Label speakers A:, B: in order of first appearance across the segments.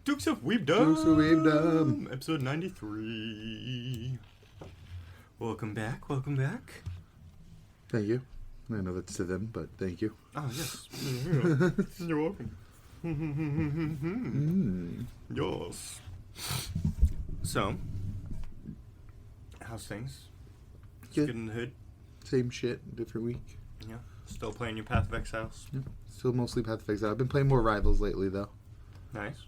A: Dukes of Weebdom.
B: Dukes of Weebdom.
A: Episode 93. Welcome back. Welcome back.
B: Thank you. I know that's to them, but thank you.
A: Oh, yes. You're welcome. Yes. So, how's things?
B: Good.
A: Good in the hood?
B: Same shit, different week.
A: Yeah. Still playing your Path of Exiles?
B: Yep. Still mostly Path of Exile. I've been playing more Rivals lately, though.
A: Nice.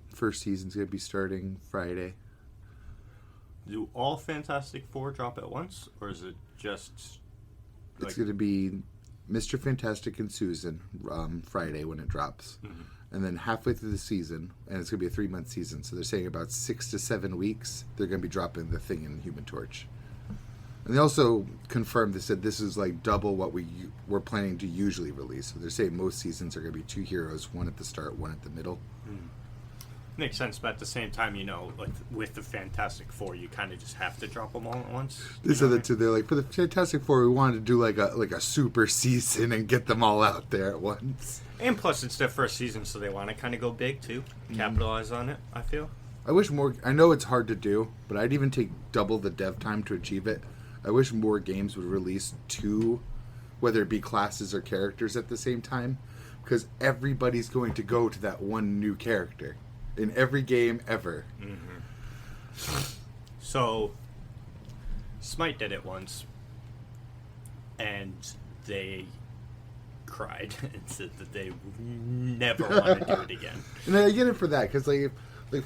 B: First season's going to be starting Friday.
A: Do all Fantastic Four drop at once, or is it just...
B: It's going to be Mr. Fantastic and Susan Friday when it drops.
A: Mm-hmm.
B: And then halfway through the season, and it's going to be a 3-month season, so they're saying about 6 to 7 weeks, they're going to be dropping the Thing and Human Torch. And they also confirmed, they said this is like double what we're planning to usually release. So they're saying most seasons are going to be 2 heroes, one at the start, one at the middle.
A: Mm. Makes sense, but at the same time, you know, like with the Fantastic Four, you kind of just have to drop them all at once.
B: They said that too. They're like, for the Fantastic Four, we wanted to do like a super season and get them all out there at once.
A: And plus, it's their first season, so they want to kind of go big too, capitalize on it. I feel.
B: I wish more. I know it's hard to do, but I'd even take double the dev time to achieve it. I wish more games would release 2, whether it be classes or characters at the same time, because everybody's going to go to that one new character in every game ever.
A: Mm-hmm. So, Smite did it once, and they cried and said that they never want to do it again.
B: And I get it for that, because like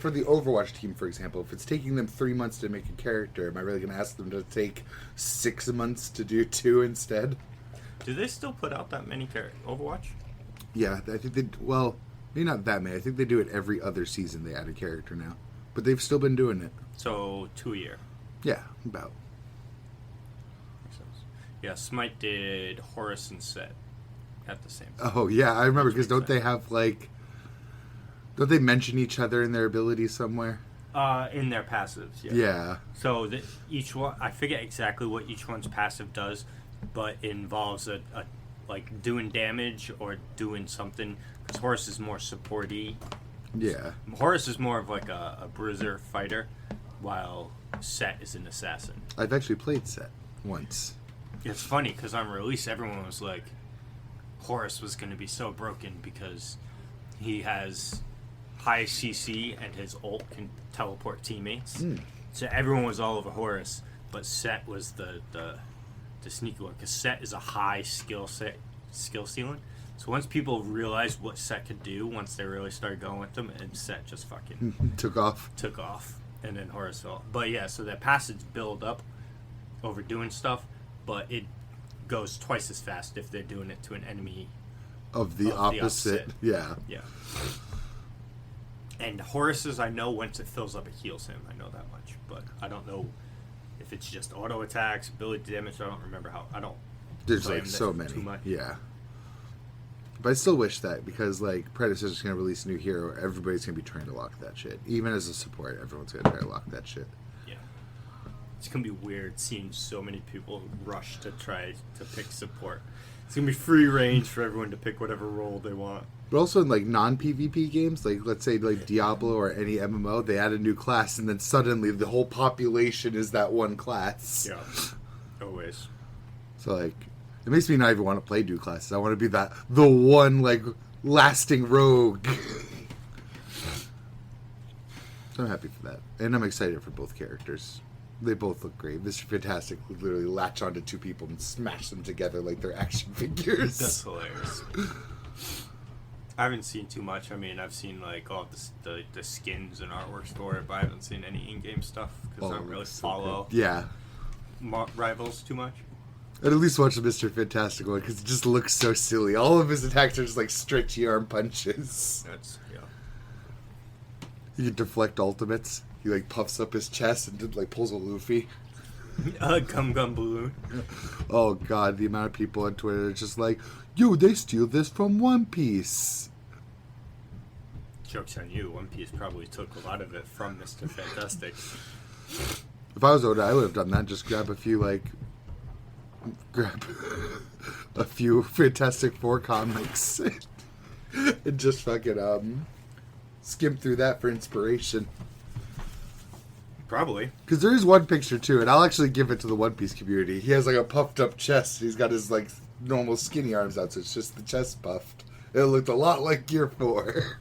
B: for the Overwatch team, for example, if it's taking them 3 months to make a character, am I really going to ask them to take 6 months to do 2 instead?
A: Do they still put out that many Overwatch?
B: Yeah, I think they... Well, maybe not that many. I think they do it every other season. They add a character now. But they've still been doing it.
A: So, 2 a year.
B: Yeah, about.
A: Makes sense. Yeah, Smite did Horus and Set at the same time.
B: Oh, yeah, I remember, because don't they have, like... Don't they mention each other in their abilities somewhere?
A: In their passives, yeah.
B: Yeah.
A: So each one, I forget exactly what each one's passive does, but it involves a like doing damage or doing something. Because Horus is more supporty.
B: Yeah.
A: Horus is more of like a bruiser fighter, while Set is an assassin.
B: I've actually played Set once.
A: It's funny because on release, everyone was like, Horus was going to be so broken because he has high CC and his ult can teleport teammates. So everyone was all over Horus, but Set was the sneaky one, because Set is a high skill ceiling. So once people realized what Set could do, once they really started going with them, and Set just fucking
B: Took off.
A: and then Horus fell. But yeah, so that passage build up over doing stuff, but it goes twice as fast if they're doing it to an enemy
B: Of the opposite. Yeah.
A: Yeah. And Horus's, I know once it fills up, it heals him. I know that much. But I don't know if it's just auto attacks, ability damage. I don't remember how. I don't.
B: There's like so many. Yeah. But I still wish that, because like Predecessor's going to release a new hero, everybody's going to be trying to lock that shit. Even as a support, everyone's going to try to lock that shit.
A: Yeah. It's going to be weird seeing so many people rush to try to pick support. It's going to be free range for everyone to pick whatever role they want.
B: But also in like non-PvP games, like let's say like Diablo or any MMO, they add a new class and then suddenly the whole population is that one class.
A: Yeah. Always.
B: So like, it makes me not even want to play new classes. I want to be the one like lasting rogue. So I'm happy for that. And I'm excited for both characters. They both look great. Mr. Fantastic would literally latch onto 2 people and smash them together like they're action figures.
A: That's hilarious. I haven't seen too much. I mean, I've seen like all the skins and artworks for it, but I haven't seen any in-game stuff because I don't really follow Rivals too much.
B: I'd at least watch the Mr. Fantastic one, because it just looks so silly. All of his attacks are just like stretchy arm punches.
A: That's, yeah.
B: He can deflect ultimates. He like puffs up his chest and like pulls a Luffy.
A: Gum balloon.
B: Oh god, the amount of people on Twitter are just like, yo, they steal this from One Piece.
A: Joke's on you. One Piece probably took a lot of it from Mr. Fantastic.
B: If I was Oda, I would have done that. Just grab a few Fantastic Four comics and just fucking skim through that for inspiration.
A: Probably.
B: Because there is one picture, too, and I'll actually give it to the One Piece community. He has, like, a puffed-up chest. He's got his, like, normal skinny arms out, so it's just the chest puffed. It looked a lot like Gear 4.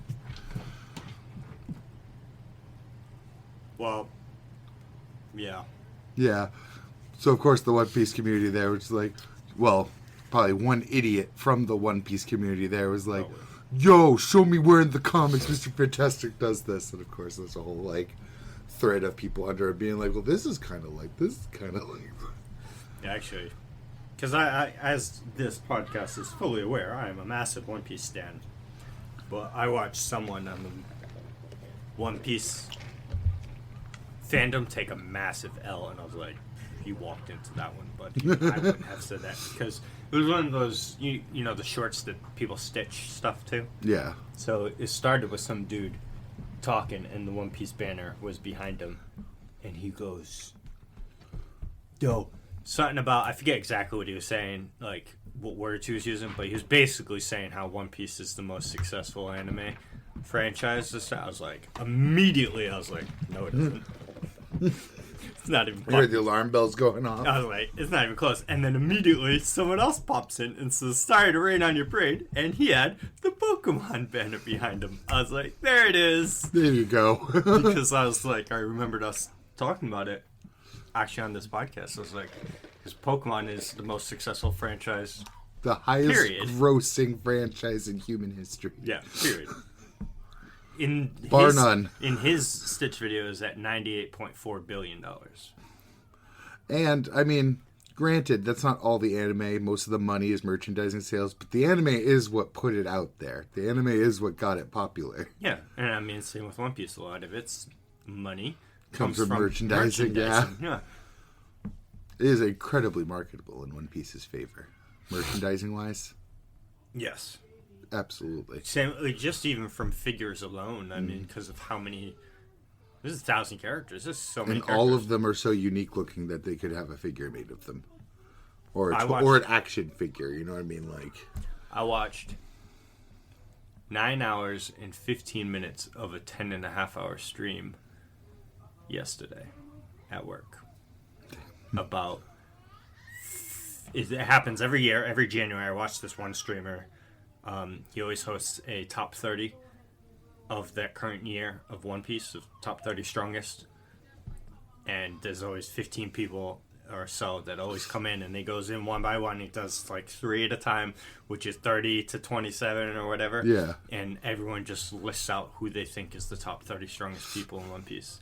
A: Well, yeah.
B: Yeah. So, of course, the One Piece community there was like, well, probably one idiot from the One Piece community there was like, yo, show me where in the comics Mr. Fantastic does this. And, of course, there's a whole, like, thread of people under it being like, well, this is kind of like, this is kind of like.
A: Yeah, actually. Because I, as this podcast is fully aware, I am a massive One Piece stan. But I watched someone on the One Piece fandom take a massive L, and I was like, you walked into that one, buddy. I wouldn't have said that. Because it was one of those, you know, the shorts that people stitch stuff to.
B: Yeah.
A: So it started with some dude talking, and the One Piece banner was behind him, and he goes, yo, something about, I forget exactly what he was saying, like what words he was using, but he was basically saying how One Piece is the most successful anime franchise. I was like, immediately I was like, no, it isn't. It's not even
B: You heard the alarm bells going off.
A: I was like, it's not even close. And then immediately someone else pops in and says, sorry to rain on your parade. And he had the Pokemon banner behind him. I was like, there it is.
B: There you go.
A: Because I was like, I remembered us talking about it actually on this podcast. I was like, because Pokemon is the most successful franchise.
B: The highest
A: Period.
B: grossing franchise in human history.
A: Yeah, period.
B: Bar none.
A: In his Stitch video is at $98.4 billion.
B: And, I mean, granted, that's not all the anime. Most of the money is merchandising sales, but the anime is what put it out there. The anime is what got it popular.
A: Yeah, and I mean, same with One Piece. A lot of its money
B: Comes from merchandising, yeah.
A: Yeah.
B: It is incredibly marketable in One Piece's favor. Merchandising-wise,
A: Yes.
B: absolutely.
A: Same, like, just even from figures alone. I mean, because of how many. There's 1,000 characters. There's so many
B: And
A: characters.
B: all of them are so unique looking that they could have a figure made of them. Or
A: I
B: or an action figure, you know what I mean? Like,
A: I watched 9 hours and 15 minutes of a 10.5-hour stream yesterday at work. About. It happens every year, every January. I watch this one streamer. He always hosts a top 30 of that current year of One Piece, of top 30 strongest. And there's always 15 people or so that always come in, and they goes in one by one. He does like 3 at a time, which is 30 to 27 or whatever.
B: Yeah.
A: And everyone just lists out who they think is the top 30 strongest people in One Piece.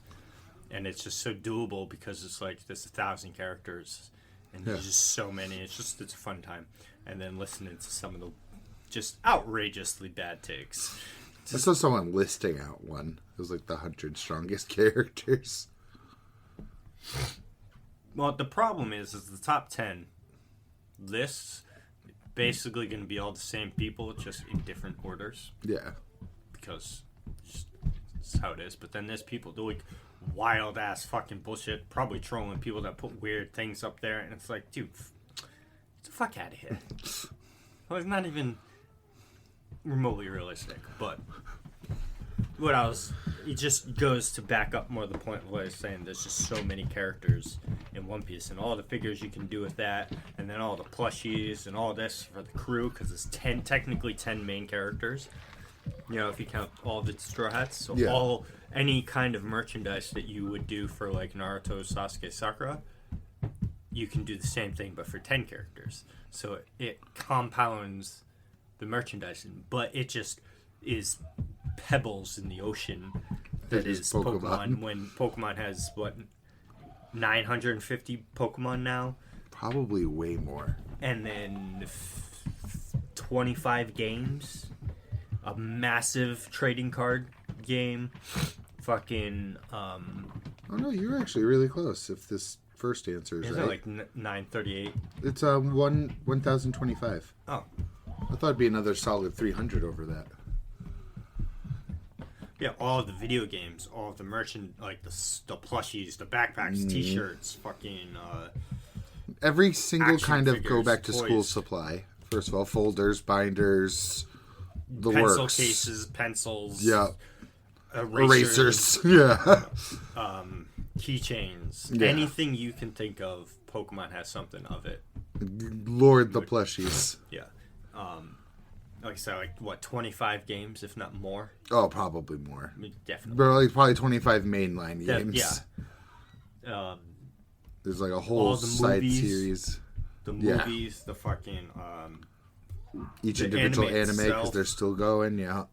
A: And it's just so doable because it's like there's 1,000 characters, and there's just so many. It's a fun time. And then listening to some of the just outrageously bad takes.
B: I saw someone listing out one. It was like the 100 strongest characters.
A: Well, the problem is the top 10 lists basically going to be all the same people, just in different orders.
B: Yeah.
A: Because that's how it is. But then there's people doing wild ass fucking bullshit, probably trolling people that put weird things up there, and it's like, dude, get the fuck out of here. Well, it's not even remotely realistic, but it just goes to back up more the point of what I was saying. There's just so many characters in One Piece, and all the figures you can do with that, and then all the plushies and all this for the crew, because it's technically 10 main characters. You know, if you count all the Straw Hats, so any kind of merchandise that you would do for like Naruto, Sasuke, Sakura, you can do the same thing, but for 10 characters. So it compounds the merchandising, but it just is pebbles in the ocean that is Pokemon. When Pokemon has, 950 Pokemon now?
B: Probably way more.
A: And then 25 games. A massive trading card game. Fucking,
B: Oh no, you're actually really close if this first answer is
A: Isn't
B: right.
A: it like 938?
B: It's 1,025.
A: Oh.
B: I thought it'd be another solid 300 over that.
A: Yeah, all of the video games, all of the merchant, like the plushies, the backpacks, t-shirts, fucking...
B: Every single kind of
A: figures,
B: go back to
A: toys.
B: school supply. First of all, folders, binders, the
A: pencil
B: works.
A: cases, pencils.
B: Yeah. erasers. Yeah.
A: Keychains.
B: Yeah.
A: Anything you can think of, Pokemon has something of it.
B: Lord the plushies.
A: Yeah. Like I said, like, what, 25 games, if not more?
B: Oh, probably more.
A: I mean, definitely.
B: Probably 25 mainline games.
A: Yeah.
B: There's like a whole side series.
A: The movies, the fucking...
B: each
A: the
B: individual anime, because
A: itself.
B: they're still going, yeah.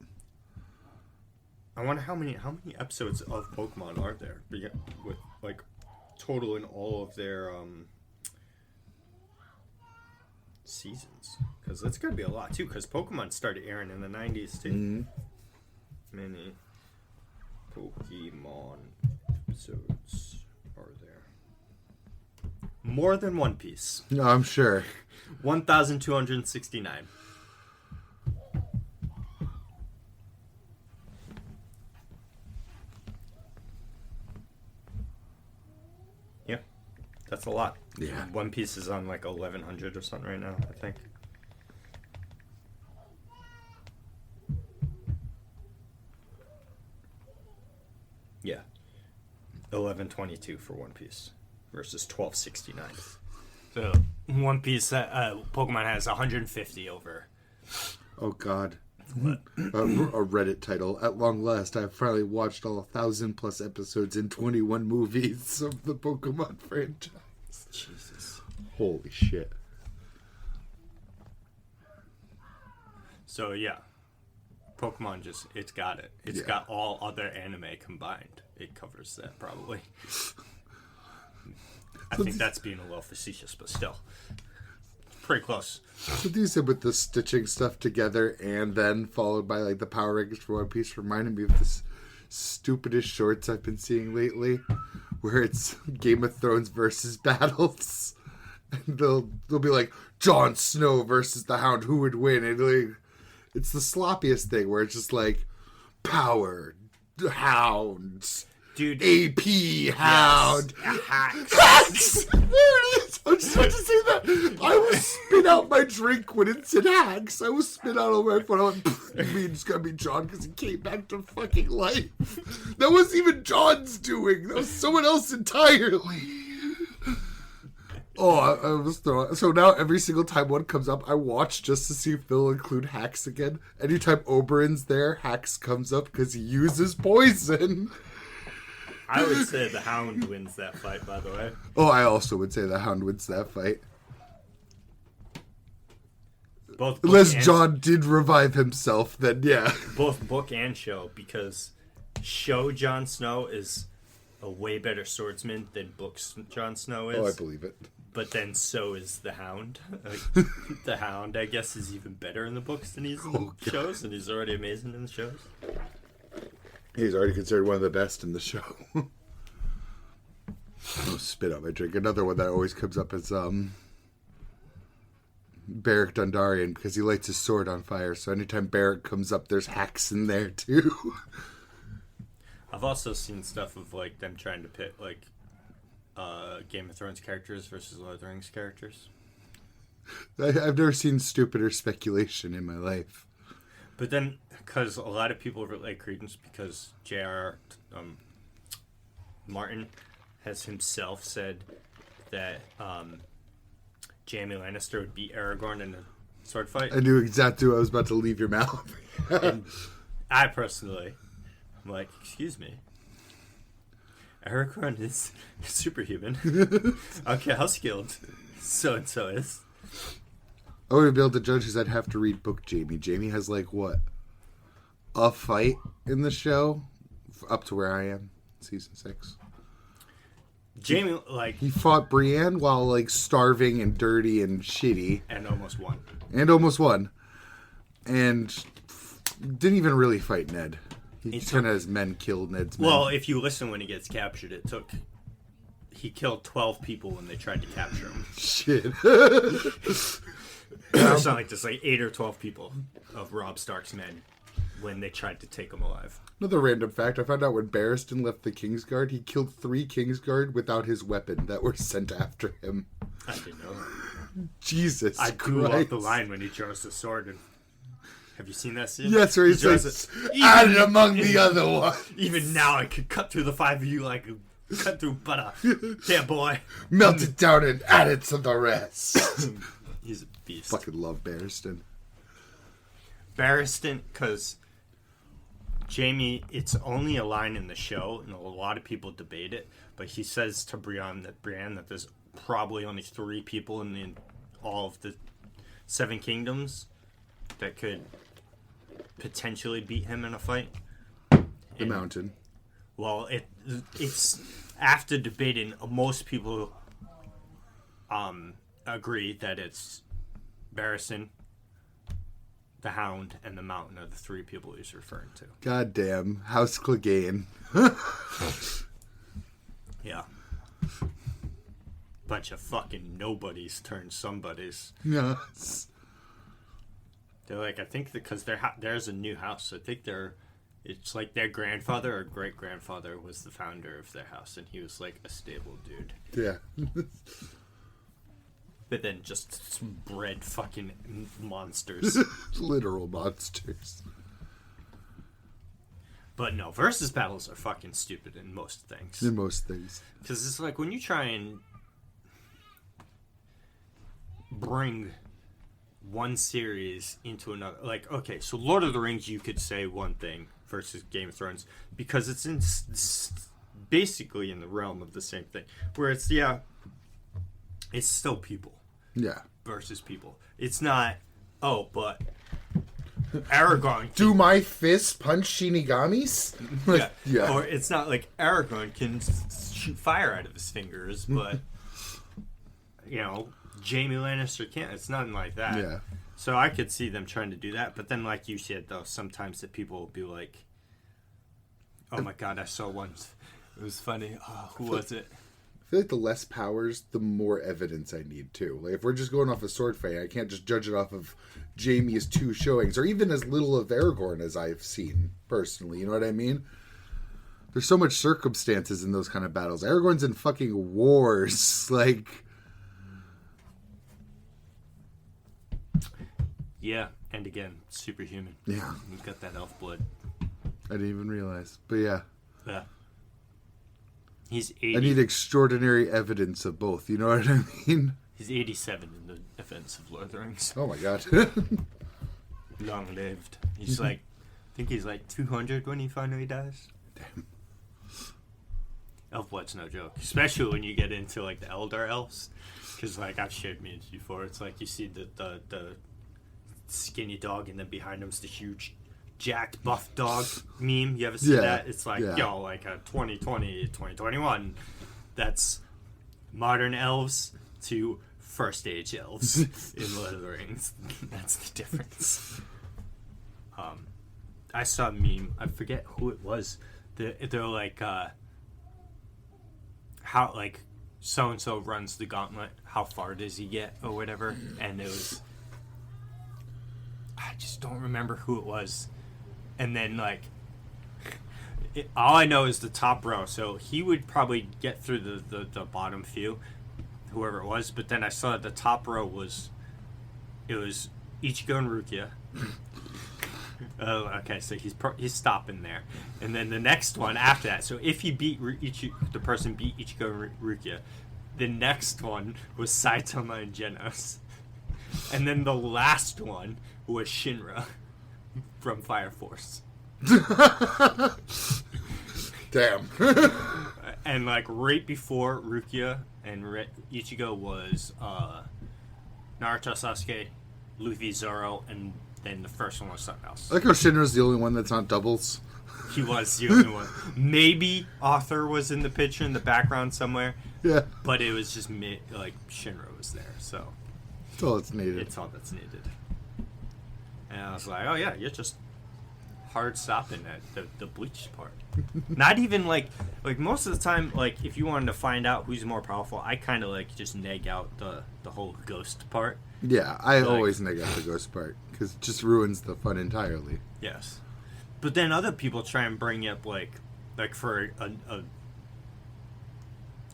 A: I wonder how many episodes of Pokemon are there? With, like, total in all of their, seasons. Because that's going to be a lot, too, because Pokemon started airing in the 90s, too.
B: Mm-hmm.
A: Many Pokemon episodes are there? More than One Piece.
B: No, I'm sure.
A: 1,269. Yeah, that's a lot.
B: Yeah.
A: One Piece is on like 1,100 or something right now, I think. Yeah. 1122 for One Piece versus 1269. So One Piece, Pokemon has 150 over.
B: Oh, God. A Reddit title. At long last, I've finally watched all 1,000+ episodes in 21 movies of the Pokemon franchise.
A: Jesus.
B: Holy shit.
A: So, yeah. Pokemon it's got it. It's got all other anime combined. It covers that, probably. I think that's being a little facetious, but still. Pretty close.
B: So these said with the stitching stuff together and then followed by like the Power Rankings for One Piece reminded me of this stupidest shorts I've been seeing lately where it's Game of Thrones versus battles. And they'll be like, Jon Snow versus the Hound, who would win? And like, it's the sloppiest thing where it's just like, power, hounds,
A: dude.
B: AP, hound,
A: yes.
B: hacks. There it is. I was just about to say that. I will spit out my drink when it said hacks. I will spit out all my phone. I'm like, you mean it's gonna be John because he came back to fucking life? That wasn't even John's doing. That was someone else entirely. Oh, I was throwing. So now every single time one comes up, I watch just to see if they'll include Hacks again. Anytime Oberon's there, Hacks comes up because he uses poison.
A: I would say the Hound wins that fight, by the way.
B: Oh, I also would say the Hound wins that fight. Unless John did revive himself, then yeah.
A: Both book and show, because show Jon Snow is a way better swordsman than books Jon Snow is.
B: Oh, I believe it.
A: But then so is the Hound. The Hound, I guess, is even better in the books than he's in the shows, and he's already amazing in the shows.
B: He's already considered one of the best in the show. Oh, spit out my drink. Another one that always comes up is Beric Dondarrion, because he lights his sword on fire. So anytime Beric comes up, there's Hacks in there too.
A: I've also seen stuff of like them trying to pit like Game of Thrones characters versus Lord of the Rings characters.
B: I've never seen stupider speculation in my life.
A: But then, because a lot of people relate credence because J.R. Martin has himself said that Jaime Lannister would beat Aragorn in a sword fight.
B: I knew exactly what I was about to leave your mouth.
A: And I personally, I'm like, excuse me. Aragorn is superhuman. Okay, how skilled so-and-so is.
B: I wouldn't be able to judge because I'd have to read book Jamie. Jamie has like, what? A fight in the show? Up to where I am. Season 6.
A: Jamie, like...
B: He fought Brienne while like starving and dirty and shitty.
A: And almost won.
B: And didn't even really fight Ned. He kind of has men killed Ned's men.
A: Well, if you listen when he gets captured, he killed 12 people when they tried to capture him.
B: Shit.
A: It's not like this, like 8 or 12 people of Robb Stark's men when they tried to take him alive.
B: Another random fact, I found out when Barristan left the Kingsguard, he killed 3 Kingsguard without his weapon that were sent after him.
A: I didn't know that.
B: Jesus
A: I
B: Christ.
A: grew up the line when he chose the sword and Have you seen that scene?
B: Yes, where he says, "Add it among the other ones."
A: Even now, I could cut through the 5 of you like cut through butter. Yeah, boy.
B: Melt it down and add it to the rest.
A: He's a beast.
B: Fucking love Barristan.
A: Barristan, because Jamie, it's only a line in the show, and a lot of people debate it, but he says to Brienne that there's probably only 3 people in all of the 7 kingdoms that could potentially beat him in a fight.
B: The Mountain.
A: Well, it's after debating, most people agree that it's Barristan, the Hound, and the Mountain are the 3 people he's referring to.
B: Goddamn, House Clegane.
A: Yeah. Bunch of fucking nobodies turned somebodies.
B: Yes.
A: They're like, I think because there's a new house. I think it's like their grandfather or great grandfather was the founder of their house, and he was like a stable dude.
B: Yeah.
A: But then just bred fucking monsters.
B: Literal monsters.
A: But no, versus battles are fucking stupid in most things.
B: In most things.
A: Because it's like when you try and bring one series into another. Like, okay, so Lord of the Rings, you could say one thing versus Game of Thrones because it's basically in the realm of the same thing. Where it's still people.
B: Yeah.
A: Versus people. It's not, but Aragorn.
B: Do my fists punch Shinigamis?
A: Yeah. Or it's not like Aragorn can shoot fire out of his fingers, but, Jaime Lannister can't. It's nothing like that.
B: Yeah.
A: So I could see them trying to do that, but then like you said, though, sometimes the people will be like, oh my god, I saw one. It was funny. Who was it?
B: I feel like the less powers, the more evidence I need, too. Like, if we're just going off of sword fighting, I can't just judge it off of Jaime's 2 showings, or even as little of Aragorn as I've seen, personally. You know what I mean? There's so much circumstances in those kind of battles. Aragorn's in fucking wars. Like...
A: Yeah, and again, superhuman.
B: Yeah.
A: He's got that elf blood.
B: I didn't even realize. But yeah.
A: Yeah. He's 80.
B: I need extraordinary evidence of both. You know what I mean?
A: He's 87 in the defense of Lord of the Rings.
B: Oh my god.
A: Long lived. He's like, I think he's like 200 when he finally dies.
B: Damn.
A: Elf blood's no joke. Especially when you get into like the elder elves. Because like I've shared memes before. It's like you see the skinny dog and then behind him's the huge jacked buff dog meme. You ever see that? It's like, like a 2020, 2021. That's modern elves to first age elves in Lord of the Rings. That's the difference. I saw a meme. I forget who it was. They're like, how, like, so-and-so runs the gauntlet. How far does he get or whatever? And it was... I just don't remember who it was. And then, like, all I know is the top row. So he would probably get through the bottom few, whoever it was. But then I saw the top row was Ichigo and Rukia. Oh, okay, so he's stopping there. And then the next one after that. So if he beat the person beat Ichigo and Rukia, the next one was Saitama and Genos. And then the last one was Shinra from Fire Force.
B: Damn.
A: And like right before Rukia and Ichigo was Naruto, Sasuke, Luffy, Zoro, and then the first one was something else.
B: I like how Shinra's the only one that's not doubles.
A: He was the only one. Maybe Arthur was in the picture in the background somewhere.
B: Yeah.
A: But it was just like Shinra was there, so
B: It's all that's needed.
A: it's all that's needed. And I was like, oh yeah, you're just hard stopping at the bleach part. Not even like most of the time, like if you wanted to find out who's more powerful, I kind of like just neg out the whole ghost part.
B: Yeah, I always neg out the ghost part because it just ruins the fun entirely.
A: Yes, but then other people try and bring up like for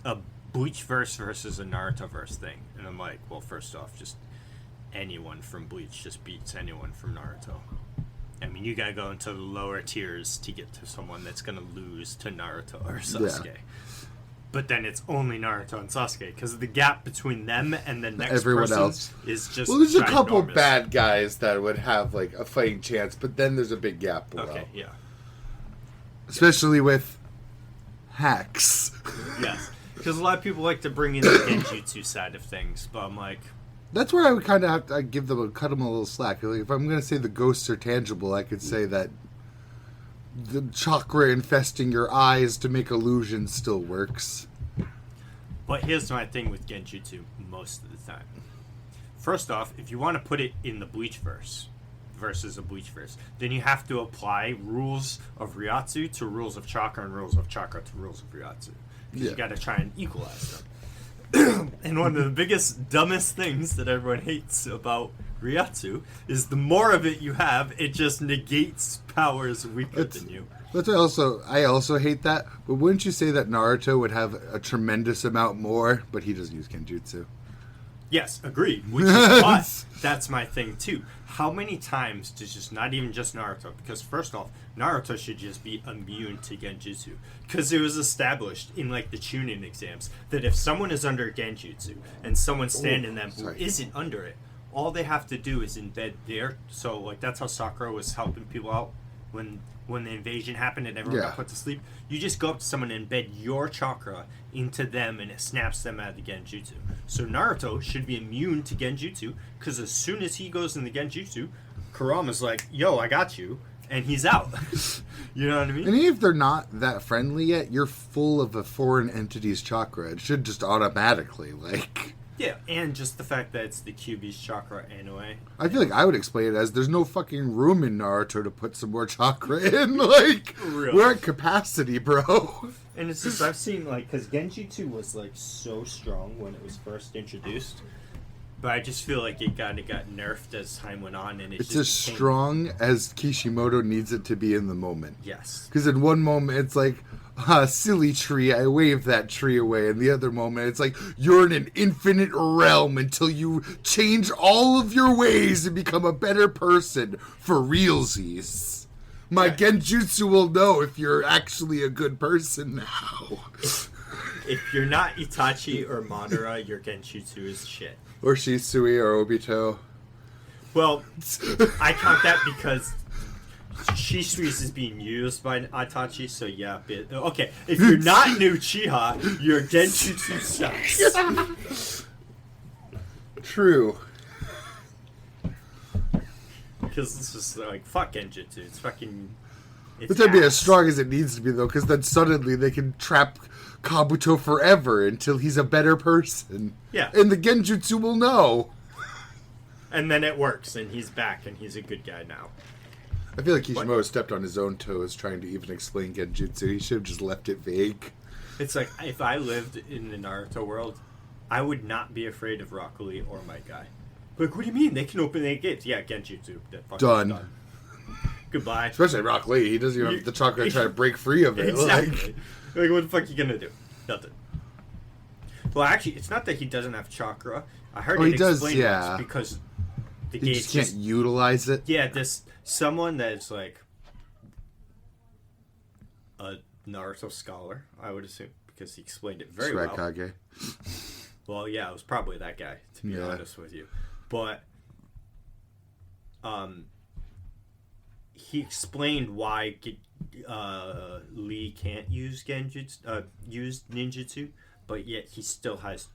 A: a Bleach verse versus a Naruto verse thing, and I'm like, well, first off, just anyone from Bleach just beats anyone from Naruto. I mean, you gotta go into the lower tiers to get to someone that's gonna lose to Naruto or Sasuke. Yeah. But then it's only Naruto and Sasuke, because the gap between them and the next
B: everyone
A: person
B: else
A: is just
B: Well, there's a couple
A: ginormous.
B: bad guys that would have, like, a fighting chance, but then there's a big gap below.
A: Okay, yeah.
B: Especially with hacks.
A: Yes. Because a lot of people like to bring in the genjutsu side of things, but I'm like...
B: That's where I would kind of have to cut them a little slack. Like, if I'm going to say the ghosts are tangible, I could say that the chakra infesting your eyes to make illusions still works.
A: But here's my thing with genjutsu most of the time. First off, if you want to put it in the Bleachverse versus a Bleachverse, then you have to apply rules of Ryatsu to rules of chakra and rules of chakra to rules of Ryatsu. Because you got to try and equalize them. And one of the biggest, dumbest things that everyone hates about Ryatsu is the more of it you have, it just negates powers weaker than you.
B: That's I also hate that. But wouldn't you say that Naruto would have a tremendous amount more, but he doesn't use Genjutsu?
A: Yes, agreed. Which is but that's my thing too. How many times does just not even just Naruto? Because first off, Naruto should just be immune to Genjutsu. Because it was established in like the Chunin exams that if someone is under Genjutsu and someone standing them who isn't under it, all they have to do is embed there. So like that's how Sakura was helping people out when the invasion happened and everyone got put to sleep. You just go up to someone and embed your chakra into them and it snaps them out of the Genjutsu. So Naruto should be immune to Genjutsu because as soon as he goes in the Genjutsu, Kurama's like, yo, I got you. And he's out. You know what I mean?
B: And even if they're not that friendly yet, you're full of a foreign entity's chakra. It should just automatically, like...
A: Yeah, and just the fact that it's the Kyuubi's chakra anyway.
B: I feel like I would explain it as there's no fucking room in Naruto to put some more chakra in. Like, really? We're at capacity, bro.
A: And it's just, I've seen, like, because Genjutsu was, like, so strong when it was first introduced. But I just feel like it kind of got nerfed as time went on. And
B: it's as strong as Kishimoto needs it to be in the moment.
A: Yes.
B: Because in one moment, it's like... silly tree, I wave that tree away. And the other moment, it's like, you're in an infinite realm until you change all of your ways and become a better person for realsies. My Genjutsu will know if you're actually a good person now.
A: If you're not Itachi or Madara, your Genjutsu is shit.
B: Or Shisui or Obito.
A: Well, I count that because... Shisui's is being used by Itachi, so yeah. Okay, if you're not new Uchiha, your Genjutsu sucks.
B: True.
A: Because it's just like, fuck Genjutsu. It's fucking...
B: But that'd be as strong as it needs to be, though, because then suddenly they can trap Kabuto forever until he's a better person.
A: Yeah.
B: And the Genjutsu will know.
A: And then it works, and he's back, and he's a good guy now.
B: I feel like Kishimoto stepped on his own toes trying to even explain Genjutsu. He should have just left it vague.
A: It's like, if I lived in the Naruto world, I would not be afraid of Rock Lee or my guy. Like, what do you mean? They can open their gates. Yeah, Genjutsu. Done. Goodbye.
B: Especially Rock Lee. He doesn't even have the chakra to try to break free of it.
A: Exactly. Like, what the fuck are you gonna do? Nothing. Well, actually, it's not that he doesn't have chakra. I heard it explained once because the gates
B: just can't utilize it.
A: Yeah, someone that's like a Naruto scholar, I would assume, because he explained it very well.
B: Kage.
A: Well, yeah, it was probably that guy, to be honest with you. But he explained why Lee can't use use ninjutsu, but yet he still has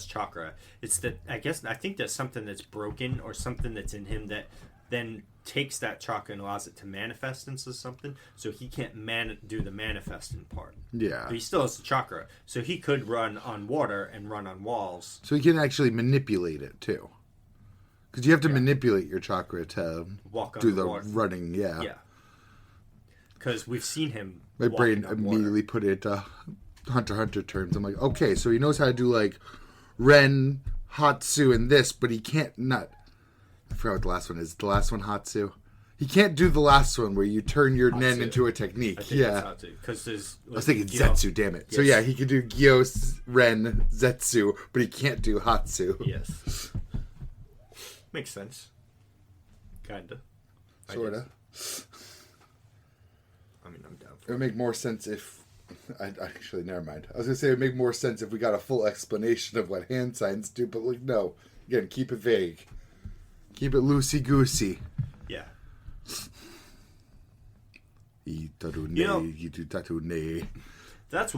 A: chakra. It's that I think there's something that's broken or something that's in him that then takes that chakra and allows it to manifest into something, so he can't do the manifesting part.
B: Yeah.
A: But he still has the chakra, so he could run on water and run on walls.
B: So he can actually manipulate it, too. Because you have to manipulate your chakra to do the running, Yeah.
A: Because we've seen him
B: My brain immediately put it Hunter x Hunter terms. I'm like, okay, so he knows how to do, like, Ren, Hatsu, and this, but he can't I forgot what the last one is. The last one, Hatsu. He can't do the last one where you turn your Nen into a technique.
A: I think it's Hatsu. Because there's...
B: I was thinking Zetsu, damn it. Yes. So yeah, he can do Gyo, Ren, Zetsu, but he can't do Hatsu.
A: Yes. Makes sense. Kinda.
B: Sorta.
A: I mean, I'm down
B: It
A: for
B: would make more sense if... Actually, never mind. I was going to say it would make more sense if we got a full explanation of what hand signs do, but like, no. Again, keep it vague. Keep it loosey-goosey.
A: Yeah. That's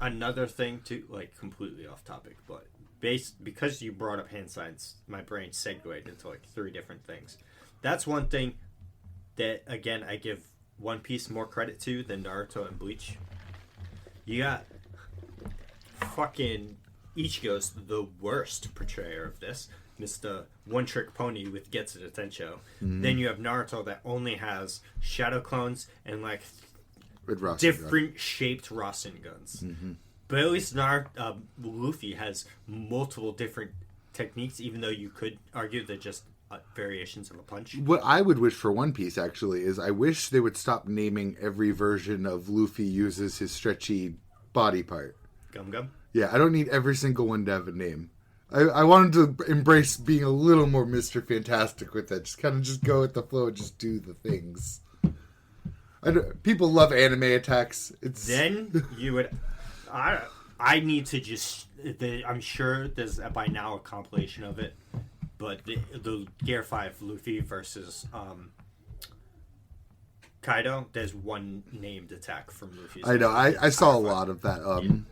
A: another thing too, like completely off topic, but because you brought up hand signs, my brain segued into like 3 different things. That's one thing that, again, I give One Piece more credit to than Naruto and Bleach. You got fucking Ichigo's the worst portrayer of this. Mr. One Trick Pony with Getsu to Tensho. Then you have Naruto that only has shadow clones and like different shaped Rasen guns. But at least Luffy has multiple different techniques, even though you could argue they're just variations of a punch.
B: What I would wish for One Piece, actually, is I wish they would stop naming every version of Luffy uses his stretchy body part.
A: Gum Gum?
B: Yeah, I don't need every single one to have a name. I wanted to embrace being a little more Mr. Fantastic with that. Just kind of just go with the flow and just do the things. People love anime attacks.
A: Then you would... I need to just... I'm sure there's by now a compilation of it. But the Gear 5 Luffy versus Kaido, there's one named attack from Luffy.
B: I know. I saw a lot of that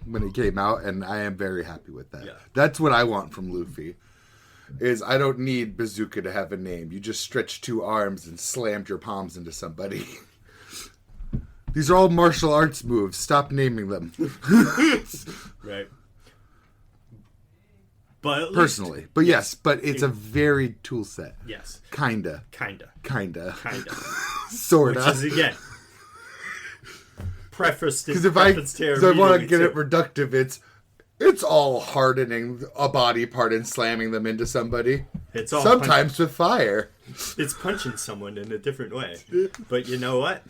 B: when it came out, and I am very happy with that.
A: Yeah.
B: That's what I want from Luffy. Is I don't need Bazooka to have a name. You just stretch 2 arms and slammed your palms into somebody. These are all martial arts moves. Stop naming them.
A: Right. But
B: personally. But yes, but it's a varied tool set.
A: Yes.
B: Kinda. Sorta.
A: Which is, again, prefaced
B: because if I want to get it reductive, it's all hardening a body part and slamming them into somebody.
A: It's all
B: sometimes with fire.
A: It's punching someone in a different way. But you know what?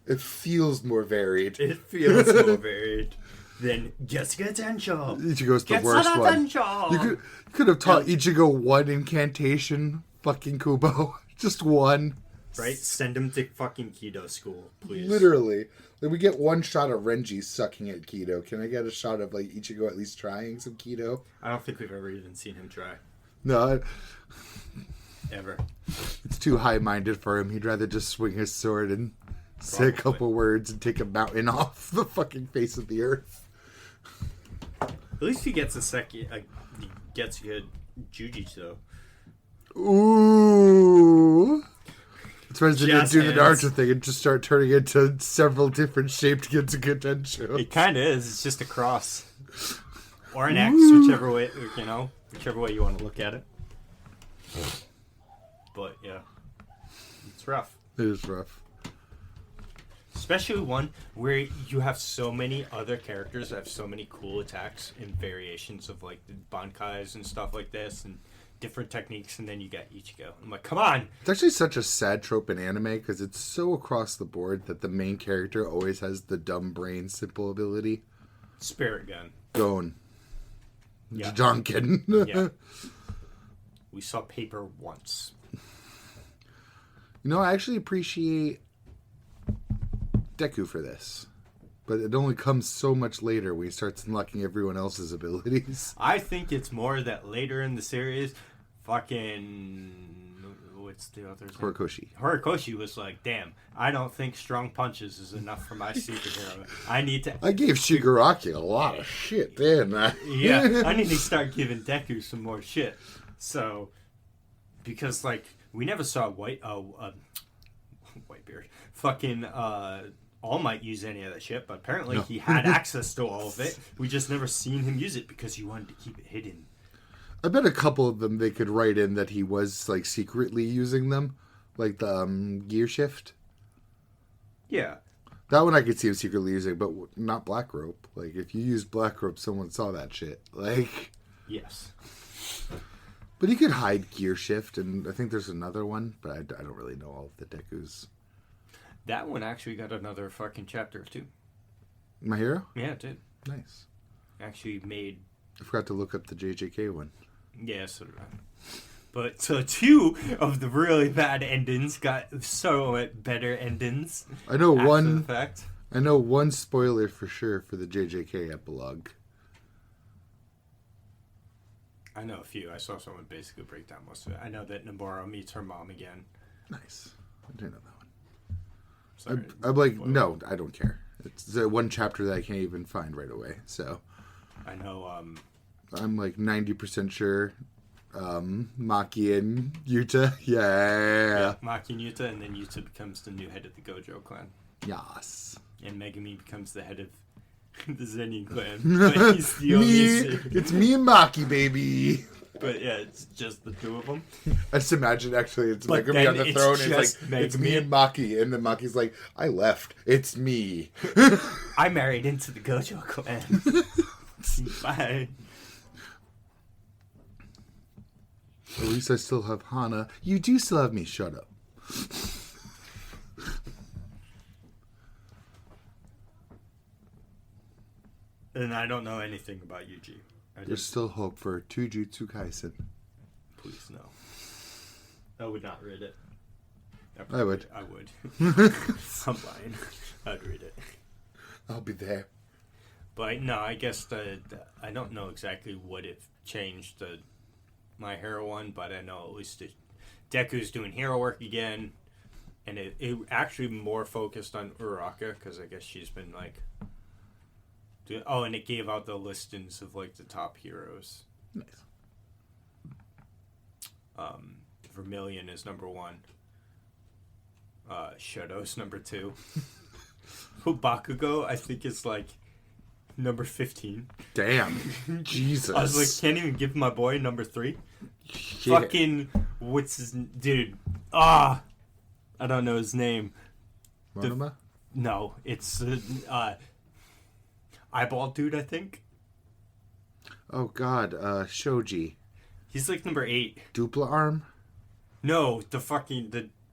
B: It feels more varied.
A: It feels more varied than Getsu Tensho.
B: Ichigo's the worst one. You could have taught Ichigo one incantation, fucking Kubo. Just one.
A: Right? Send him to fucking Kido school, please.
B: Literally. Like, we get one shot of Renji sucking at Kido. Can I get a shot of like Ichigo at least trying some Kido?
A: I don't think we've ever even seen him try.
B: No.
A: Ever.
B: It's too high-minded for him. He'd rather just swing his sword and say a couple words and take a mountain off the fucking face of the earth.
A: At least he gets he gets good Jujitsu.
B: Ooh. That's why they didn't do the Naruto thing and just start turning into several different shaped Getsuga Tensho.
A: It kind of is. It's just a cross. Or an X, whichever way you want to look at it. But, yeah. It's rough.
B: It is rough.
A: Especially one where you have so many other characters that have so many cool attacks and variations of, like, the Bankais and stuff like this, and different techniques, and then you got Ichigo. I'm like, come on!
B: It's actually such a sad trope in anime, because it's so across the board that the main character always has the dumb brain simple ability.
A: Spirit Gun.
B: Gon.
A: Yeah.
B: Jonkin.
A: Yeah. We saw paper once.
B: You know, I actually appreciate Deku for this. But it only comes so much later when he starts unlocking everyone else's abilities.
A: I think it's more that later in the series, what's the other's name? Horikoshi was like, damn, I don't think strong punches is enough for my superhero. I gave
B: Shigaraki a lot of shit, didn't I?
A: Yeah, I need to start giving Deku some more shit. So, because, like, we never saw Whitebeard. Fucking, All Might use any of that shit, but apparently he had access to all of it. We just never seen him use it because he wanted to keep it hidden.
B: I bet a couple of them they could write in that he was like secretly using them, like the gear shift.
A: Yeah,
B: that one I could see him secretly using, but not Black Rope. Like if you used Black Rope, someone saw that shit. Like
A: yes,
B: but he could hide gear shift, and I think there's another one, but I don't really know all of the Dekus.
A: That one actually got another fucking chapter too.
B: My Hero?
A: Yeah, it did.
B: Nice.
A: Actually made...
B: I forgot to look up the JJK one.
A: Yeah, so did I. But so 2 of the really bad endings got so better endings.
B: I know
A: after
B: one.
A: The fact.
B: I know one spoiler for sure for the JJK epilogue.
A: I know a few. I saw someone basically break down most of it. I know that Nobara meets her mom again.
B: Nice. I didn't know that
A: Sorry,
B: I'm like,
A: spoiler.
B: no, I don't care. It's the one chapter that I can't even find right away. So
A: I know.
B: I'm like 90% sure. Maki and Yuta, yeah.
A: Maki and Yuta, and then Yuta becomes the new head of the Gojo clan,
B: Yes.
A: and Megumi becomes the head of the Zenin clan. But he's the only.
B: It's me and Maki, baby.
A: But yeah, it's just the 2 of them.
B: I just imagine actually it's
A: But
B: Megumi
A: then
B: on the
A: it's
B: throne. And
A: just
B: it's like it's me
A: Megumi.
B: and Maki, and then Maki's like, I left. It's me.
A: I married into the Gojo clan. Bye.
B: At least I still have Hana. You do still have me. Shut up.
A: And I don't know anything about Yuji.
B: There's still hope for Jujutsu Kaisen.
A: Please no. I would not read it.
B: I would.
A: I would. I'm lying. I'd read it.
B: I'll be there.
A: But no, I guess I don't know exactly what it changed the My Hero one, but I know at least Deku's doing hero work again, and it actually more focused on Uraraka because I guess she's been like. And it gave out the listings of like the top heroes.
B: Nice.
A: Vermilion is number 1. Shadow's number 2. Bakugo, I think, is like number 15.
B: Damn. Jesus.
A: I was like, can't even give my boy number 3.
B: Yeah.
A: Fucking, what's his dude? I don't know his name.
B: Monoma?
A: No, it's eyeball dude, I think.
B: Oh God, Shoji.
A: He's like number 8.
B: Dupla arm?
A: No, the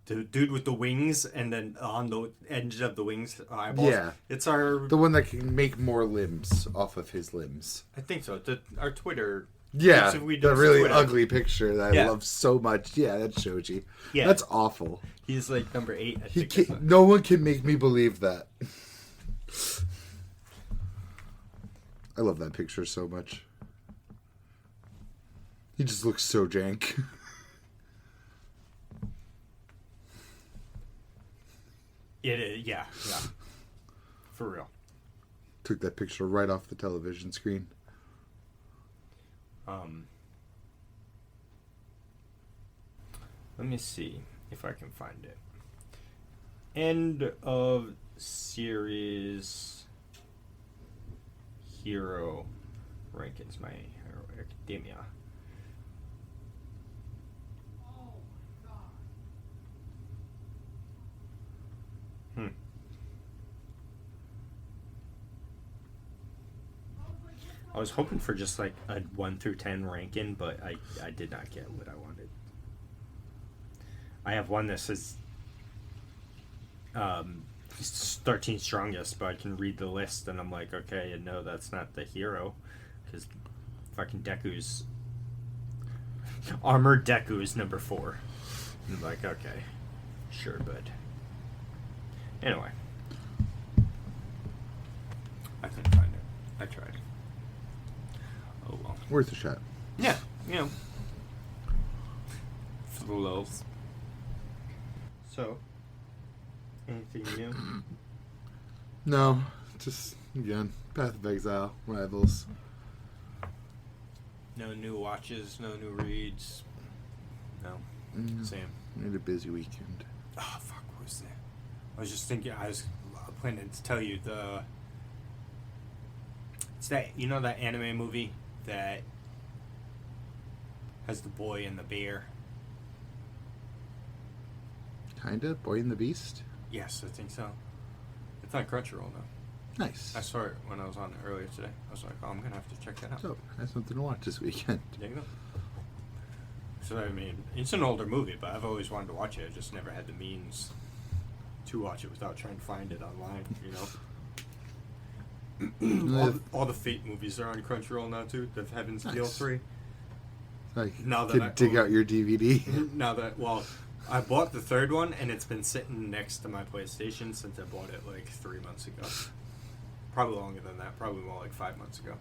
A: dude with the wings, and then on the edge of the wings, eyeballs.
B: Yeah.
A: It's our.
B: The one that can make more limbs off of his limbs.
A: I think so. Our Twitter.
B: Yeah,
A: we
B: the
A: do
B: really
A: Twitter.
B: ugly picture that
A: Yeah.
B: I love so much. Yeah, that's Shoji.
A: Yeah.
B: That's awful.
A: He's like number 8. I
B: He
A: think.
B: can't, no one can make me believe that. I love that picture so much. He just looks so jank.
A: Yeah. For real.
B: Took that picture right off the television screen.
A: Let me see if I can find it. End of series hero rankings. My Hero Academia. I was hoping for just like a 1 through 10 ranking, but I did not get what I wanted. I have one that says 13 strongest, but I can read the list and I'm like, okay, and no, that's not the hero, because fucking Deku's Armored Deku is number 4. And I'm like, okay, sure, bud. Anyway, I couldn't find it. I tried. Oh well.
B: Worth a shot.
A: Yeah, you know, for the lulz. So, anything new?
B: No, just again, Path of Exile, Rivals.
A: No new watches, no new reads. No, same.
B: I had a busy weekend.
A: Oh fuck, what was that? I was just thinking. I was planning to tell you it's that, you know, that anime movie that has the boy and the bear.
B: Kinda? Boy and the Beast?
A: Yes, I think so. It's on Crunchyroll now.
B: Nice.
A: I saw it when I was on it earlier today. I was like, oh, I'm gonna have to check that out.
B: So, I have something to watch this weekend.
A: There you go. So I mean, it's an older movie, but I've always wanted to watch it. I just never had the means to watch it without trying to find it online. You know, all the Fate movies are on Crunchyroll now too. The Heaven's Feel
B: Nice.
A: 3.
B: I
A: Now that
B: can dig out your DVD.
A: Now that, well, I bought the third one, and it's been sitting next to my PlayStation since I bought it like 3 months ago. Probably longer than that. Probably more like 5 months ago.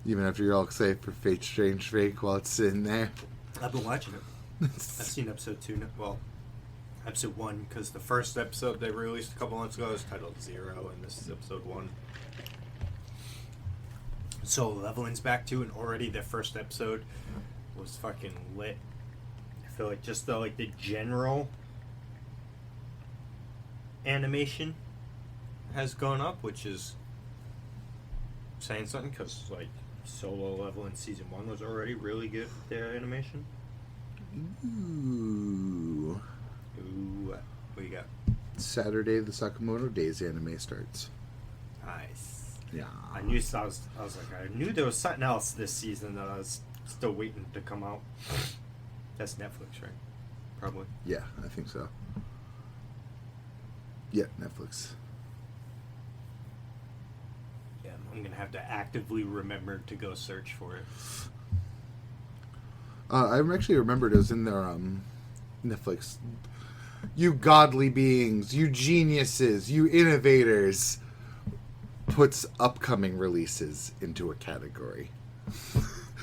B: Even after you're all excited for Fate Strange Fake while it's sitting there.
A: I've been watching it. I've seen episode 2. Well, episode 1, because the first episode they released a couple months ago is titled 0, and this is episode 1. So leveling's back too, and already their first episode was fucking lit. I feel like just the general animation has gone up, which is saying something, because like Solo Level in season 1 was already really good with their animation.
B: Ooh.
A: What you got?
B: Saturday, the Sakamoto Days anime starts.
A: Nice.
B: Yeah.
A: I knew I knew there was something else this season that I was still waiting to come out. That's Netflix, right? Probably.
B: Yeah, I think so. Yeah, Netflix.
A: Yeah, I'm gonna have to actively remember to go search for it.
B: I actually remembered it was in their Netflix. You godly beings, you geniuses, you innovators, puts upcoming releases into a category.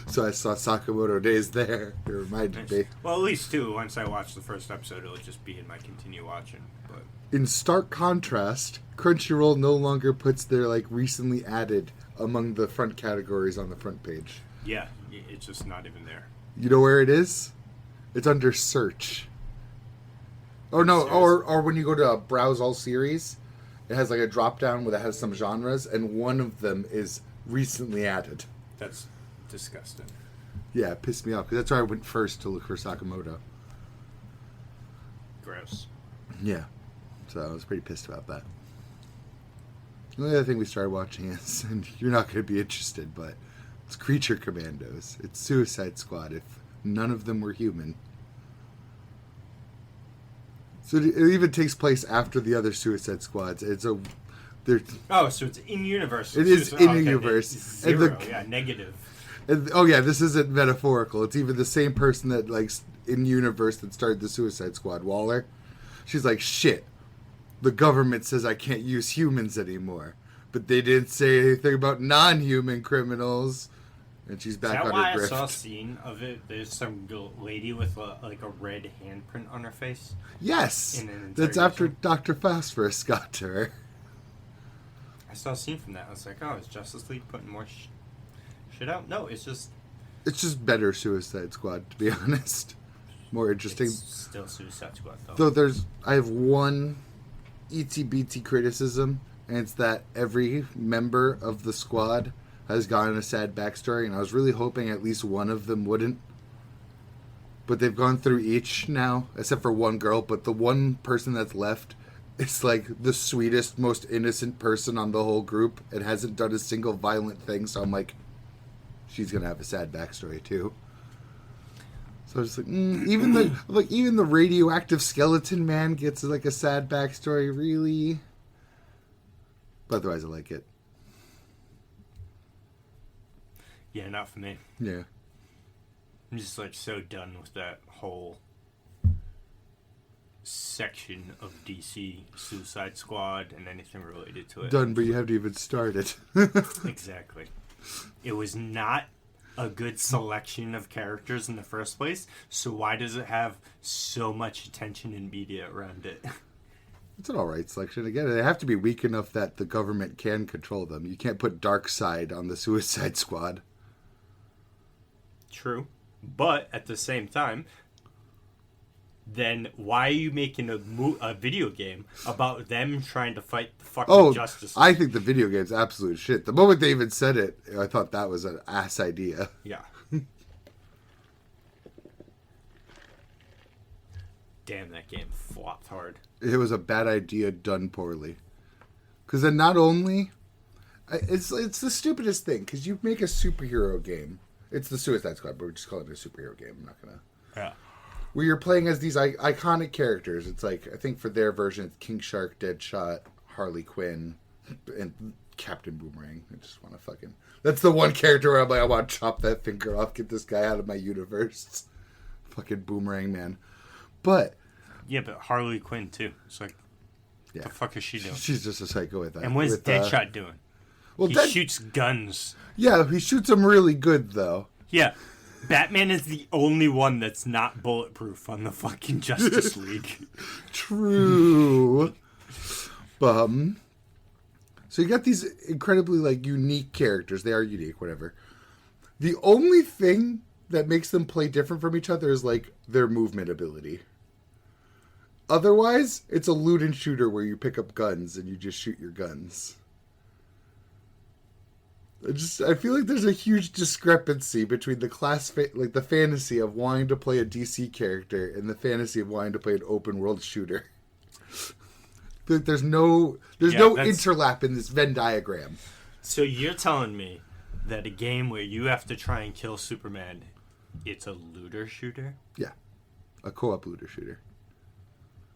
B: So I saw Sakamoto Days there. It reminded me.
A: Well, at least 2. Once I watch the first episode, it'll just be in my continue watching. But
B: in stark contrast, Crunchyroll no longer puts their recently added among the front categories on the front page.
A: yeah, it's just not even there.
B: You know where it is? It's under search. Or no, or when you go to browse all series, it has a drop down where it has some genres, and one of them is recently added.
A: That's disgusting.
B: Yeah, it pissed me off because that's where I went first to look for Sakamoto.
A: Gross.
B: Yeah, so I was pretty pissed about that. The only other thing we started watching is, and you're not going to be interested, but it's Creature Commandos. It's Suicide Squad if none of them were human. So it even takes place after the other Suicide Squads. So it's
A: in universe.
B: It is in universe.
A: Zero, negative.
B: This isn't metaphorical. It's even the same person that in universe that started the Suicide Squad, Waller. She's like, shit. The government says I can't use humans anymore, but they didn't say anything about non-human criminals. And she's back on her grift.
A: I saw a scene of it? There's some lady with a red handprint on her face.
B: Yes, that's after Dr. Phosphorus got to her.
A: I saw a scene from that. I was like, oh, is Justice League putting more shit out? No, it's just
B: better Suicide Squad, to be honest. More interesting.
A: It's still Suicide Squad, though.
B: Though I have one itsy-bitsy criticism, and it's that every member of the squad has gotten a sad backstory, and I was really hoping at least one of them wouldn't. But they've gone through each now, except for one girl, but the one person that's left is the sweetest, most innocent person on the whole group and hasn't done a single violent thing, so I'm like, she's gonna have a sad backstory too. So I was like, even the radioactive skeleton man gets a sad backstory, really? But otherwise I like it.
A: Yeah, not for me.
B: Yeah.
A: I'm just so done with that whole section of DC Suicide Squad and anything related to it.
B: Done, but you haven't even started.
A: Exactly. It was not a good selection of characters in the first place, so why does it have so much attention and media around it?
B: It's an alright selection. Again, they have to be weak enough that the government can control them. You can't put Darkseid on the Suicide Squad.
A: True. But at the same time, then why are you making a video game about them trying to fight the fucking Justice League?
B: I think the video game's absolute shit. The moment they even said it, I thought that was an ass idea.
A: Yeah. Damn, that game flopped hard.
B: It was a bad idea done poorly. Because then not only... It's the stupidest thing, because you make a superhero game. It's the Suicide Squad, but we're just calling it a superhero game. I'm not going to...
A: Yeah.
B: Where you're playing as these iconic characters. It's I think for their version, it's King Shark, Deadshot, Harley Quinn, and Captain Boomerang. I just want to fucking... That's the one character where I'm like, I want to chop that finger off, get this guy out of my universe. Fucking Boomerang, man. But...
A: Yeah, but Harley Quinn, too. It's like, what the fuck is she doing?
B: She's just a psycho with that.
A: And what is Deadshot doing?
B: Well,
A: he shoots guns.
B: Yeah, he shoots them really good, though.
A: Yeah. Batman is the only one that's not bulletproof on the fucking Justice League.
B: True. So you got these incredibly, like, unique characters. They are unique, whatever. The only thing that makes them play different from each other is, like, their movement ability. Otherwise, it's a loot and shooter where you pick up guns and you just shoot your guns. I feel like there's a huge discrepancy between the the fantasy of wanting to play a DC character and the fantasy of wanting to play an open world shooter. I feel like there's no interlap in this Venn diagram.
A: So you're telling me that a game where you have to try and kill Superman, it's a looter shooter?
B: Yeah, a co-op looter shooter.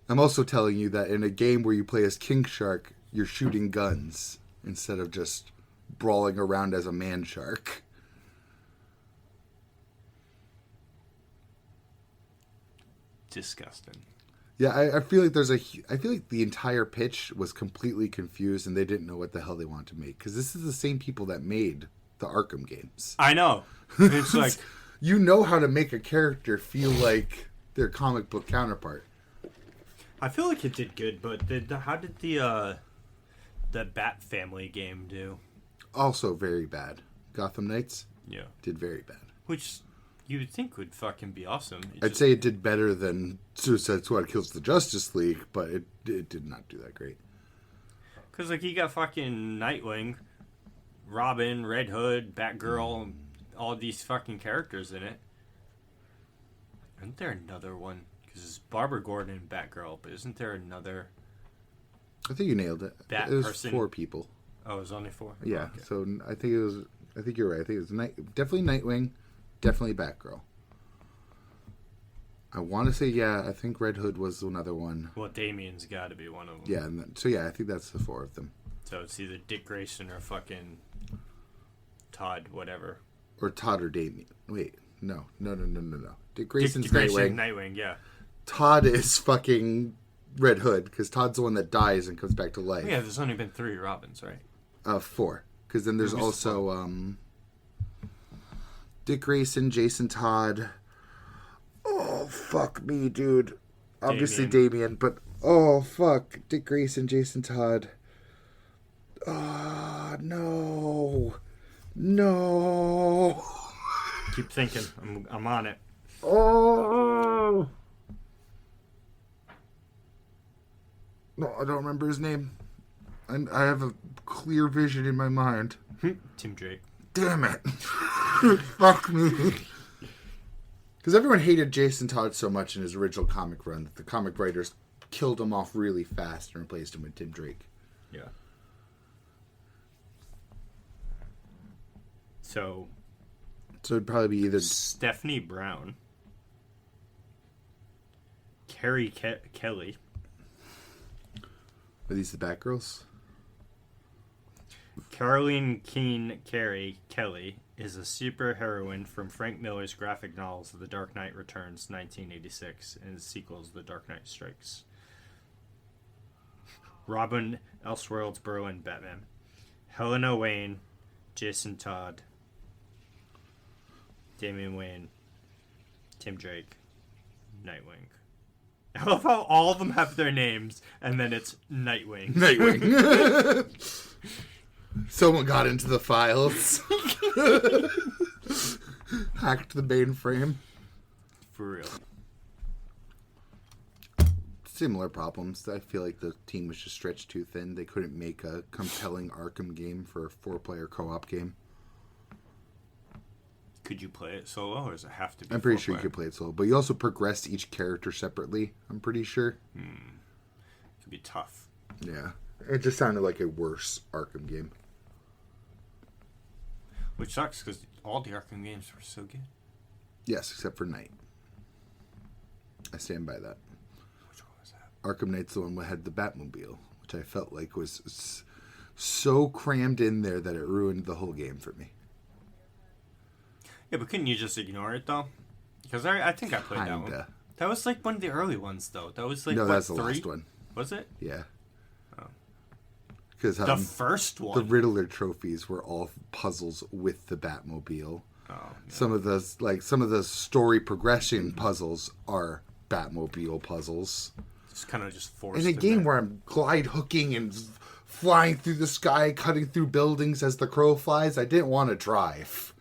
B: I'm also telling you that in a game where you play as King Shark, you're shooting guns instead of just brawling around as a man shark.
A: Disgusting.
B: Yeah, I feel like I feel like the entire pitch was completely confused and they didn't know what the hell they wanted to make. Because this is the same people that made the Arkham games.
A: I know. It's like...
B: You know how to make a character feel like their comic book counterpart.
A: I feel like it did good, but how did the Bat Family game do?
B: Also very bad. Gotham Knights?
A: Yeah.
B: Did very bad.
A: Which you would think would fucking be awesome.
B: I'd say it did better than Suicide Squad Kills the Justice League, but it did not do that great.
A: Because, like, you got fucking Nightwing, Robin, Red Hood, Batgirl, all these fucking characters in it. Isn't there another one? Because it's Barbara Gordon and Batgirl, but isn't there another...
B: I think you nailed it.
A: Bat
B: it was
A: person?
B: 4 people.
A: Oh, it was only 4?
B: Yeah,
A: okay.
B: so I think you're right. I think it was definitely Nightwing, definitely Batgirl. I want to say, I think Red Hood was another one.
A: Well, Damien's got to be one of them.
B: Yeah, I think that's the 4 of them.
A: So it's either Dick Grayson or fucking Todd, whatever.
B: Or Todd or Damien. Wait, no. Dick Grayson's
A: Dick Grayson,
B: Nightwing.
A: Nightwing, yeah.
B: Todd is fucking Red Hood, because Todd's the one that dies and comes back to life.
A: Yeah, there's only been 3 Robins, right?
B: 4. Because then there's also Dick Grayson, Jason Todd. Oh, fuck me, dude. Obviously Damien, but oh, fuck. Dick Grayson, Jason Todd. Ah, no. No.
A: Keep thinking. I'm on it.
B: Oh. No, I don't remember his name. I have a clear vision in my mind.
A: Tim Drake.
B: Damn it. Fuck me. Because everyone hated Jason Todd so much in his original comic run that the comic writers killed him off really fast and replaced him with Tim Drake.
A: Yeah. So
B: it'd probably be either
A: Stephanie Brown, Carrie Kelly.
B: Are these the Batgirls?
A: Caroline Keene Carey Kelly is a superheroine from Frank Miller's graphic novels The Dark Knight Returns, 1986, and the sequels The Dark Knight Strikes. Robin Elseworlds Berlin Batman. Helena Wayne, Jason Todd, Damian Wayne, Tim Drake, Nightwing. I love how all of them have their names, and then it's Nightwing.
B: Nightwing. Someone got into the files. Hacked the mainframe.
A: For real.
B: Similar problems. I feel like the team was just stretched too thin. They couldn't make a compelling Arkham game for a 4-player co-op game.
A: Could you play it solo, or does it have to be
B: I'm pretty
A: 4-player?
B: sure you could play it solo. But you also progressed each character separately, I'm pretty sure.
A: It could be tough.
B: Yeah. It just sounded like a worse Arkham game.
A: Which sucks, because all the Arkham games were so good.
B: Yes, except for Knight. I stand by that.
A: Which one was that?
B: Arkham Knight's the one that had the Batmobile, which I felt like was so crammed in there that it ruined the whole game for me.
A: Yeah, but couldn't you just ignore it, though? Because I think I played that one. That was like one of the early ones, though. That was like,
B: no,
A: what,
B: that's the
A: 3?
B: last one.
A: Was it?
B: Yeah.
A: Oh.
B: Because
A: the first one?
B: The Riddler trophies were all puzzles with the Batmobile.
A: Oh, yeah.
B: Some of the story progression puzzles are Batmobile puzzles.
A: It's kind of just forced.
B: In a game where I'm glide hooking and flying through the sky, cutting through buildings as the crow flies, I didn't want to drive.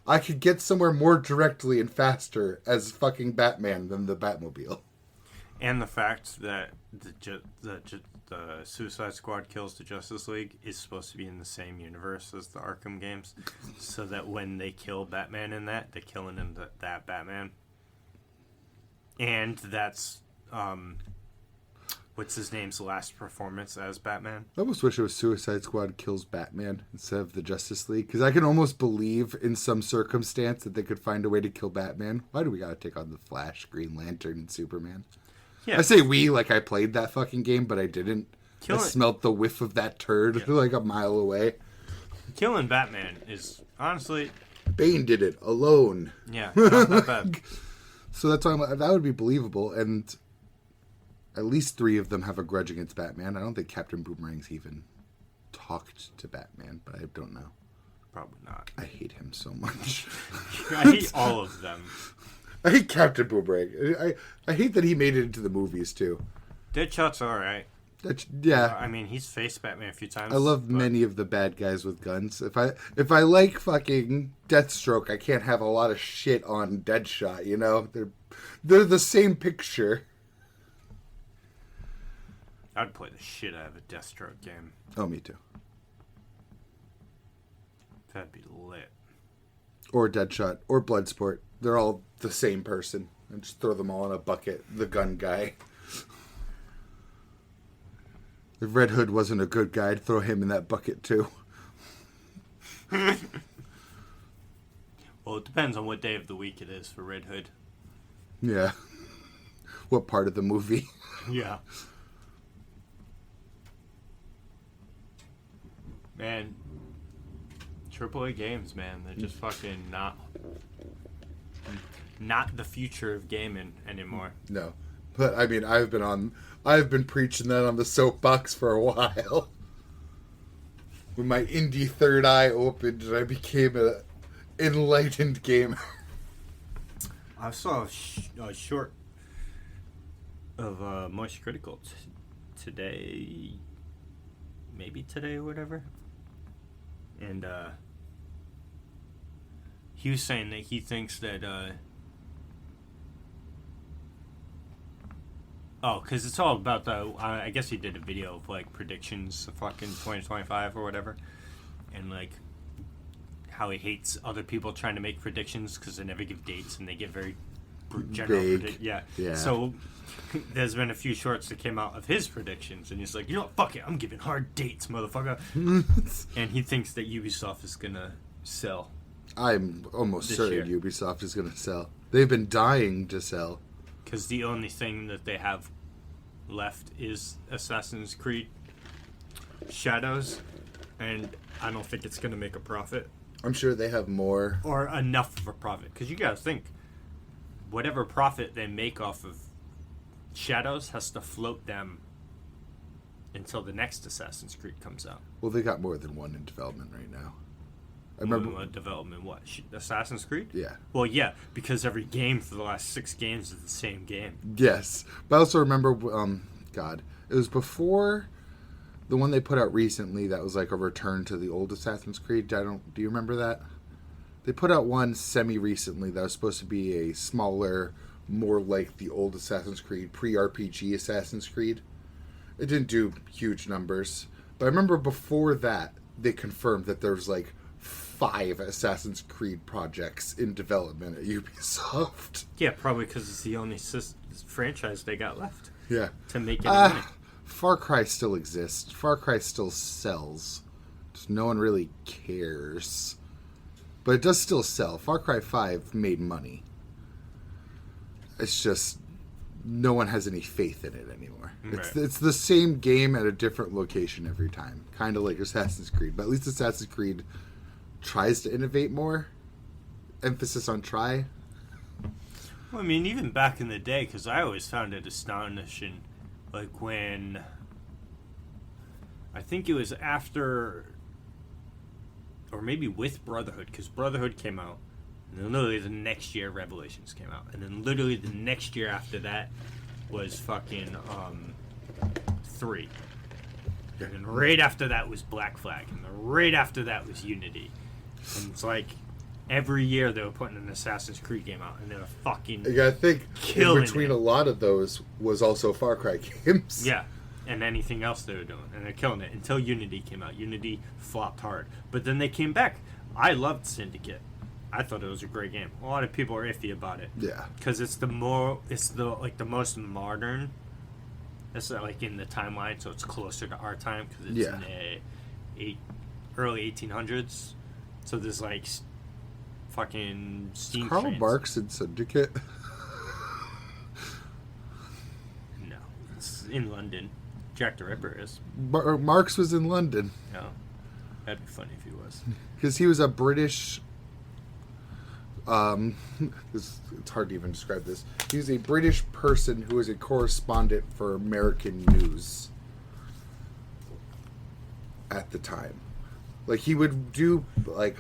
B: I could get somewhere more directly and faster as fucking Batman than the Batmobile.
A: And the fact that the Suicide Squad kills the Justice League is supposed to be in the same universe as the Arkham games, so that when they kill Batman in that, they're killing him that Batman. And that's what's his name's last performance as Batman.
B: I almost wish it was Suicide Squad kills Batman instead of the Justice League, because I can almost believe in some circumstance that they could find a way to kill Batman. Why do we gotta take on the Flash, Green Lantern, and Superman? Yeah. I say we like I played that fucking game, but I didn't. I smelled the whiff of that turd like a mile away.
A: Killing Batman is honestly...
B: Bane did it alone.
A: Yeah, not that bad.
B: So that's why that would be believable, and at least 3 of them have a grudge against Batman. I don't think Captain Boomerang's even talked to Batman, but I don't know.
A: Probably not.
B: I hate him so much.
A: I hate all of them.
B: I hate Captain Boomerang. I hate that he made it into the movies, too.
A: Deadshot's alright.
B: Yeah.
A: I mean, he's faced Batman a few times.
B: I love many of the bad guys with guns. If I like fucking Deathstroke, I can't have a lot of shit on Deadshot, you know? They're the same picture.
A: I'd play the shit out of a Deathstroke game.
B: Oh, me too.
A: That'd be lit.
B: Or Deadshot, or Bloodsport. They're all the same person. And just throw them all in a bucket. The gun guy. If Red Hood wasn't a good guy, I'd throw him in that bucket too.
A: Well, it depends on what day of the week it is for Red Hood.
B: Yeah. What part of the movie?
A: Yeah. Man, AAA games, man, they're just fucking not the future of gaming anymore.
B: No. But, I mean, I've been preaching that on the soapbox for a while. When my indie third eye opened and I became an enlightened gamer.
A: I saw a short of Moist Critical today, maybe today or whatever. And he was saying that he thinks that... Oh, because it's all about the... I guess he did a video of, like, predictions of fucking 2025 or whatever. And, like, how he hates other people trying to make predictions because they never give dates and they give very general yeah. So, there's been a few shorts that came out of his predictions. And he's like, you know what, fuck it, I'm giving hard dates, motherfucker. And he thinks that Ubisoft is going to sell.
B: I'm almost certain Ubisoft is going to sell. They've been dying to sell.
A: Because the only thing that they have left is Assassin's Creed Shadows, and I don't think it's going to make a profit.
B: I'm sure they have more.
A: Or enough of a profit. Because you gotta think, whatever profit they make off of Shadows has to float them until the next Assassin's Creed comes out.
B: Well, they got more than one in development right now.
A: I remember development. What? Assassin's Creed?
B: Yeah.
A: Well, yeah, because every game for the last 6 games is the same game.
B: Yes, but I also remember, it was before the one they put out recently that was like a return to the old Assassin's Creed. Do you remember that? They put out one semi-recently that was supposed to be a smaller, more like the old Assassin's Creed, pre-RPG Assassin's Creed. It didn't do huge numbers, but I remember before that they confirmed that there was like 5 Assassin's Creed projects in development at Ubisoft.
A: Yeah, probably because it's the only franchise they got left.
B: Yeah.
A: To make it money.
B: Far Cry still exists. Far Cry still sells. Just no one really cares. But it does still sell. Far Cry 5 made money. It's just no one has any faith in it anymore.
A: Right.
B: It's the same game at a different location every time, kind of like Assassin's Creed. But at least Assassin's Creed tries to innovate more. Emphasis on try.
A: Well, I mean, even back in the day, because I always found it astonishing, like when I think it was after, or maybe with Brotherhood, because Brotherhood came out, and then literally the next year Revelations came out, and then literally the next year after that was fucking 3. And then right after that was Black Flag, and then right after that was Unity. And it's like every year they were putting an Assassin's Creed game out, and they were fucking
B: You gotta think,
A: killing
B: in between
A: it.
B: a lot of those was also Far Cry games.
A: Yeah, and anything else they were doing, and they're killing it until Unity came out. Unity flopped hard, but then they came back. I loved Syndicate. I thought it was a great game. A lot of people are iffy about it.
B: Yeah.
A: Because it's the most modern. It's like in the timeline, so it's closer to our time because it's in the early 1800s. So there's like fucking steam
B: Karl
A: trains.
B: Marx in Syndicate.
A: No, it's in London. Jack the Ripper is.
B: Marx was in London.
A: No, that'd be funny if he was.
B: Because he was a British... it's hard to even describe this. He was a British person who was a correspondent for American news at the time. Like, he would do, like,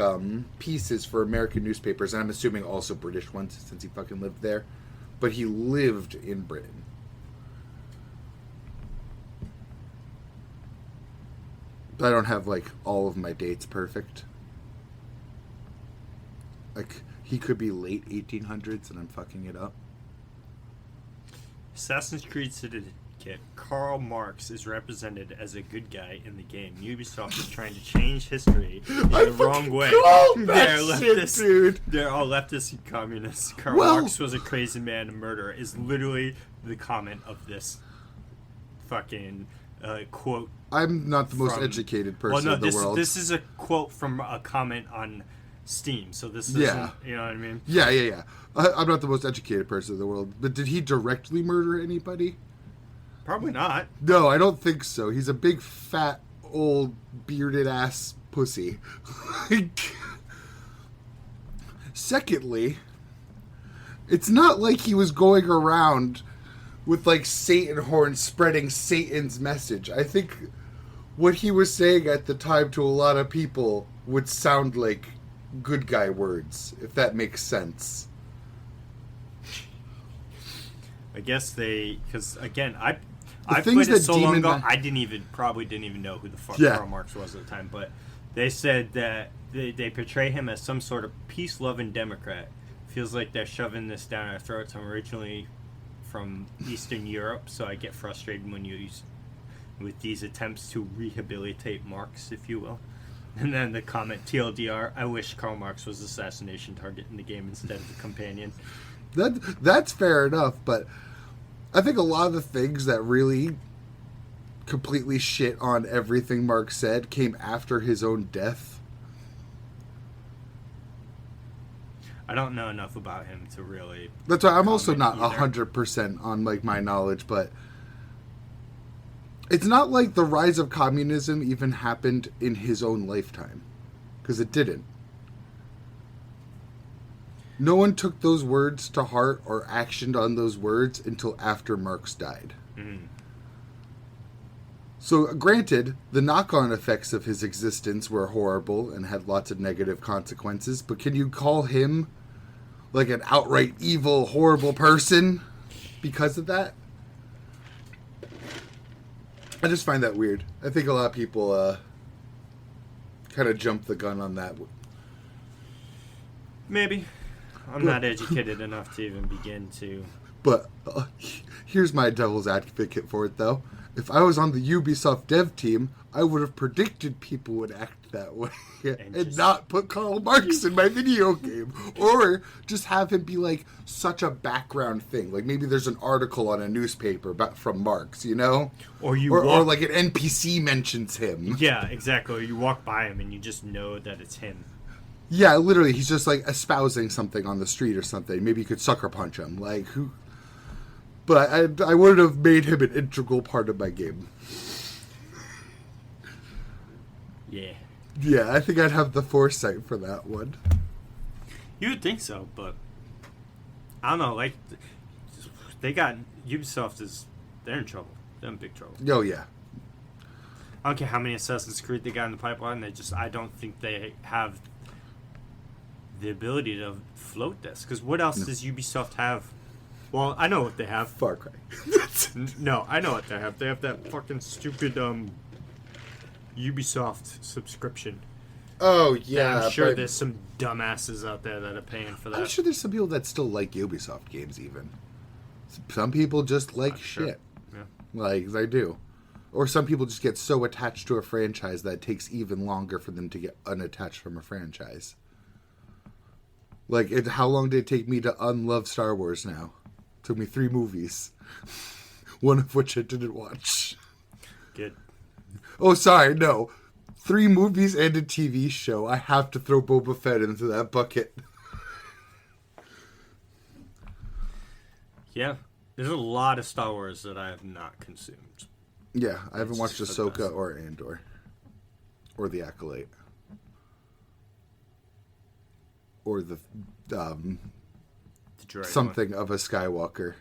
B: pieces for American newspapers, and I'm assuming also British ones, since he fucking lived there. But he lived in Britain. But I don't have, like, all of my dates perfect. Like, he could be late 1800s, and I'm fucking it up.
A: Assassin's Creed Syndicate. Karl Marx is represented as a good guy in the game. Ubisoft is trying to change history in the wrong way. They're leftist,
B: dude.
A: They're all leftists and communists. Karl Marx was a crazy man, a murderer. Is literally the comment of this fucking quote.
B: I'm not the most educated person in the world.
A: This is a quote from a comment on Steam, so this isn't, you know what I mean?
B: Yeah. I'm not the most educated person in the world, but did he directly murder anybody?
A: Probably not.
B: No, I don't think so. He's a big, fat, old, bearded-ass pussy. Secondly, it's not like he was going around with, like, Satan horns spreading Satan's message. I think what he was saying at the time to a lot of people would sound like good guy words, if that makes sense.
A: I guess because again, I
B: things
A: played it
B: that
A: so long ago,
B: demonize-
A: I probably didn't even know who the fuck
B: Yeah.
A: Karl Marx was at the time, but they said that they portray him as some sort of peace-loving Democrat. Feels like they're shoving this down our throats. I'm originally from Eastern Europe, so I get frustrated with these attempts to rehabilitate Marx, if you will. And then the comment, TLDR, I wish Karl Marx was the assassination target in the game instead of the companion.
B: That's fair enough, but I think a lot of the things that really completely shit on everything Mark said came after his own death.
A: I don't know enough about him to really...
B: That's why I'm also
A: comment
B: not
A: either.
B: 100% on, like, my knowledge, but it's not like the rise of communism even happened in his own lifetime, because it didn't. No one took those words to heart or actioned on those words until after Marx died.
A: Mm.
B: So, granted, the knock-on effects of his existence were horrible and had lots of negative consequences, but can you call him, like, an outright evil, horrible person because of that? I just find that weird. I think a lot of people kind of jump the gun on that.
A: Maybe. I'm not educated enough to even begin to...
B: But here's my devil's advocate for it, though. If I was on the Ubisoft dev team, I would have predicted people would act that way and not put Karl Marx in my video game. Or just have him be, like, such a background thing. Like, maybe there's an article on a newspaper from Marx, you know? Or like an NPC mentions him.
A: Yeah, exactly. Or you walk by him and you just know that it's him.
B: Yeah, literally, he's just, like, espousing something on the street or something. Maybe you could sucker punch him. Like, who... But I would have made him an integral part of my game.
A: Yeah.
B: Yeah, I think I'd have the foresight for that one.
A: You would think so, but I don't know. Like, they got Ubisoft they're in trouble. They're in big trouble.
B: Oh yeah.
A: I don't care how many Assassin's Creed they got in the pipeline. I don't think they have the ability to float this. Because what else does Ubisoft have? Well, I know what they have.
B: Far Cry.
A: No, I know what they have. They have that fucking stupid Ubisoft subscription.
B: Oh yeah.
A: I'm sure there's some dumbasses out there that are paying for that.
B: I'm sure there's some people that still like Ubisoft games even. Some people just like shit.
A: Yeah.
B: Like they do. Or some people just get so attached to a franchise that it takes even longer for them to get unattached from a franchise. Like, how long did it take me to unlove Star Wars now? It took me 3 movies. One of which I didn't watch.
A: Good.
B: Oh, sorry, no. 3 movies and a TV show. I have to throw Boba Fett into that bucket.
A: Yeah. There's a lot of Star Wars that I have not consumed.
B: Yeah, I haven't watched Ahsoka or Andor. Or The Acolyte. Or the
A: droid
B: something one. Of a Skywalker.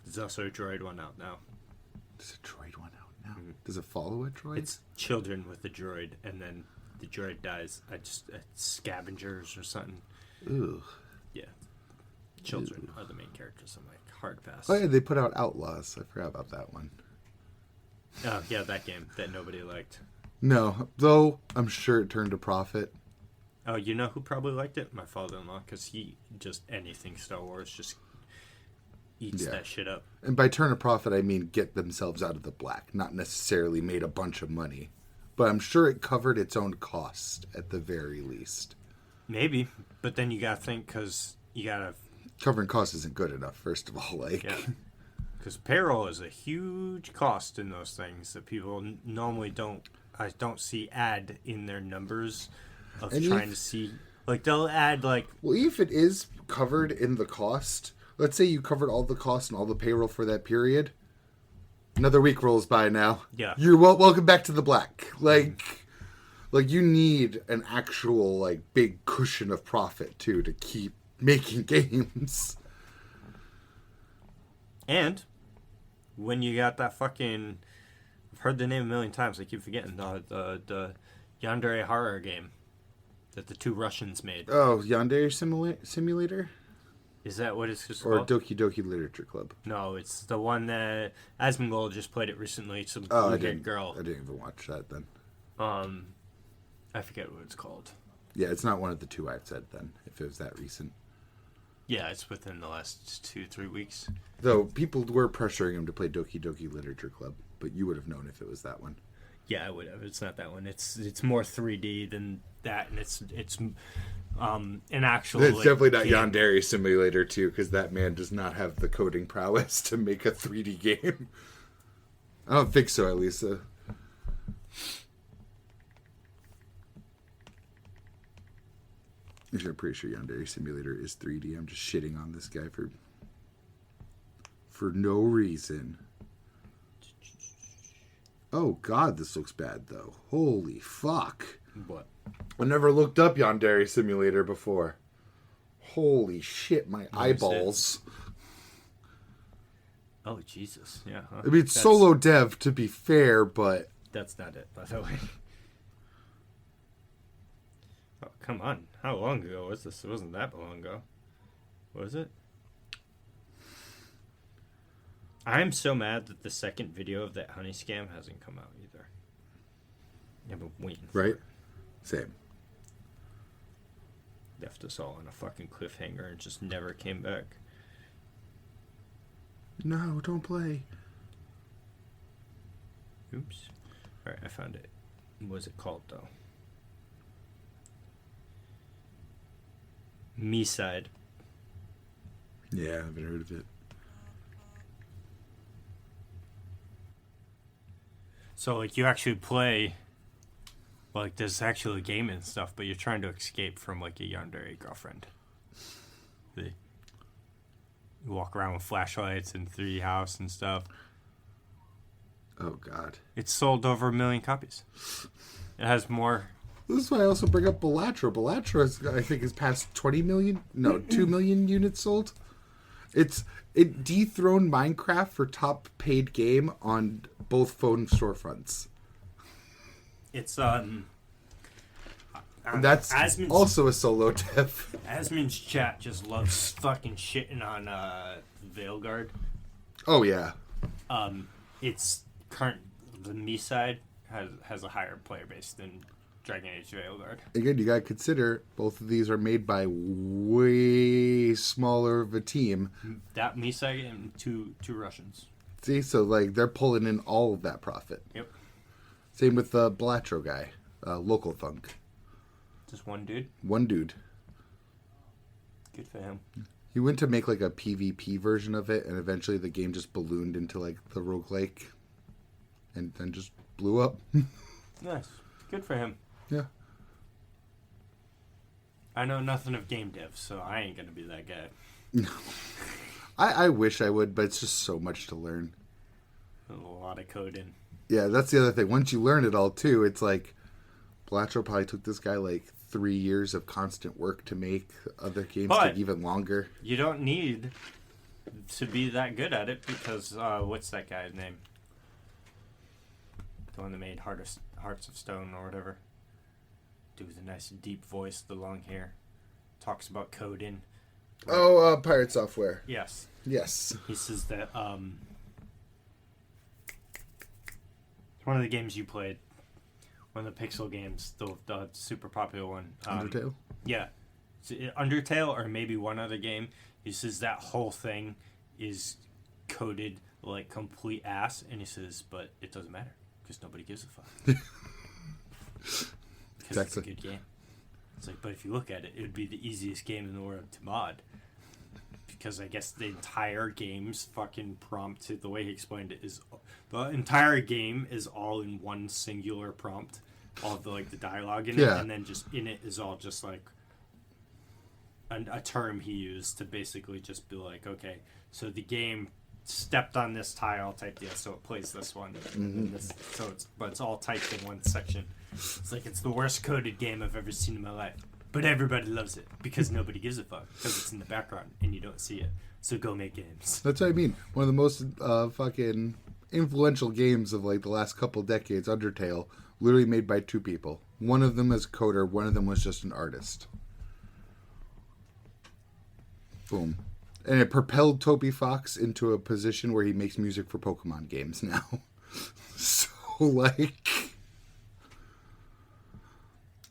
A: There's also a droid one out now.
B: There's a droid one out now? Mm-hmm. Does it follow a droid?
A: It's children with the droid, and then the droid dies. It's scavengers or something.
B: Ooh.
A: Yeah. Children are the main characters. I'm like, hard pass.
B: Oh yeah, they put out Outlaws. I forgot about that one.
A: Oh, yeah, that game that nobody liked.
B: No, though I'm sure it turned a profit.
A: Oh, you know who probably liked it? My father-in-law, because he just anything Star Wars just eats that shit up.
B: And by turn a profit, I mean get themselves out of the black, not necessarily made a bunch of money. But I'm sure it covered its own cost at the very least.
A: Maybe, but then you gotta think, because you gotta...
B: Covering costs isn't good enough, first of all. Like,
A: yeah. Because payroll is a huge cost in those things that people normally I don't see add in their numbers of trying to see. Like, they'll add, like...
B: Well, if it is covered in the cost, let's say you covered all the costs and all the payroll for that period, another week rolls by now.
A: Yeah.
B: You're welcome back to the black. Like you need an actual, like, big cushion of profit, too, to keep making games.
A: And when you got that fucking... I've heard the name a million times. I keep forgetting. The Yandere horror game that the 2 Russians made.
B: Oh, Yandere Simulator?
A: Is that what it's
B: or
A: called?
B: Or Doki Doki Literature Club?
A: No, it's the one that Asmongold just played it recently. Some
B: blue-haired
A: girl.
B: I didn't even watch that then.
A: I forget what it's called.
B: Yeah, it's not one of the 2 I've said then, if it was that recent.
A: Yeah, it's within the last 2-3 weeks.
B: Though people were pressuring him to play Doki Doki Literature Club, but you would have known if it was that one.
A: Yeah, I would have. It's not that one. It's more 3D than that, and it's an actual.
B: It's definitely not
A: game.
B: Yandere Simulator 2, because that man does not have the coding prowess to make a 3D game. I don't think so, at least. I'm pretty sure Yandere Simulator is 3D. I'm just shitting on this guy for no reason. Oh god, this looks bad though. Holy fuck.
A: What?
B: I never looked up Yandere Simulator before. Holy shit, my eyeballs.
A: Oh Jesus, yeah. Huh?
B: I mean, it's solo dev to be fair, but
A: that's not it, by the way. Oh, come on. How long ago was this? It wasn't that long ago. Was it? I'm so mad that the second video of that honey scam hasn't come out either. I've been waiting for it.
B: Same.
A: Left us all on a fucking cliffhanger and just never came back.
B: No, don't play.
A: Oops. Alright, I found it. What was it called, though? Me-side.
B: Yeah, I haven't heard of it.
A: So, like, you actually play... Like, there's actually a game and stuff, but you're trying to escape from, like, a yandere girlfriend. You walk around with flashlights and 3D house and stuff.
B: Oh, God.
A: It's sold over 1 million copies. It has more.
B: This is why I also bring up Balatro. Balatro, I think, is past 20 million. No, 2 million units sold. It dethroned Minecraft for top paid game on both phone storefronts.
A: It's
B: That's
A: Asmon's,
B: also a solo dev.
A: Asmon's chat just loves fucking shitting on Veilguard.
B: Oh yeah.
A: It's current. The me side has a higher player base than Dragon Age Veilguard.
B: Again, you gotta consider both of these are made by way smaller of a team.
A: That me side and two Russians.
B: See, so like they're pulling in all of that profit.
A: Yep.
B: Same with the Balatro guy, Local Thunk.
A: Just one dude.
B: One dude.
A: Good for him.
B: He went to make like a PvP version of it, and eventually the game just ballooned into like the roguelike, and then just blew up.
A: Nice. Good for him.
B: Yeah.
A: I know nothing of game dev, so I ain't gonna be that guy.
B: I wish I would, but it's just so much to learn.
A: There's a lot of coding.
B: Yeah, that's the other thing. Once you learn it all, too, it's like Balatro probably took this guy like 3 years of constant work to make. Other games take even longer.
A: You don't need to be that good at it because what's that guy's name? The one that made Hearts of Stone or whatever. Dude with a nice deep voice, the long hair, talks about coding.
B: Oh, Pirate Software.
A: Yes.
B: Yes.
A: He says that one of the games you played, one of the Pixel games, the super popular one.
B: Undertale?
A: Yeah. Undertale or maybe one other game. He says that whole thing is coded like complete ass, and he says, but it doesn't matter because nobody gives a fuck. Because it's a good game. It's like, but if you look at it, it would be the easiest game in the world to mod. Because I guess the entire game's fucking prompt, the way he explained it, is the entire game is all in one singular prompt. All of the like the dialogue in it, and then just in it is all just like a term he used to basically just be like, okay, so the game stepped on this tile type deal, so it plays this one. And this, but it's all typed in one section. It's like it's the worst coded game I've ever seen in my life. But everybody loves it because nobody gives a fuck because it's in the background and you don't see it. So go make games.
B: That's what I mean. One of the most fucking influential games of like the last couple decades, Undertale, literally made by 2 people. One of them is a coder, one of them was just an artist. Boom. And it propelled Toby Fox into a position where he makes music for Pokemon games now. So, like...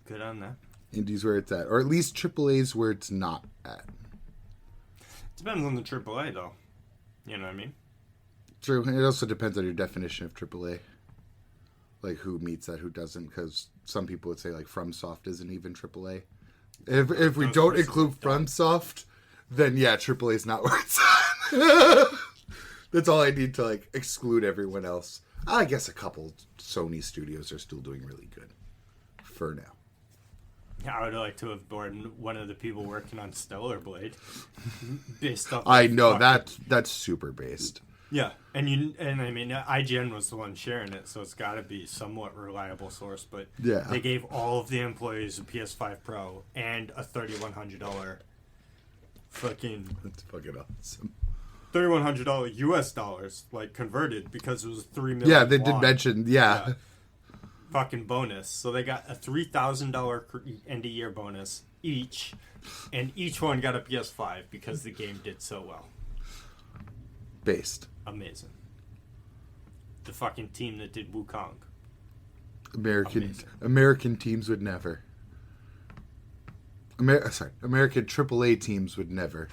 A: Good on that.
B: Indie's where it's at. Or at least AAA's where it's not at.
A: Depends on the AAA, though. You know what I mean?
B: True. And it also depends on your definition of AAA. Like, who meets that, who doesn't. Because some people would say, like, FromSoft isn't even AAA. If we don't include FromSoft... then yeah, AAA is not where it's at. That's all I need to like exclude everyone else. I guess a couple Sony studios are still doing really good for now.
A: I would like to have been one of the people working on Stellar Blade, based off.
B: I know that's super based.
A: Yeah, and I mean IGN was the one sharing it, so it's got to be somewhat reliable source. But
B: yeah,
A: they gave all of the employees a PS5 Pro and a $3,100.
B: That's fucking awesome.
A: $3,100 US dollars, like converted because it was 3 million.
B: Yeah, they did mention. Yeah.
A: Fucking bonus. So they got a $3,000 end of year bonus each, and each one got a PS5 because the game did so well.
B: Based.
A: Amazing. The fucking team that did Wukong.
B: American teams would never. American AAA teams would never.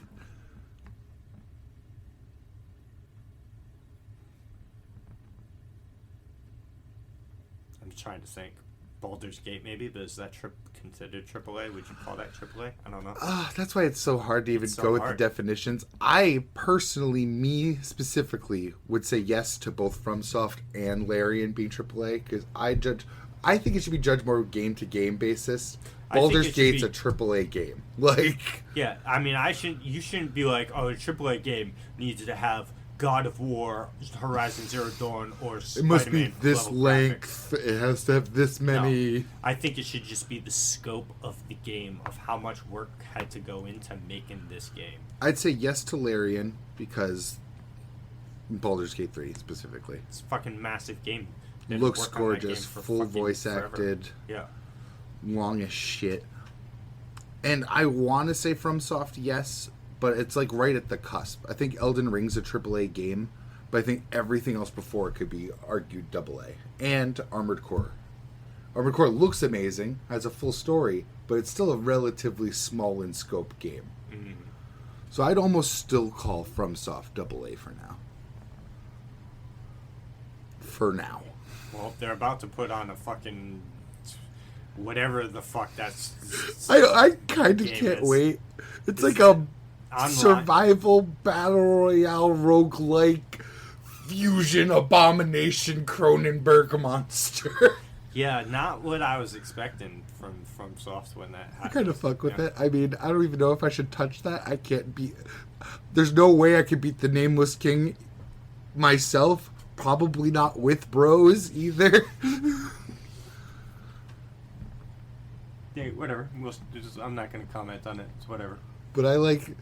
A: I'm trying to think. Baldur's Gate, maybe, but is that considered AAA? Would you call that AAA? I don't know.
B: That's why it's so hard to even go with the definitions. I personally, me specifically, would say yes to both FromSoft and Larian being AAA because I judge I think it should be judged more game to game basis.
A: I think
B: Baldur's
A: it should
B: Gate's
A: be-
B: a AAA game. Like,
A: Yeah, I mean, you shouldn't be like, oh, a AAA game needs to have God of War, Horizon Zero Dawn, or
B: it must be
A: Spider-Man
B: this
A: level
B: length.
A: graphics.
B: It has to have this many.
A: No, I think it should just be the scope of the game, of how much work had to go into making this game.
B: I'd say yes to Larian because Baldur's Gate 3 specifically.
A: It's a fucking massive game. They had to
B: Looks
A: work on that game
B: gorgeous,
A: for
B: full
A: fucking
B: voice
A: forever.
B: acted,
A: Yeah.
B: long as shit. And I want to say FromSoft, yes, but it's like right at the cusp. I think Elden Ring's a AAA game, but I think everything else before it could be argued AA. And Armored Core. Armored Core looks amazing, has a full story, but it's still a relatively small in scope game.
A: Mm-hmm.
B: So I'd almost still call FromSoft AA for now. For now.
A: Well, they're about to put on a fucking whatever the fuck that's.
B: I kind of
A: Game
B: can't
A: is-
B: wait. It's like a
A: online.
B: survival battle royale roguelike fusion abomination Cronenberg monster.
A: Yeah, not what I was expecting from Soft when that happened.
B: I kind of fuck with
A: Yeah.
B: it. I mean, I don't even know if I should touch that. I can't beat. There's no way I could beat the Nameless King myself. Probably not with bros either.
A: Yeah, whatever. I'm not going to comment on it. It's whatever.
B: But I like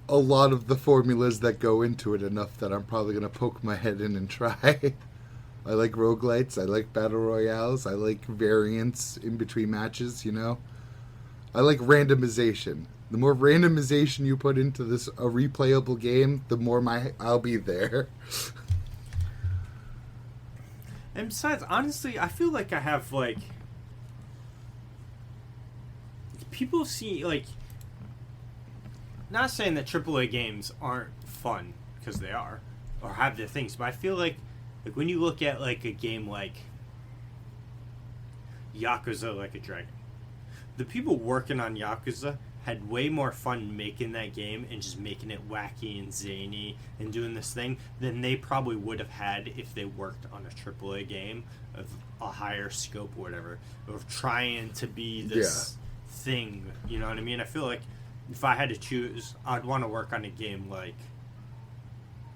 B: a lot of the formulas that go into it enough that I'm probably going to poke my head in and try. I like roguelites. I like battle royales. I like variants in between matches, you know? I like randomization. The more randomization you put into this a replayable game, the more I'll be there.
A: And besides, honestly, I feel like I have, like... People see, like... Not saying that AAA games aren't fun, because they are, or have their things, but I feel like when you look at, like, a game like Yakuza Like a Dragon, the people working on Yakuza had way more fun making that game and just making it wacky and zany and doing this thing than they probably would have had if they worked on a AAA game of a higher scope or whatever, of trying to be this thing, you know what I mean? I feel like if I had to choose, I'd want to work on a game like,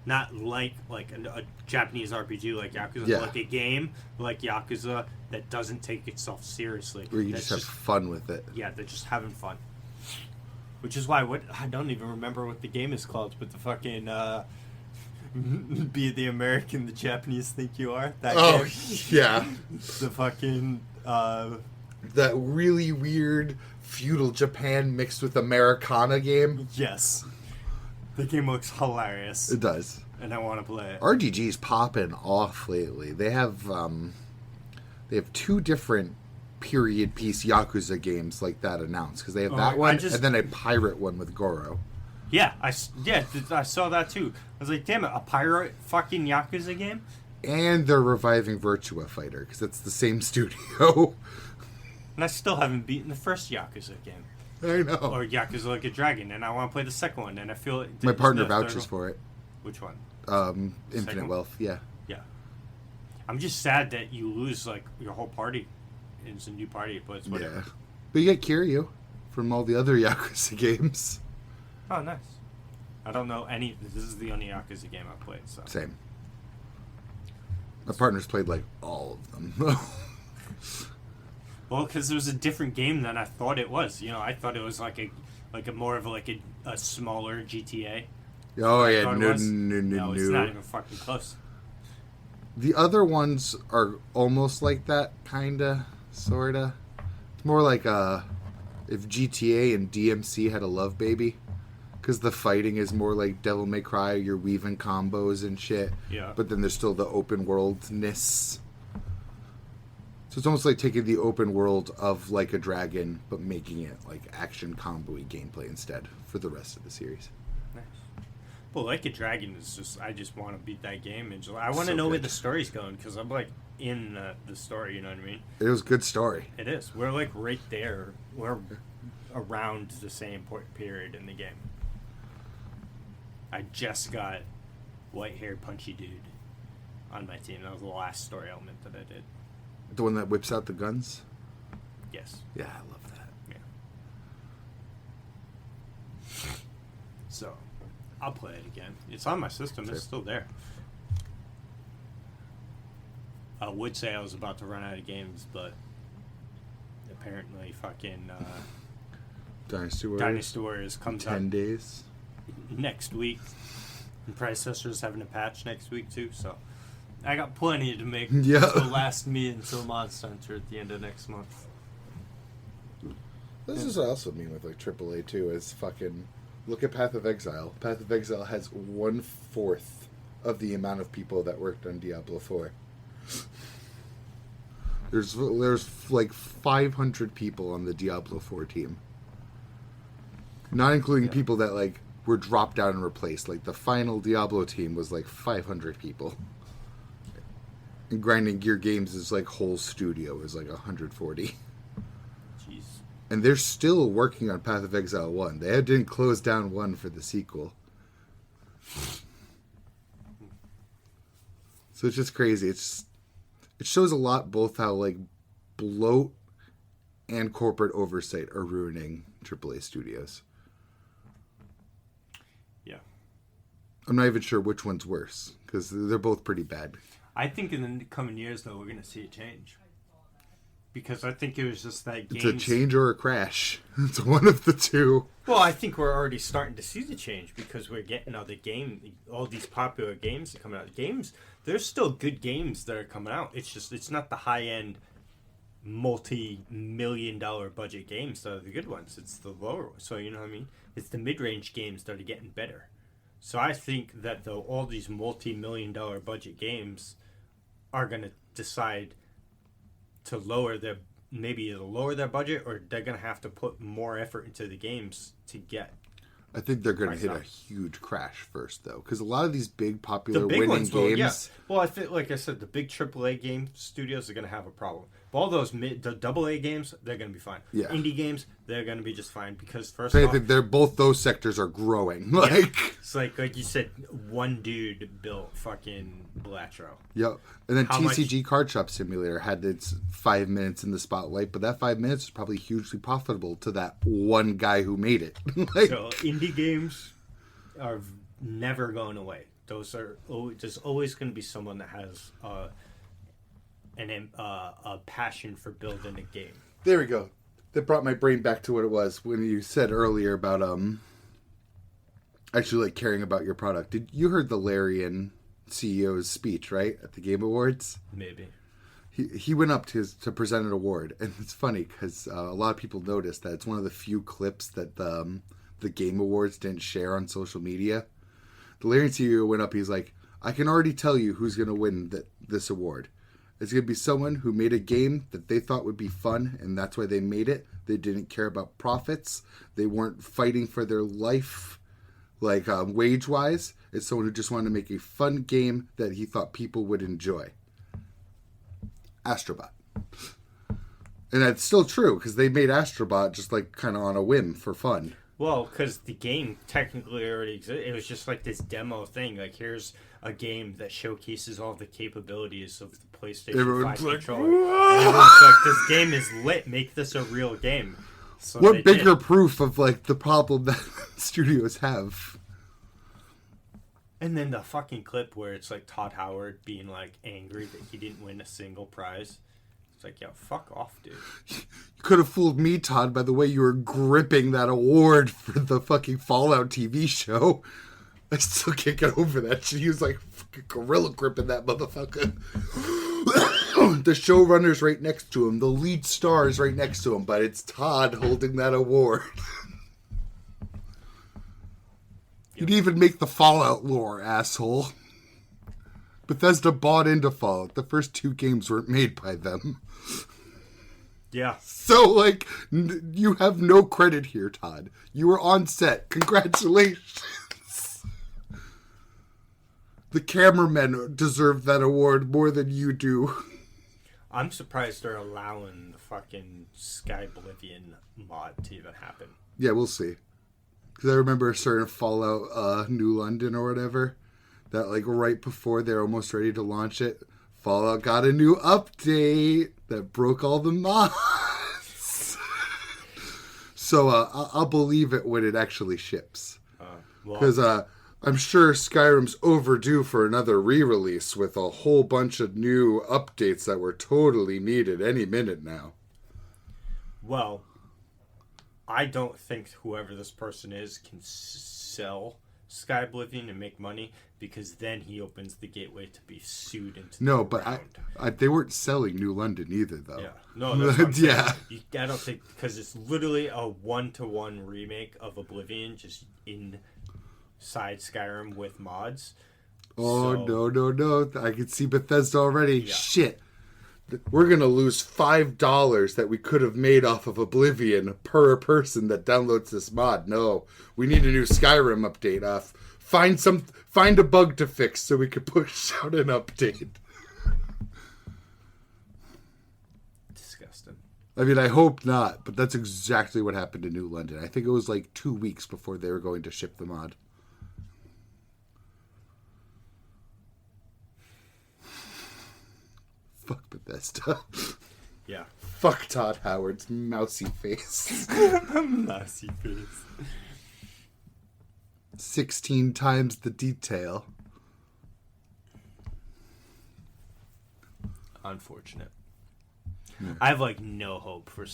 A: not like a Japanese RPG like Yakuza,
B: Yeah.
A: but like a game like Yakuza that doesn't take itself seriously.
B: Where you
A: That's
B: just have fun with it.
A: yeah, they're just having fun. Which is why I don't even remember what the game is called, but the fucking be the American the Japanese think you are. That
B: Oh,
A: game.
B: yeah.
A: The fucking
B: That really weird feudal Japan mixed with Americana game.
A: yes. The game looks hilarious.
B: It does.
A: And I want to play it.
B: RGG's popping off lately. They have two different period piece Yakuza games like that announced because they have that one and then a pirate one with Goro.
A: Yeah, I saw that too. I was like, damn it, a pirate fucking Yakuza game?
B: And they're reviving Virtua Fighter because it's the same studio.
A: And I still haven't beaten the first Yakuza game.
B: I know.
A: Or Yakuza Like a Dragon, and I want to play the second one, and I feel...
B: My partner vouches for it.
A: Which one?
B: Infinite
A: Second?
B: Wealth, yeah.
A: Yeah. I'm just sad that you lose, like, your whole party. It's a new party, but it's whatever.
B: Yeah. But you get Kiryu from all the other Yakuza games.
A: Oh, nice. I don't know any... This is the only Yakuza game I've played, so...
B: Same. My partner's played, like, all of them.
A: Well, because it was a different game than I thought it was. You know, I thought it was like a more of a smaller GTA.
B: Oh, yeah.
A: thought it
B: No,
A: was.
B: no.
A: It's not even fucking close.
B: The other ones are almost like that, kinda, sorta. It's more like if GTA and DMC had a love baby, because the fighting is more like Devil May Cry. You're weaving combos and shit.
A: Yeah.
B: But then there's still the open worldness. So it's almost like taking the open world of Like a Dragon, but making it like action combo-y gameplay instead for the rest of the series.
A: Nice. Well, Like a Dragon is just... I just want to beat that game. And just, I want to
B: So
A: know where
B: good.
A: the story's going, because I'm, like, in the story, you know what I mean?
B: It was a good story.
A: It is. We're, like, right there. We're around the same period in the game. I just got white-haired punchy dude on my team. That was the last story element that I did.
B: The one that whips out the guns?
A: Yes.
B: Yeah, I love that.
A: Yeah. So, I'll play it again. It's on my system. It's still there. I would say I was about to run out of games, but apparently fucking
B: Dynasty
A: Warriors comes
B: 10
A: out
B: days.
A: next week. And Predecessor's having a patch next week, too, so I got plenty to make to last me until Monster Hunter at the end of next month.
B: This is what I also mean with like AAA too. Is fucking look at Path of Exile. Path of Exile has 1/4 of the amount of people that worked on Diablo 4. There's like 500 people on the Diablo 4 team, not including people that like were dropped out and replaced. Like the final Diablo team was like 500 people. And Grinding Gear Games is like whole studio is like 140.
A: Jeez.
B: And they're still working on Path of Exile 1. They didn't close down 1 for the sequel. So it's just crazy. It shows a lot both how like bloat and corporate oversight are ruining AAA studios.
A: Yeah.
B: I'm not even sure which one's worse because they're both pretty bad.
A: I think in the coming years, though, we're going to see a change. Because I think it was just that
B: It's a change or a crash. It's one of the two.
A: Well, I think we're already starting to see the change because we're getting all these popular games that come out. There's still good games that are coming out. It's just, it's not the high-end, multi-million-dollar budget games that are the good ones. It's the lower ones. So, you know what I mean? It's the mid-range games that are getting better. So I think that, though, all these multi-million-dollar budget games are going to decide to lower their budget, or they're going to have to put more effort into the games to get.
B: I think they're going to hit a huge crash first, though, because a lot of these big popular winning games.
A: Well, I think, like I said, the big AAA game studios are going to have a problem. But all those the AA games, they're going to be fine. Yeah. Indie games, they're going to be just fine because first off,
B: they're both those sectors are growing. Like
A: it's like you said, one dude built fucking Blatro.
B: Yep. And then TCG Card Shop Simulator had its 5 minutes in the spotlight, but that 5 minutes is probably hugely profitable to that one guy who made it.
A: So indie games are never going away. There's always going to be someone that has a passion for building a game.
B: There we go. That brought my brain back to what it was when you said earlier about actually like caring about your product. You heard the Larian CEO's speech, right, at the Game Awards?
A: Maybe.
B: He went up to present an award, and it's funny because a lot of people noticed that it's one of the few clips that the Game Awards didn't share on social media. The Larian CEO went up. He's like, I can already tell you who's going to win this award. It's going to be someone who made a game that they thought would be fun, and that's why they made it. They didn't care about profits. They weren't fighting for their life, like wage-wise. It's someone who just wanted to make a fun game that he thought people would enjoy. Astrobot. And that's still true, because they made Astrobot just like kind of on a whim for fun.
A: Well, because the game technically already existed. It was just like this demo thing. Like, here's a game that showcases all the capabilities of the PlayStation 5 controller. And everyone's like, this game is lit. Make this a real game. So
B: what bigger proof of like the problem that studios have?
A: And then the fucking clip where it's like Todd Howard being like angry that he didn't win a single prize. It's like, yo, fuck off, dude.
B: You could have fooled me, Todd, by the way you were gripping that award for the fucking Fallout TV show. I still can't get over that shit. He was like fucking gorilla gripping that motherfucker. The showrunner's right next to him. The lead star is right next to him, but it's Todd holding that award. You'd even make the Fallout lore, asshole. Bethesda bought into Fallout. The first 2 games weren't made by them.
A: Yeah.
B: So, like, you have no credit here, Todd. You were on set. Congratulations. The cameramen deserve that award more than you do.
A: I'm surprised they're allowing the fucking Sky Oblivion mod to even happen.
B: Yeah, we'll see. Because I remember a certain Fallout New London or whatever, that like right before they're almost ready to launch it, Fallout got a new update that broke all the mods. So I'll believe it when it actually ships. Because I'm sure Skyrim's overdue for another re-release with a whole bunch of new updates that were totally needed any minute now.
A: Well, I don't think whoever this person is can sell Sky Oblivion and make money, because then he opens the gateway to be sued into the ground.
B: But they weren't selling New London either, though.
A: Yeah, no, that's what I'm saying.
B: Yeah.
A: I don't think, because it's literally a 1-to-1 remake of Oblivion, just inside Skyrim with mods.
B: Oh, no. I can see Bethesda already. Yeah. Shit. We're going to lose $5 that we could have made off of Oblivion per person that downloads this mod. No, we need a new Skyrim update. Find a bug to fix so we could push out an update.
A: Disgusting.
B: I mean, I hope not, but that's exactly what happened in New London. I think it was like 2 weeks before they were going to ship the mod. Fuck Bethesda.
A: Yeah.
B: Fuck Todd Howard's mousy face.
A: Mousy face.
B: 16 times the detail.
A: Unfortunate. Yeah. I have no hope for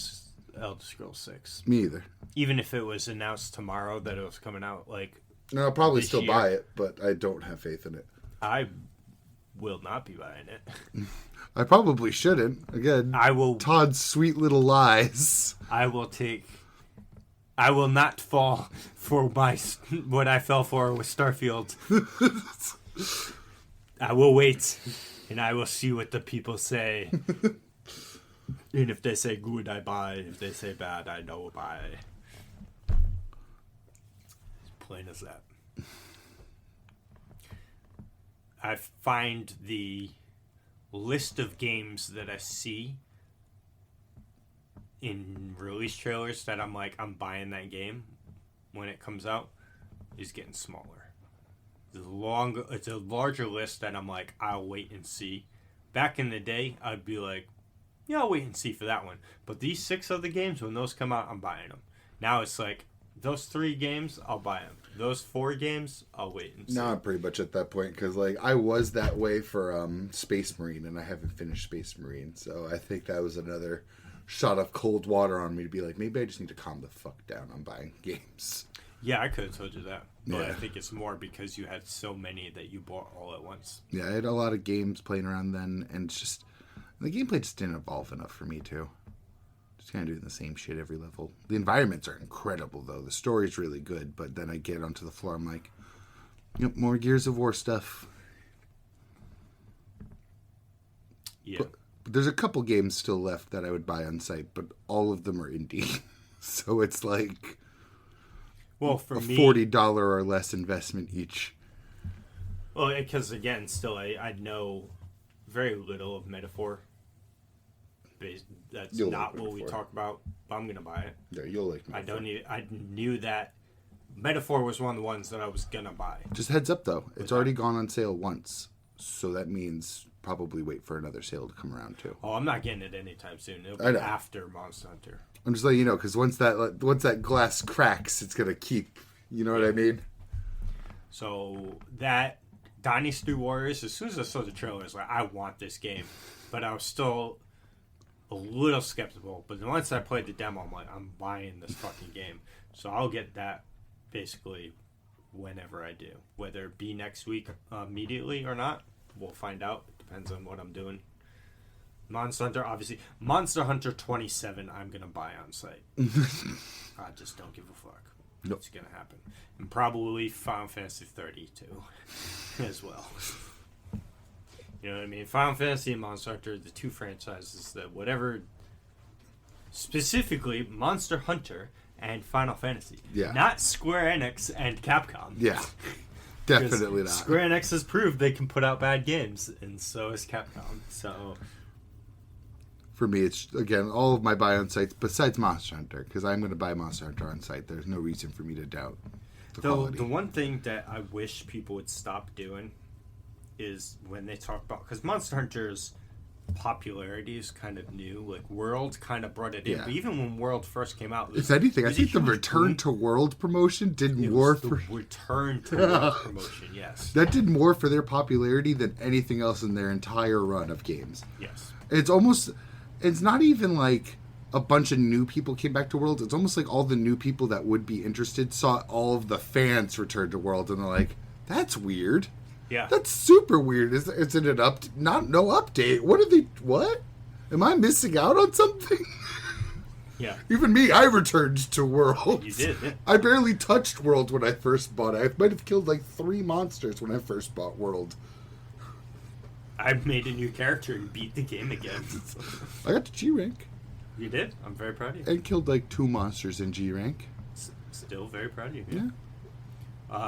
A: Elder Scrolls 6.
B: Me either.
A: Even if it was announced tomorrow that it was coming out
B: No, I'll probably still buy it, but I don't have faith in it.
A: I will not be buying it.
B: I probably shouldn't. Again, Todd's sweet little lies.
A: I will not fall for what I fell for with Starfield. I will wait, and I will see what the people say. And if they say good, I buy. If they say bad, I don't buy. As plain as that. I find the list of games that I see in release trailers that I'm buying that game when it comes out is getting smaller. It's a larger list that I'm I'll wait and see. Back in the day, I'd be yeah, I'll wait and see for that one. But these 6 other games, when those come out, I'm buying them. Now it's those 3 games, I'll buy them. Those 4 games, I'll wait and see.
B: No, I'm pretty much at that point, because I was that way for Space Marine, and I haven't finished Space Marine. So I think that was another shot of cold water on me to be maybe I just need to calm the fuck down on buying games.
A: Yeah, I could have told you that. But
B: yeah.
A: I think it's more because you had so many that you bought all at once.
B: Yeah, I had a lot of games playing around then, and just the gameplay just didn't evolve enough for me, too. Just kind of doing the same shit every level. The environments are incredible, though. The story's really good, but then I get onto the floor, I'm yep, more Gears of War stuff.
A: Yeah.
B: But there's a couple games still left that I would buy on site, but all of them are indie. So it's
A: well, for me,
B: $40 or less investment each.
A: Well, because again, still, I know very little of Metaphor. That's not what we talk about, but I'm gonna buy it.
B: Yeah, you'll like Metaphor.
A: I knew that Metaphor was one of the ones that I was gonna buy.
B: Just heads up, though, it's already gone on sale once, so that means probably wait for another sale to come around too.
A: Oh, I'm not getting it anytime soon. It'll be after Monster Hunter.
B: I'm just letting you know, because once that glass cracks, it's gonna keep. You know what I mean?
A: So that Dynasty Warriors, as soon as I saw the trailer, I was I want this game, but I was still a little skeptical. But once I played the demo, I'm I'm buying this fucking game. So I'll get that basically whenever I do, whether it be next week immediately or not. We'll find out. It depends on what I'm doing. Monster Hunter, obviously. Monster Hunter 27, I'm going to buy on site. I just don't give a fuck.
B: Nope.
A: It's going to happen. And probably Final Fantasy 30, too, as well. You know what I mean? Final Fantasy and Monster Hunter, the 2 franchises that whatever... Specifically, Monster Hunter and Final Fantasy.
B: Yeah.
A: Not Square Enix and Capcom.
B: Yeah. Definitely not.
A: Square Enix has proved they can put out bad games, and so has Capcom. So,
B: for me, it's again all of my buy on sites besides Monster Hunter, because I'm going to buy Monster Hunter on site. There's no reason for me to doubt the quality.
A: The one thing that I wish people would stop doing is when they talk about, because Monster Hunter's popularity is kind of new. Like World kind of brought it in, but even when World first came out,
B: if anything, I think the Return to World promotion did more for
A: Return to World promotion. Yes,
B: that did more for their popularity than anything else in their entire run of games.
A: Yes,
B: it's not even like a bunch of new people came back to World. It's almost like all the new people that would be interested saw all of the fans return to World, and they're like, "That's weird."
A: Yeah,
B: that's super weird. Is it no update? What? Am I missing out on something?
A: Yeah.
B: Even me, I returned to World.
A: You did. Yeah.
B: I barely touched World when I first bought it. I might have killed like 3 monsters when I first bought World.
A: I made a new character and beat the game again.
B: I got to G rank.
A: You did? I'm very proud of you.
B: And killed like 2 monsters in G rank.
A: Still very proud of you.
B: Yeah.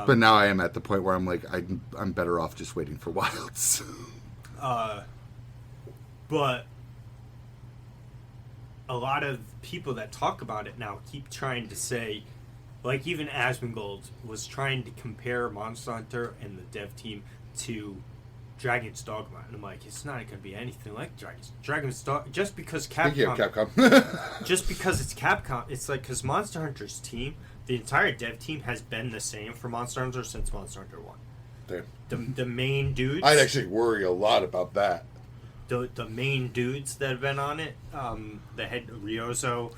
B: But now I am at the point where I'm like, I'm better off just waiting for Wilds.
A: But a lot of people that talk about it now keep trying to say, like even Asmongold was trying to compare Monster Hunter and the dev team to Dragon's Dogma, and I'm like, it's not going to be anything like Dragon's Dogma. Just because Capcom, just because it's Capcom, it's like because Monster Hunter's team, the entire dev team has been the same for Monster Hunter since Monster Hunter 1.
B: Damn.
A: The main dudes.
B: I'd actually worry a lot about that.
A: The main dudes that have been on it, the head Ryozo,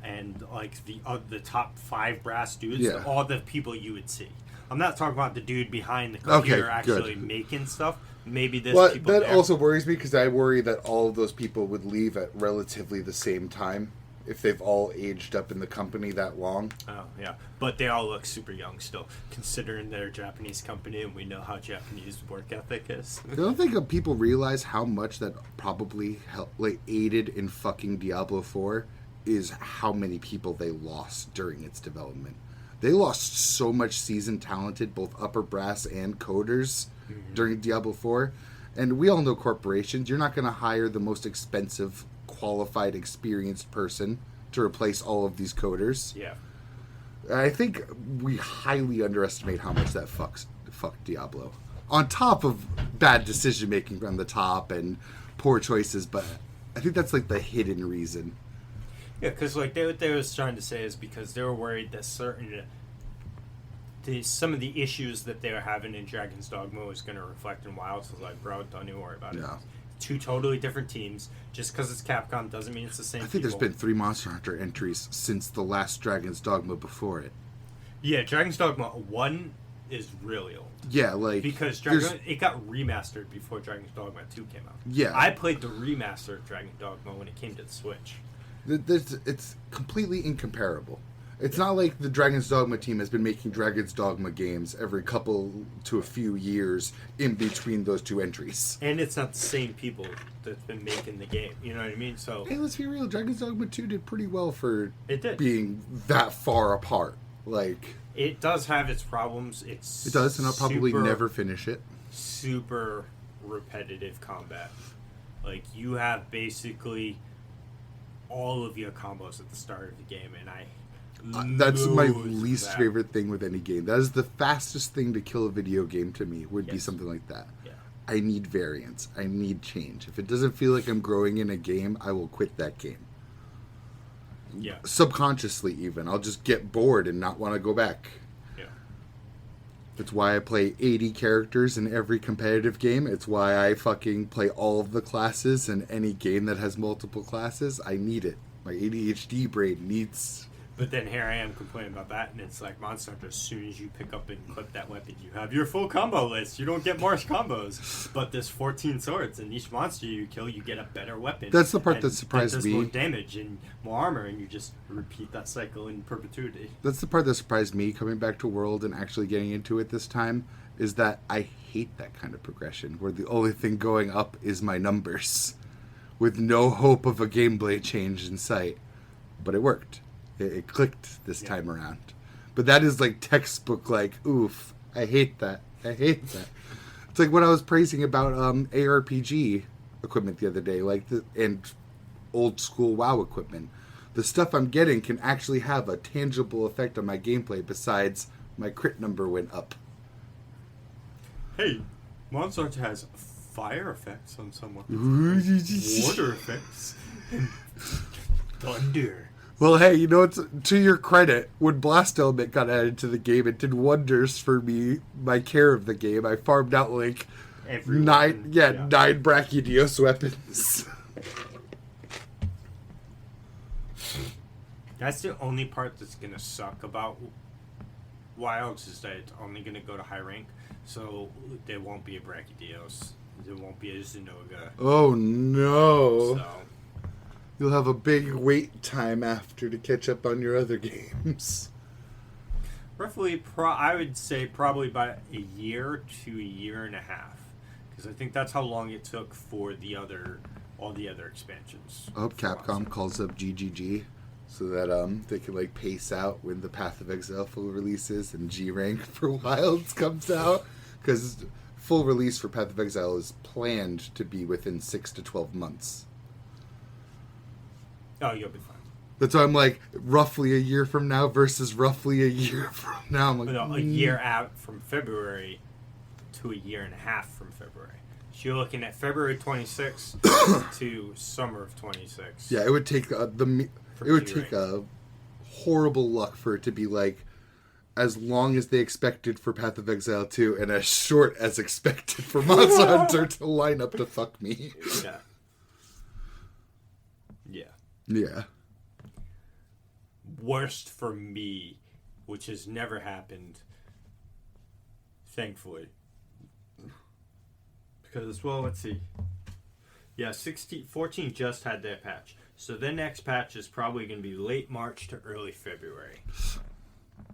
A: and like the top 5 brass dudes, all the people you would see. I'm not talking about the dude behind the computer actually making stuff. Maybe there's people
B: that
A: there.
B: also worries me because I worry that all of those people would leave at relatively the same time if they've all aged up in the company that long.
A: Oh, yeah. But they all look super young still, considering they're a Japanese company and we know how Japanese work ethic is.
B: I don't think people realize how much that probably aided in fucking Diablo 4 is how many people they lost during its development. They lost so much seasoned, talented, both upper brass and coders during Diablo 4. And we all know corporations. You're not going to hire the most expensive, qualified, experienced person to replace all of these coders.
A: Yeah.
B: I think we highly underestimate how much that fucked Diablo. On top of bad decision making on the top and poor choices, but I think that's like the hidden reason.
A: Yeah, because like what they was trying to say is because they were worried that some of the issues that they were having in Dragon's Dogma was going to reflect in Wilds. So I was like, bro, don't even worry about it.
B: No.
A: 2 totally different teams. Just because it's Capcom doesn't mean it's the same.
B: I think there's been 3 Monster Hunter entries since the last Dragon's Dogma before it.
A: Yeah, Dragon's Dogma 1 is really old.
B: Yeah, like
A: because it got remastered before Dragon's Dogma 2 came out.
B: Yeah,
A: I played the remaster of Dragon's Dogma when it came to the Switch.
B: It's completely incomparable. It's not like the Dragon's Dogma team has been making Dragon's Dogma games every couple to a few years in between those 2 entries.
A: And it's not the same people that's been making the game. You know what I mean? So
B: hey, let's be real. Dragon's Dogma 2 did pretty well for being that far apart. Like
A: it does have its problems. It
B: does, and I'll probably never finish it.
A: Super repetitive combat. Like you have basically all of your combos at the start of the game, and
B: that's my least favorite thing with any game. That is the fastest thing to kill a video game to me, would be something like that.
A: Yeah.
B: I need variance. I need change. If it doesn't feel like I'm growing in a game, I will quit that game.
A: Yeah.
B: Subconsciously even. I'll just get bored and not want to go back.
A: Yeah.
B: It's why I play 80 characters in every competitive game. It's why I fucking play all of the classes in any game that has multiple classes. I need it. My ADHD brain needs...
A: But then here I am complaining about that, and it's like Monster Hunter, as soon as you pick up and equip that weapon, you have your full combo list. You don't get more combos. But there's 14 swords, and each monster you kill, you get a better weapon.
B: That's the part that surprised me.
A: More damage and more armor, and you just repeat that cycle in perpetuity.
B: That's the part that surprised me coming back to World and actually getting into it this time, is that I hate that kind of progression, where the only thing going up is my numbers, with no hope of a gameplay change in sight. But it worked. It clicked this time around. But that is like textbook, like, oof, I hate that. I hate that. It's like what I was praising about ARPG equipment the other day, and old school WoW equipment. The stuff I'm getting can actually have a tangible effect on my gameplay besides my crit number went up.
A: Hey, Monster Hunter has fire effects on some weapons, water effects, and thunder.
B: Well, hey, you know, it's to your credit, when Blast Element got added to the game, it did wonders for me, my care of the game. I farmed out, like, nine Brachydios weapons.
A: That's the only part that's going to suck about Wilds, is that it's only going to go to high rank, so there won't be a Brachydios. There won't be a Zenoga.
B: Oh, no.
A: So...
B: You'll have a big wait time after to catch up on your other games.
A: Roughly, I would say probably about a year to a year and a half. Because I think that's how long it took for all the other expansions.
B: I hope Capcom calls up GGG so that they can like pace out when the Path of Exile full releases and G rank for Wilds comes out. Because full release for Path of Exile is planned to be within 6 to 12 months.
A: Oh, you'll be fine.
B: That's why I'm like, roughly a year from now versus roughly a year from now. I'm like,
A: no, a year out from February to a year and a half from February. So you're looking at February 26th to summer of 26.
B: Yeah, it would take a horrible luck for it to be like as long as they expected for Path of Exile 2 and as short as expected for Monster Hunter to line up to fuck me.
A: Yeah. Yeah.
B: Yeah.
A: Worst for me, which has never happened, thankfully. Because, well, let's see. Yeah, 14 just had their patch. So their next patch is probably going to be late March to early February.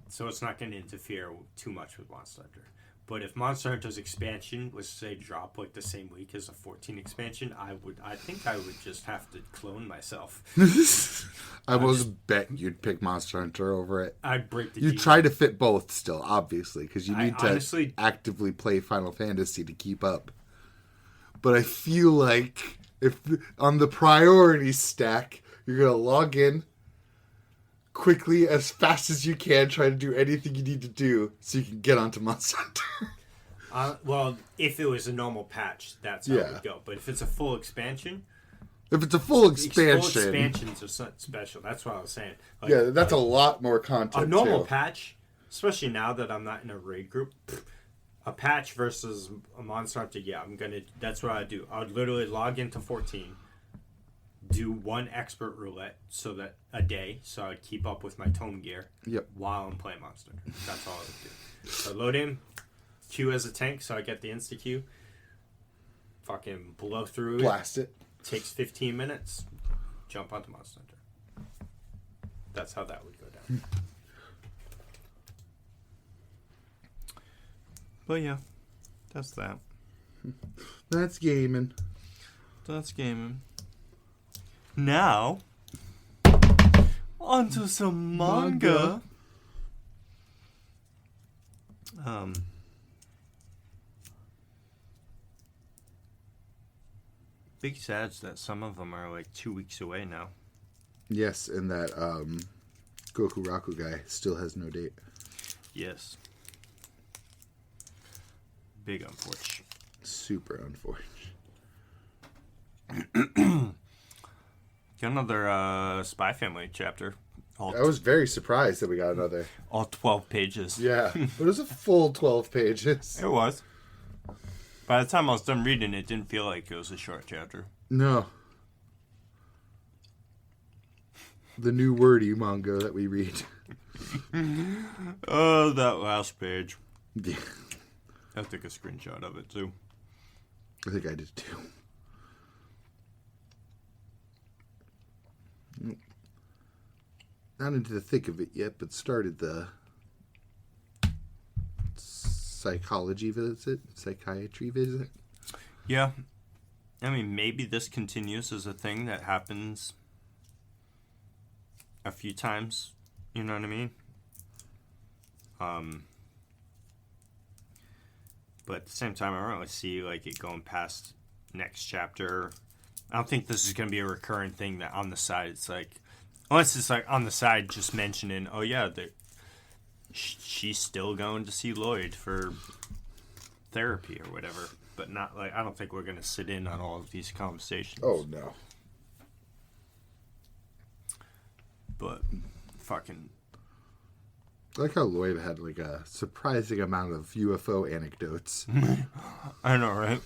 A: So it's not going to interfere too much with Monster Hunter. But if Monster Hunter's expansion was, say, drop like the same week as a 14 expansion, I think I would just have to clone myself.
B: I bet you'd pick Monster Hunter over it.
A: I'd break the
B: You try to fit both still, obviously, because you need to
A: honestly
B: actively play Final Fantasy to keep up. But I feel like if on the priority stack, you're going to log in quickly, as fast as you can, try to do anything you need to do so you can get onto Monster Hunter.
A: Well, if it was a normal patch, that's how it would go. But if it's a full expansion...
B: If it's a full expansion...
A: Full expansions are something special. That's what I was saying. Like,
B: yeah, that's a lot more content,
A: a normal patch, especially now that I'm not in a raid group, a patch versus a Monster Hunter, that's what I do. I would literally log into 14... do one expert roulette a day, so I'd keep up with my tome gear while I'm playing Monster Hunter. That's all I would do. So load in, queue as a tank, so I get the insta queue. Fucking blow through
B: Blast it.
A: Takes 15 minutes. Jump onto Monster Hunter. That's how that would go down. But yeah, that's that.
B: That's gaming.
A: Now, onto some manga. Big sads that some of them are like 2 weeks away now.
B: Yes, and that Kagurabachi guy still has no date.
A: Yes. Big unfortunate.
B: Super unfortunate.
A: Got another Spy Family chapter.
B: I was very surprised that we got another.
A: All 12 pages.
B: Yeah, but it was a full 12 pages.
A: It was. By the time I was done reading it, didn't feel like it was a short chapter.
B: No. The new wordy manga that we read.
A: Oh, that last page.
B: Yeah.
A: I took a screenshot of it, too.
B: I think I did, too. Not into the thick of it yet, but started the psychiatry visit.
A: Yeah. I mean, maybe this continues as a thing that happens a few times. You know what I mean? But at the same time, I don't really see like it going past next chapter. I don't think this is going to be a recurring thing that on the side it's like, unless it's like on the side just mentioning, oh yeah, she's still going to see Lloyd for therapy or whatever. but not like I don't think we're gonna sit in on all of these conversations.
B: Oh no.
A: But fucking.
B: I like how Lloyd had like a surprising amount of UFO anecdotes.
A: I know, right?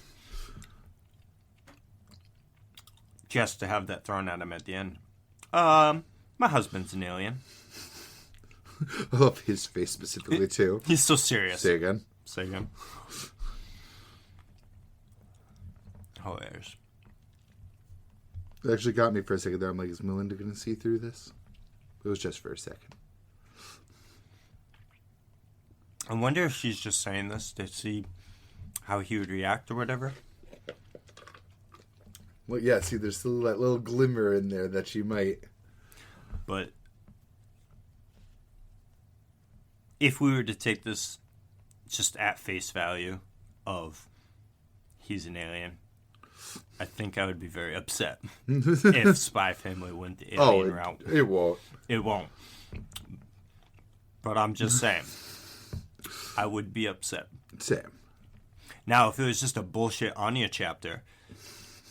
A: Just to have that thrown at him at the end. My husband's an alien.
B: I love his face specifically too.
A: He's so serious.
B: Say again.
A: Say again. Hilarious.
B: It actually got me for a second there. I'm like, is Melinda going to see through this? It was just for a second.
A: I wonder if she's just saying this to see how he would react or whatever.
B: Well, yeah, see, there's still that little glimmer in there that she might.
A: But if we were to take this just at face value of he's an alien, I think I would be very upset if Spy Family went the alien route.
B: It won't.
A: It won't. But I'm just saying, I would be upset.
B: Same.
A: Now, if it was just a bullshit Anya chapter,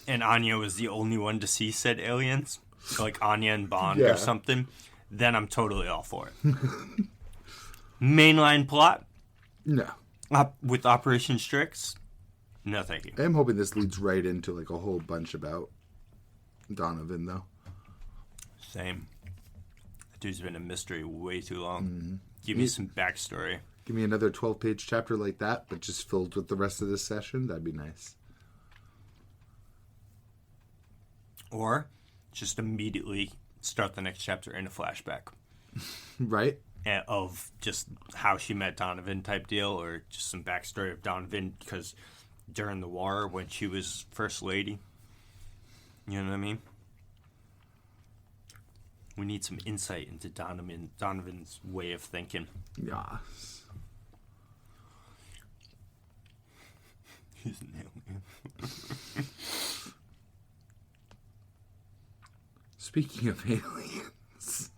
A: and Anya was the only one to see said aliens, like Anya and Bond or something, then I'm totally all for it. Mainline plot?
B: No.
A: With Operation Strix? No, thank you.
B: I'm hoping this leads right into like a whole bunch about Donovan, though.
A: Same. That dude's been a mystery way too long. Mm-hmm. Give me some backstory.
B: Give me another 12-page chapter like that, but just filled with the rest of this session. That'd be nice.
A: Or just immediately start the next chapter in a flashback.
B: Right?
A: Of just how she met Donovan type deal, or just some backstory of Donovan, because during the war when she was First Lady. You know what I mean? We need some insight into Donovan's way of thinking.
B: Yes.
A: He's an alien.
B: Speaking of aliens,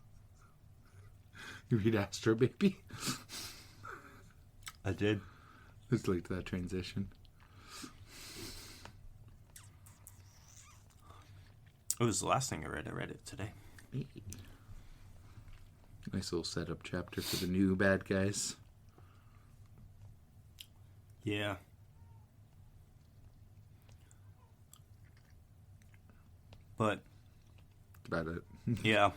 B: you read Astrobaby?
A: I did.
B: Just liked that transition.
A: It was the last thing I read. I read it today.
B: Nice little setup chapter for the new bad guys.
A: Yeah. But
B: About it.
A: yeah.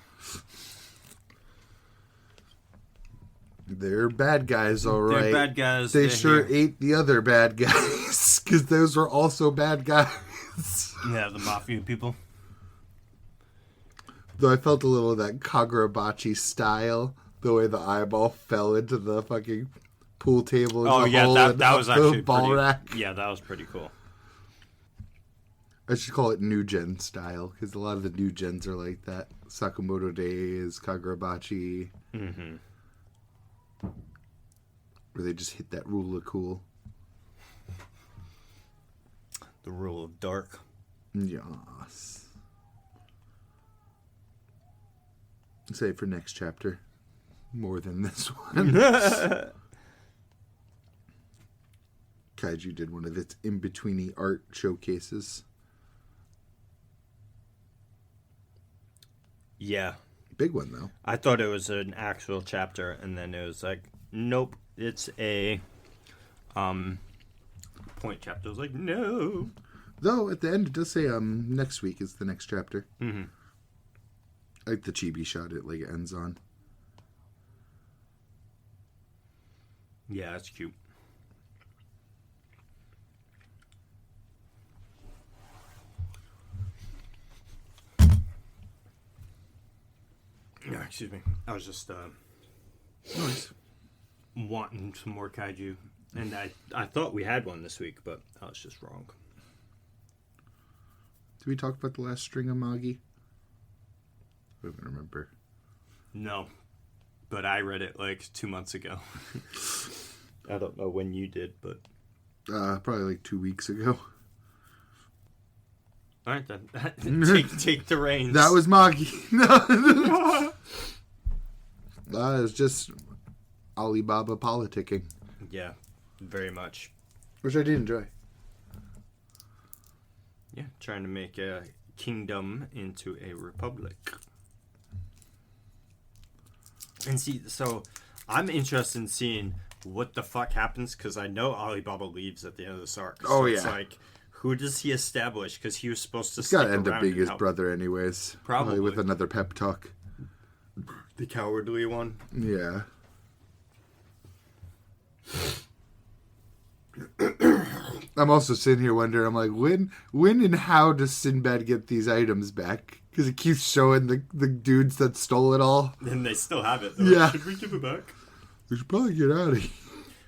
B: They're bad guys, all right.
A: They're bad guys.
B: They sure ate the other bad guys, because those were also bad guys.
A: Yeah, the mafia people.
B: Though I felt a little of that Kagurabachi style, the way the eyeball fell into the fucking pool table.
A: Oh yeah, that was actually
B: ball
A: pretty,
B: rack.
A: Yeah, that was pretty cool.
B: I should call it new gen style, because a lot of the new gens are like that. Sakamoto Days, Kagurabachi.
A: Mm-hmm.
B: Where they just hit that rule of cool.
A: The rule of dark.
B: Yes. Save for next chapter. More than this one. Kaiju did one of its in-betweeny art showcases.
A: Yeah.
B: Big one, though.
A: I thought it was an actual chapter, and then it was like, nope, it's a point chapter. I was like, no.
B: Though, at the end, it does say next week is the next chapter.
A: Mm-hmm.
B: I like the chibi shot it like it ends on.
A: Yeah, that's cute. Yeah, excuse me. I was just
B: Nice.
A: wanting some more kaiju. And I thought we had one this week, but I was just wrong.
B: Did we talk about the last string of Magi? I don't remember.
A: No, but I read it like 2 months ago. I don't know when you did, but...
B: Probably like 2 weeks ago.
A: All right, then. take the reins.
B: That was Magi. No. It was just Alibaba politicking.
A: Yeah, very much.
B: Which I did enjoy.
A: Yeah, trying to make a kingdom into a republic. And see, so I'm interested in seeing what the fuck happens, because I know Alibaba leaves at the end of this arc. So it's like, who does he establish? Because he was supposed to
B: It's got to end up being his brother anyways.
A: Probably
B: with another pep talk.
A: The cowardly one.
B: Yeah. I'm also sitting here wondering, I'm like, when and how does Sinbad get these items back? Because it keeps showing the dudes that stole it all.
A: And they still have it.
B: Yeah.
A: Like, should we give it back?
B: We should probably get out of here.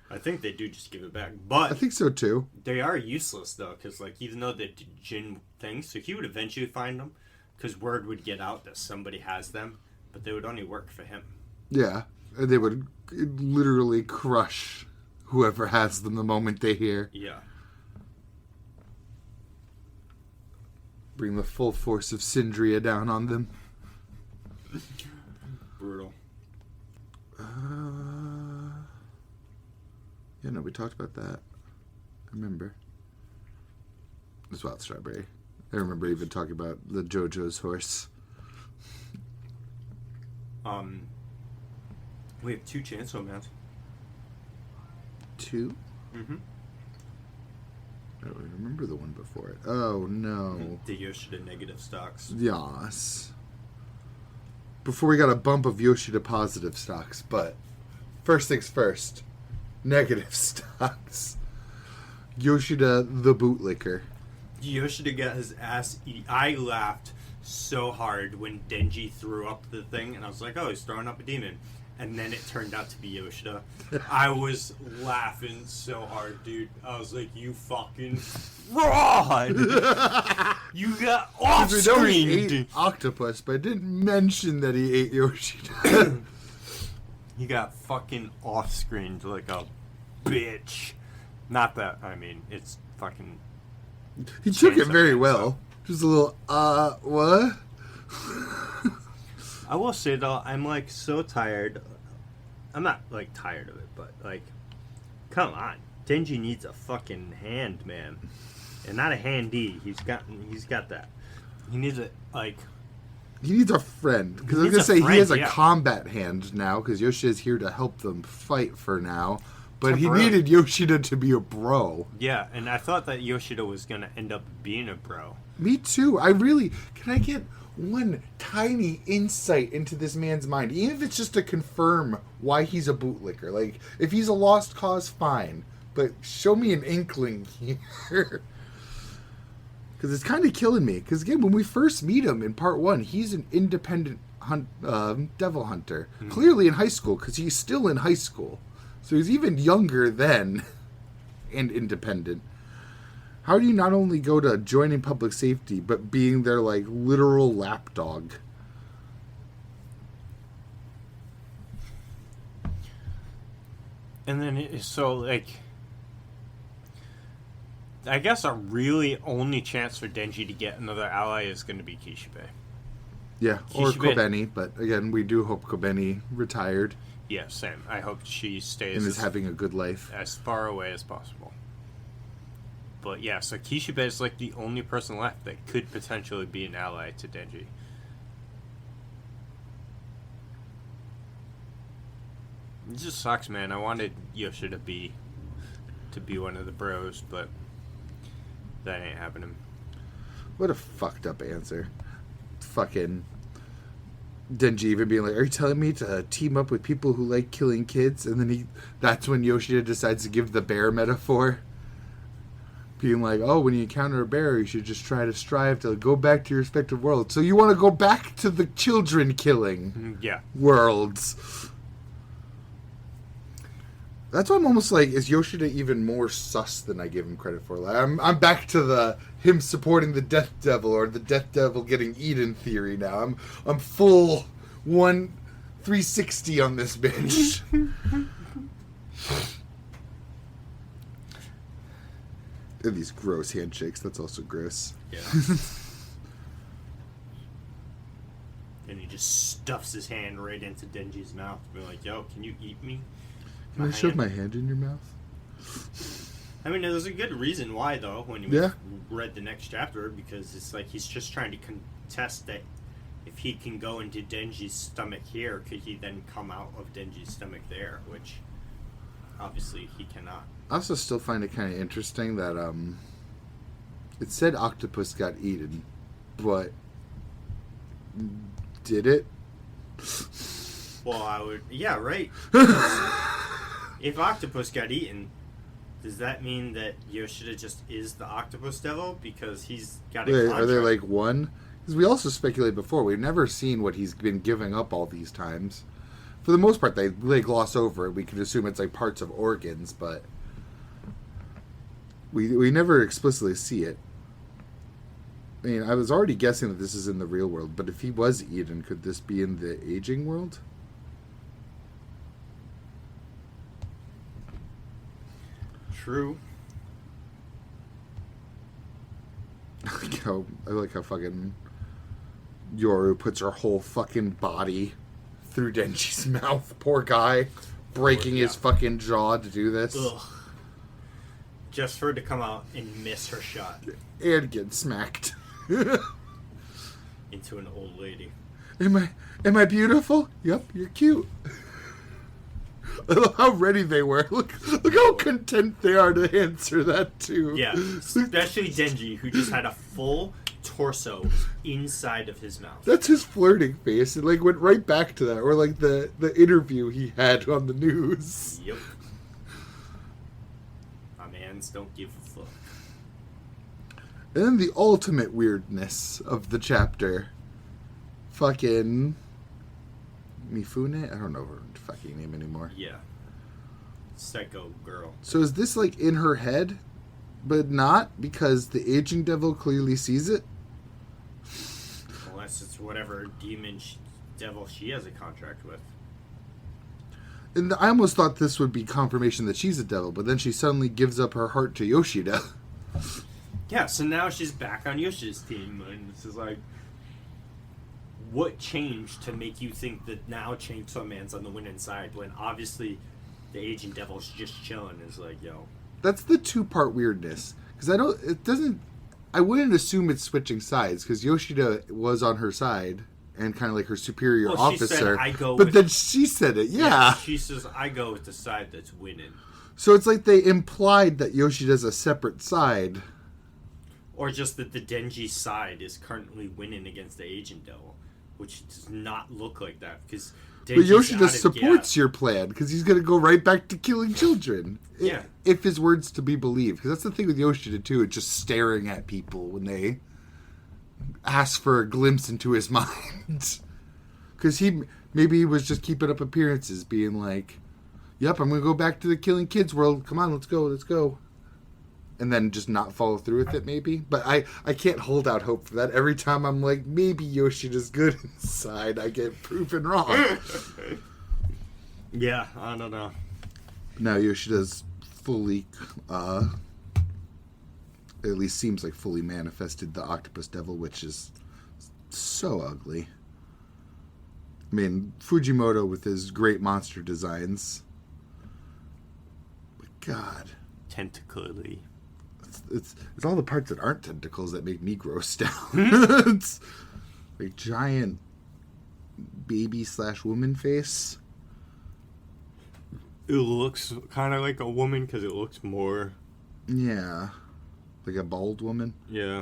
A: I think they do just give it back. But
B: I think so too.
A: They are useless, though, because, like, even though they did Jin things, so he would eventually find them, because word would get out that somebody has them, but they would only work for him.
B: Yeah. And they would literally crush whoever has them the moment they hear.
A: Yeah.
B: Bring the full force of Syndria down on them.
A: Brutal.
B: Yeah, no, we talked about that. I remember. It was Wild Strawberry. I remember even talking about the JoJo's horse.
A: We have 2 Chainsaw Mans.
B: 2?
A: Mm-hmm.
B: I don't remember the one before it. Oh, no.
A: The Yoshida negative stocks.
B: Yas. Before we got a bump of Yoshida positive stocks, but first things first. Negative stocks. Yoshida the bootlicker.
A: Yoshida got his ass eaten. I laughed so hard when Denji threw up the thing, and I was like, oh, he's throwing up a demon. And then it turned out to be Yoshida. I was laughing so hard, dude. I was like, you fucking fraud! You got off-screen!
B: He ate octopus, but I didn't mention that he ate Yoshida.
A: He got fucking off-screened like a bitch. Not that, I mean, it's fucking...
B: He took it very well. Just a little, what?
A: I will say, though, I'm, like, so tired. I'm not, like, tired of it, but, like, come on. Denji needs a fucking hand, man. And not a handy. He's got that. He needs a, like...
B: He needs a friend. Because I was going to say, he has a combat hand now, because Yoshida's here to help them fight for now. But he needed Yoshida to be a bro.
A: Yeah, and I thought that Yoshida was going to end up being a bro.
B: Me too. Can I get one tiny insight into this man's mind? Even if it's just to confirm why he's a bootlicker. Like, if he's a lost cause, fine. But show me an inkling here. Because it's kind of killing me. Because, again, when we first meet him in part 1, he's an independent devil hunter. Mm-hmm. Clearly in high school, because he's still in high school. So he's even younger then and independent. How do you not only go to joining public safety, but being their, like, literal lapdog?
A: And then, so, like... I guess our really only chance for Denji to get another ally is going to be Kishibe.
B: Yeah, or Kobeni, but again, we do hope Kobeni retired.
A: Yeah, same. I hope she stays
B: and is having a good life.
A: As far away as possible. But yeah, so Kishibe is like the only person left that could potentially be an ally to Denji. It just sucks, man. I wanted Yoshida to be one of the bros, but that ain't happening.
B: What a fucked up answer. Fucking Denji even being like, are you telling me to team up with people who like killing kids? And then that's when Yoshida decides to give the bear metaphor. Being like, oh, when you encounter a bear, you should just try to strive to go back to your respective worlds. So you want to go back to the children killing worlds. That's why I'm almost like, is Yoshida even more sus than I give him credit for? Like, I'm back to him supporting the Death Devil or the Death Devil getting eaten theory now. I'm full 360 on this bitch. And these gross handshakes, that's also gross.
A: Yeah. And he just stuffs his hand right into Denji's mouth. Be like, yo, can you eat me?
B: Can I shove my hand in your mouth?
A: I mean, there's a good reason why, though, when you read the next chapter, because it's like he's just trying to contest that if he can go into Denji's stomach here, could he then come out of Denji's stomach there, which obviously he cannot.
B: I also still find it kind of interesting that it said octopus got eaten, but did it?
A: Well, I would... Yeah, right. If octopus got eaten, does that mean that Yoshida just is the octopus devil? Because he's got a contract.
B: Are they like one? Because we also speculated before, we've never seen what he's been giving up all these times. For the most part, they gloss over it. We could assume it's like parts of organs, but we never explicitly see it. I mean, I was already guessing that this is in the real world, but if he was eaten, could this be in the aging world?
A: True.
B: I like how fucking Yoru puts her whole fucking body through Denji's mouth. Poor guy. Breaking his fucking jaw to do this.
A: Ugh. Just for her to come out and miss her shot.
B: And get smacked.
A: Into an old lady.
B: Am I beautiful? Yep, you're cute. I love how ready they were. Look how content they are to answer that too.
A: Yeah, especially Denji, who just had a full torso inside of his mouth.
B: That's his flirting face. It like went right back to that, or like the interview he had on the news.
A: Yep. My mans don't give a fuck.
B: And then the ultimate weirdness of the chapter. Fucking Mifune? I don't know her fucking name anymore.
A: Yeah. Psycho girl.
B: So is this like in her head, but not because the aging devil clearly sees it?
A: Unless it's whatever demon devil she has a contract with.
B: And I almost thought this would be confirmation that she's a devil, but then she suddenly gives up her heart to Yoshida.
A: Yeah, so now she's back on Yoshida's team, and this is like, what changed to make you think that now Chainsaw Man's on the winning side when obviously the aging devil's just chilling? Is like, yo.
B: That's the two-part weirdness. Because I wouldn't assume it's switching sides, because Yoshida was on her side and kind of like her superior officer. She said, but then she said it, yeah.
A: She says, I go with the side that's winning.
B: So it's like they implied that Yoshida's a separate side.
A: Or just that the Denji side is currently winning against the agent devil, which does not look like that, because Denji's
B: but Yoshida supports your plan, because he's going to go right back to killing children.
A: Yeah.
B: If his word's to be believed. Because that's the thing with Yoshida, too. It's just staring at people when they ask for a glimpse into his mind. Because maybe he was just keeping up appearances, being like, yep, I'm going to go back to the killing kids world. Come on, let's go. And then just not follow through with it, maybe. But I can't hold out hope for that. Every time I'm like, maybe Yoshida's good inside, I get proven wrong.
A: Yeah, I don't know.
B: Now Yoshida's fully, at least seems like fully manifested the octopus devil, which is so ugly. I mean, Fujimoto with his great monster designs. But God.
A: Tentacly.
B: It's all the parts that aren't tentacles that make me gross down. It's like giant baby/woman face.
A: It looks kind of like a woman because it looks more...
B: Yeah. Like a bald woman.
A: Yeah.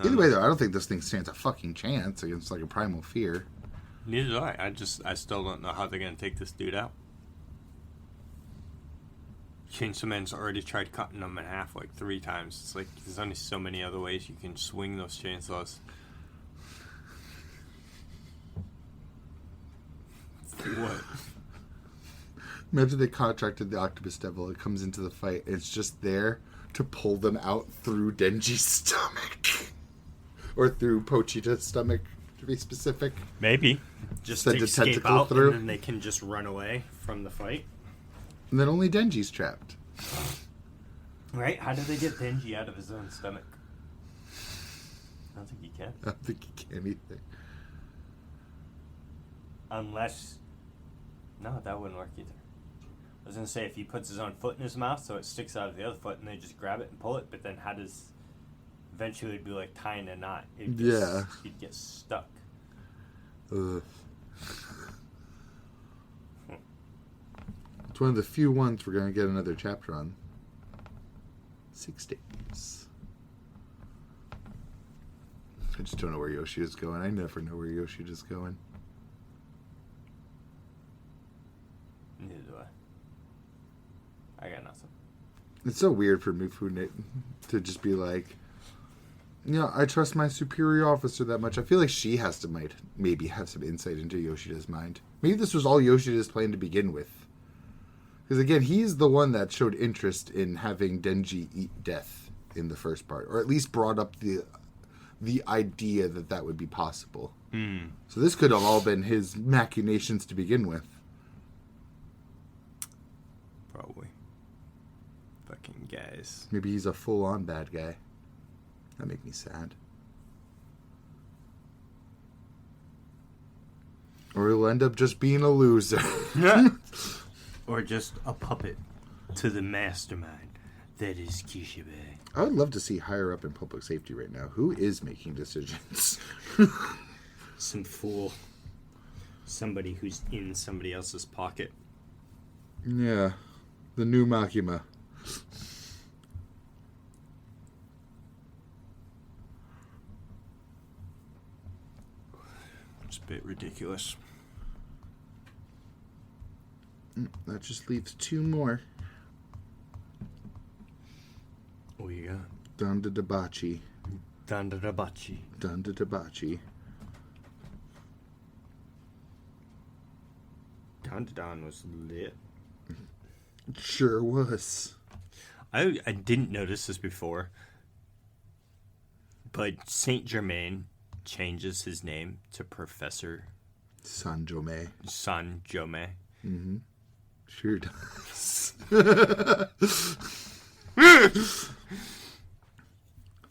B: Either way, though, I don't think this thing stands a fucking chance against like a primal fear.
A: Neither do I. I still don't know how they're going to take this dude out. Chainsaw Man's already tried cutting them in half like 3 times. It's like, there's only so many other ways you can swing those chainsaws. What?
B: Imagine they contracted the octopus devil. It comes into the fight. And it's just there to pull them out through Denji's stomach. Or through Pochita's stomach, to be specific.
A: Maybe. Just
B: send
A: to
B: a
A: escape
B: tentacle
A: out
B: through.
A: And then they can just run away from the fight.
B: And then only Denji's trapped.
A: Right? How did they get Denji out of his own stomach? I don't think he can.
B: I don't think he can either.
A: Unless... No, that wouldn't work either. I was gonna say if he puts his own foot in his mouth so it sticks out of the other foot and they just grab it and pull it, but then how does eventually it'd be like tying a knot? He'd get stuck.
B: Ugh. It's one of the few ones we're gonna get another chapter on. 6 days. I just don't know where Yoshida's going. I never know where Yoshida's going.
A: Neither do I got nothing.
B: It's so weird for Mifune to just be like, I trust my superior officer that much. I feel like she has to maybe have some insight into Yoshida's mind. Maybe this was all Yoshida's plan to begin with. Because again, he's the one that showed interest in having Denji eat death in the first part. Or at least brought up the idea that would be possible. So this could have all been his machinations to begin with.
A: Probably. Fucking guys.
B: Maybe he's a full-on bad guy. That make me sad. Or he'll end up just being a loser.
A: Or just a puppet to the mastermind that is Kishibe.
B: I would love to see higher up in public safety right now. Who is making decisions?
A: Some fool. Somebody who's in somebody else's pocket.
B: Yeah. The new Makima.
A: It's a bit ridiculous.
B: That just leaves 2 more.
A: What you got?
B: Dandadan.
A: Dandadan.
B: Dandadan.
A: Dandadan was lit.
B: It sure was.
A: I didn't notice this before, but Saint Germain changes his name to Professor
B: Sanjome.
A: Sanjome.
B: Mm-hmm. Sure does.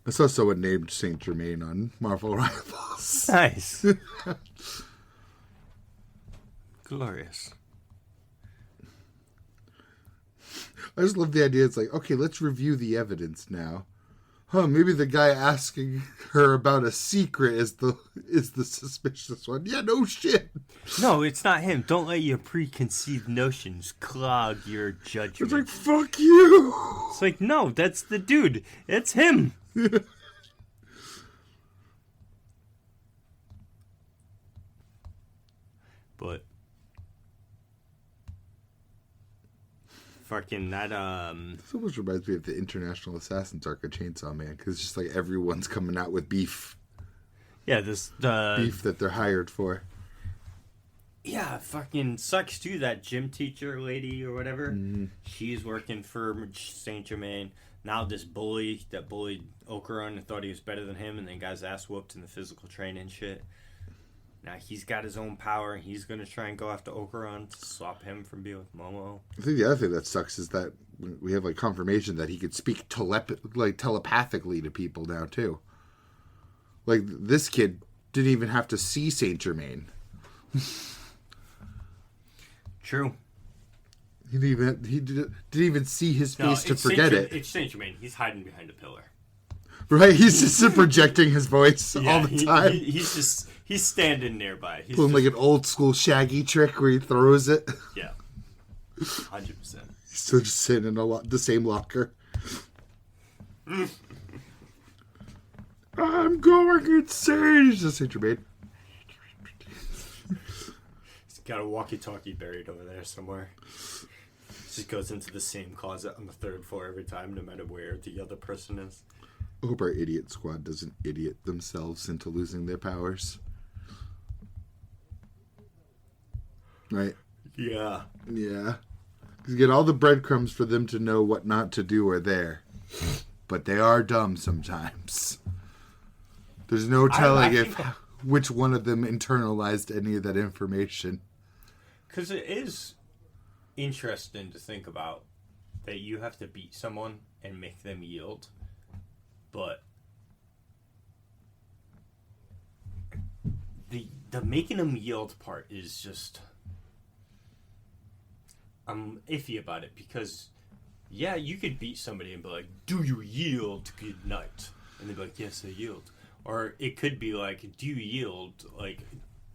B: I saw someone named Saint Germain on Marvel Rivals.
A: Nice. Glorious.
B: I just love the idea. It's like, okay, let's review the evidence now. Maybe the guy asking her about a secret is the suspicious one. Yeah, no shit.
A: No, it's not him. Don't let your preconceived notions clog your judgment.
B: It's like, fuck you.
A: It's like, no, that's the dude. It's him. But fucking that
B: This almost reminds me of the International Assassins arc of Chainsaw Man, because it's just like everyone's coming out with beef.
A: Yeah, this
B: beef that they're hired for.
A: Yeah, fucking sucks too. That gym teacher lady or whatever, she's working for Saint Germain. Now this bully that bullied Okuran and thought he was better than him, and then got his ass whooped in the physical training shit. Now he's got his own power, and he's gonna try and go after Okuran to stop him from being with Momo.
B: I think the other thing that sucks is that we have like confirmation that he could speak telepathically to people now too. Like this kid didn't even have to see Saint Germain.
A: True.
B: He didn't even see his face to forget it.
A: It's Saint Germain. He's hiding behind a pillar.
B: Right, he's just projecting his voice all the time.
A: He's standing nearby. He's
B: pulling like an old school Shaggy trick where he throws it.
A: Yeah, 100%.
B: He's still just sitting in the same locker. I'm going insane. He's just Saint Germain.
A: He's got a walkie-talkie buried over there somewhere. Just goes into the same closet on the 3rd floor every time, no matter where the other person is.
B: I hope our idiot squad doesn't idiot themselves into losing their powers. Right?
A: Yeah.
B: Yeah. Because again, all the breadcrumbs for them to know what not to do are there. But they are dumb sometimes. There's no telling which one of them internalized any of that information.
A: Because it is interesting to think about that you have to beat someone and make them yield. But the making them yield part is just... I'm iffy about it because, yeah, you could beat somebody and be like, "Do you yield? Good night," and they'd be like, "Yes, I yield." Or it could be like, "Do you yield? Like,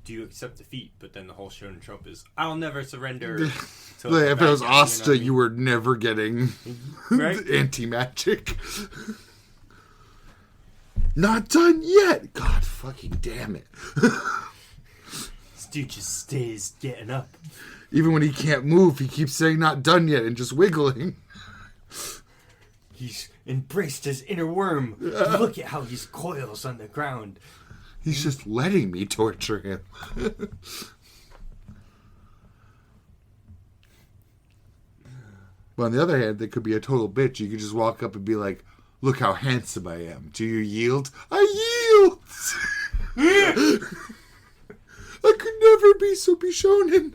A: do you accept defeat?" But then the whole shonen trope is, "I'll never surrender."
B: Like, if it was Asta, you were never getting
A: right?
B: anti-magic. Not done yet. God fucking damn it.
A: This dude just stays getting up.
B: Even when he can't move, he keeps saying not done yet and just wiggling.
A: He's embraced his inner worm. Look at how he coils on the ground.
B: He's just letting me torture him. But on the other hand, they could be a total bitch. You could just walk up and be like, "Look how handsome I am. Do you yield?" "I yield!" "I could never be so Bishonen."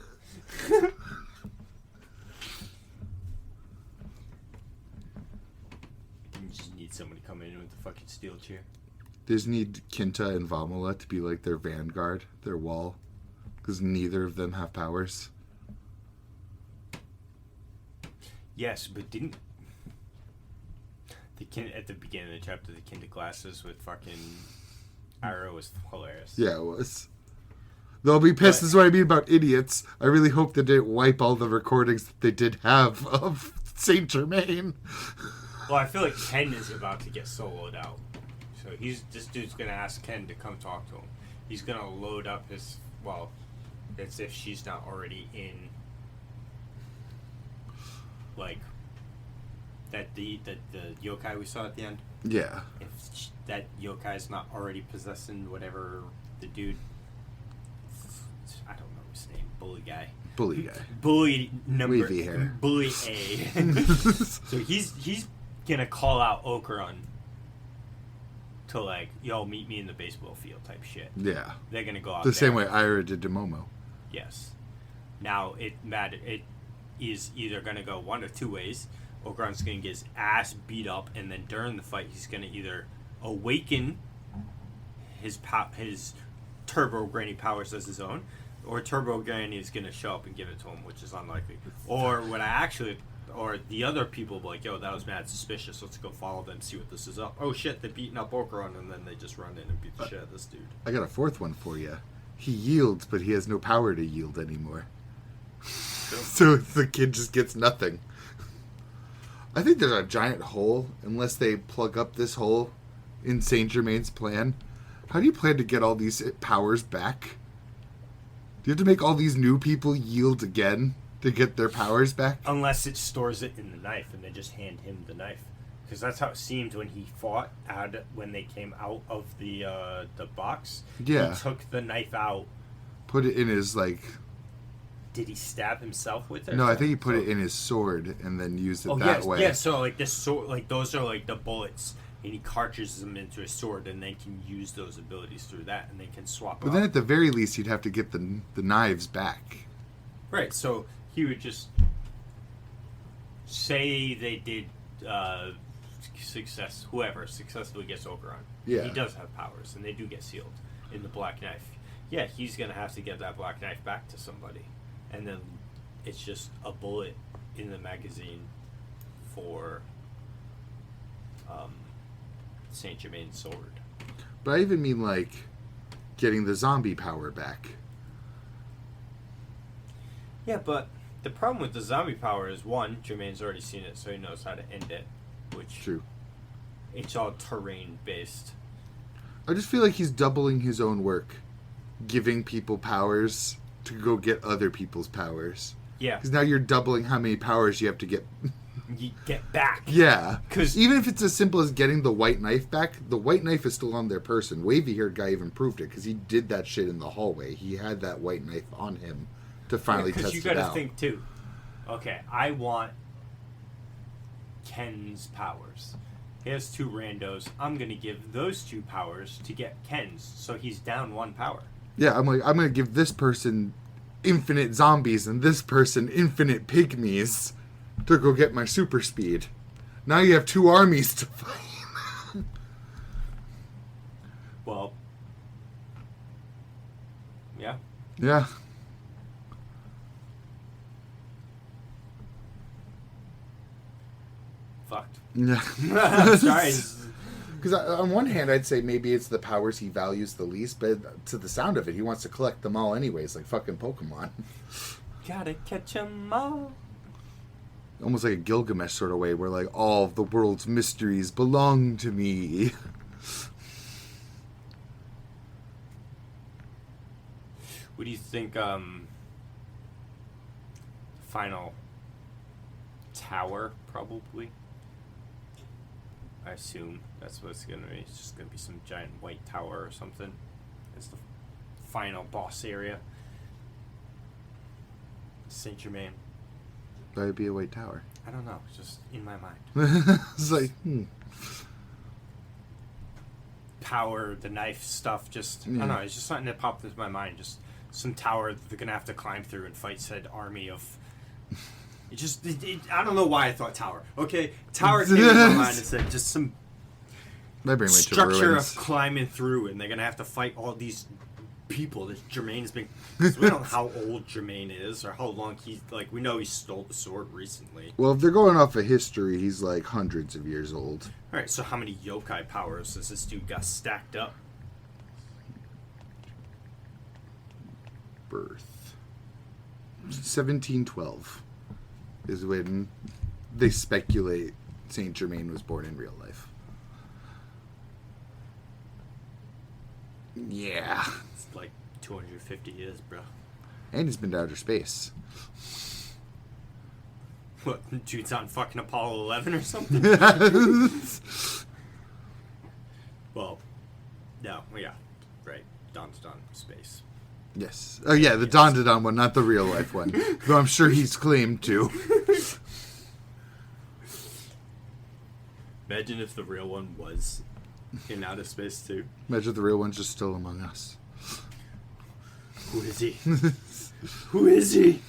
A: You just need somebody coming in with a fucking steel chair.
B: They just need Kinta and Vamala to be like their vanguard, their wall. Because neither of them have powers.
A: Yes, but didn't at the beginning of the chapter, the Kinta glasses with fucking Arrow was hilarious.
B: Yeah, it was. They'll be pissed. This is what I mean about idiots. I really hope they didn't wipe all the recordings that they did have of Saint Germain.
A: Well, I feel like Ken is about to get soloed out. So this dude's gonna ask Ken to come talk to him. He's gonna load up his, well, that's if she's not already in, like, the yokai we saw at the end.
B: Yeah.
A: If that yokai is not already possessing whatever the dude, I don't know his name, bully guy.
B: Bully guy.
A: Bully number.
B: Wavy hair.
A: Bully A. So he's gonna call out Okeron to, like, yo, meet me in the baseball field type shit.
B: Yeah.
A: They're gonna go out
B: the
A: there.
B: same way Ira did to Momo.
A: Yes. Now it is either gonna go one of two ways. Okeron's gonna get his ass beat up, and then during the fight, he's gonna either awaken his Turbo Granny powers as his own, or Turbo Granny is gonna show up and give it to him, which is unlikely. Or or the other people will be like, yo, that was mad suspicious. Let's go follow them, see what this is up. Oh shit, they're beating up Okeron, and then they just run in and beat the shit out of this dude.
B: I got a fourth one for you. He yields, but he has no power to yield anymore. So the kid just gets nothing. I think there's a giant hole, unless they plug up this hole in Saint Germain's plan. How do you plan to get all these powers back? Do you have to make all these new people yield again to get their powers back?
A: Unless it stores it in the knife, and they just hand him the knife. Because that's how it seemed when he fought when they came out of the box.
B: Yeah.
A: He took the knife out.
B: Put it in his, like...
A: Did he stab himself with it?
B: No, I think he put it in his sword and then used it that way.
A: Yeah, so like this sword, like those are like the bullets, and he cartridges them into his sword, and they can use those abilities through that, and they can swap.
B: But then at the very least, he'd have to get the knives back.
A: Right. So he would just say they did whoever successfully gets Okeron.
B: Yeah.
A: He does have powers, and they do get sealed in the Black Knife. Yeah, he's gonna have to get that Black Knife back to somebody. And then it's just a bullet in the magazine for Saint Germain's sword.
B: But I even mean, like, getting the zombie power back.
A: Yeah, but the problem with the zombie power is, one, Germain's already seen it, so he knows how to end it. Which,
B: true.
A: It's all terrain-based.
B: I just feel like he's doubling his own work. Giving people powers to go get other people's powers.
A: Yeah.
B: Because now you're doubling how many powers you have to get.
A: You get back.
B: Yeah.
A: 'Cause
B: even if it's as simple as getting the white knife back, the white knife is still on their person. Wavy-haired guy even proved it because he did that shit in the hallway. He had that white knife on him to finally test it out.
A: Because you gotta think too. Okay, I want Ken's powers. He has two randos. I'm gonna give those two powers to get Ken's, so he's down one power.
B: Yeah, I'm going to give this person infinite zombies and this person infinite pygmies to go get my super speed. Now you have two armies to fight.
A: Well, yeah.
B: Yeah. Yeah.
A: Sorry.
B: Because on one hand, I'd say maybe it's the powers he values the least, but to the sound of it, he wants to collect them all anyways, like fucking Pokemon.
A: Gotta catch 'em all.
B: Almost like a Gilgamesh sort of way, where like all of the world's mysteries belong to me.
A: What do you think? Final tower, probably. I assume that's what it's gonna be. It's just gonna be some giant white tower or something. It's the final boss area. Saint Germain.
B: That would be a white tower.
A: I don't know. It's just in my mind.
B: It's like,
A: Power, the knife stuff. Just I don't know. It's just something that popped into my mind. Just some tower that they're gonna have to climb through and fight said army of. I don't know why I thought tower. Okay, tower came into my mind and said just some structure of climbing through, and they're gonna have to fight all these people that Jermaine's been. We don't know how old Jermaine is or how long he's like. We know he stole the sword recently.
B: Well, if they're going off of history, he's like hundreds of years old.
A: All right, so how many yokai powers has this dude got stacked up?
B: Birth 1712 is when they speculate Saint Germain was born in real life. Yeah.
A: It's like 250 years, bro.
B: And he's been to outer space.
A: What, dude's on fucking Apollo 11 or something? Well, no, yeah, right. Dandadan space.
B: Yes. Oh, yeah, the Dandadan one, not the real life one. Though I'm sure he's claimed to.
A: Imagine if the real one was in outer space, too.
B: Imagine the real one's just still among us.
A: Who is he? Who is he?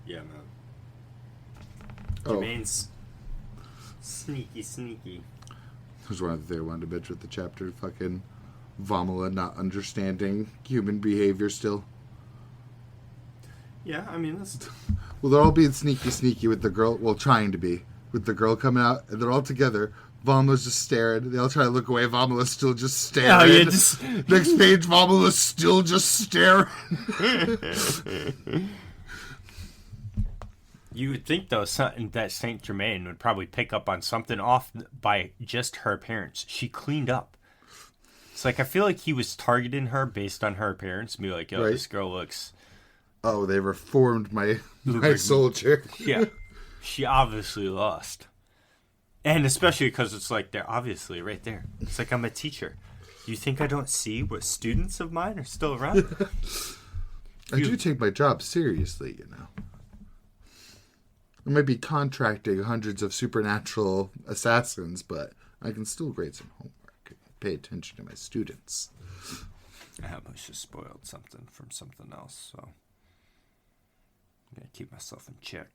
A: Yeah, man. Jermaine's sneaky.
B: There's one other thing I wanted to bitch with the chapter. Fucking Vomala not understanding human behavior still.
A: Yeah, I mean, that's...
B: Well, they're all being sneaky with the girl. Well, trying to be. With the girl coming out, and they're all together. Vomala's just staring. They all try to look away. Vomala's still just staring.
A: Oh, yeah,
B: Next page, Vomala's still just staring.
A: You would think, though, that Saint Germain would probably pick up on something off by just her appearance. She cleaned up. It's like, I feel like he was targeting her based on her appearance. Be like, yo, This girl looks...
B: Oh, they reformed my soldier.
A: Yeah. She obviously lost. And especially because it's like, they're obviously right there. It's like, I'm a teacher. You think I don't see what students of mine are still around?
B: I do take my job seriously, you know. I might be contracting hundreds of supernatural assassins, but I can still grade some homework and pay attention to my students.
A: I almost just spoiled something from something else, so I'm going to keep myself in check.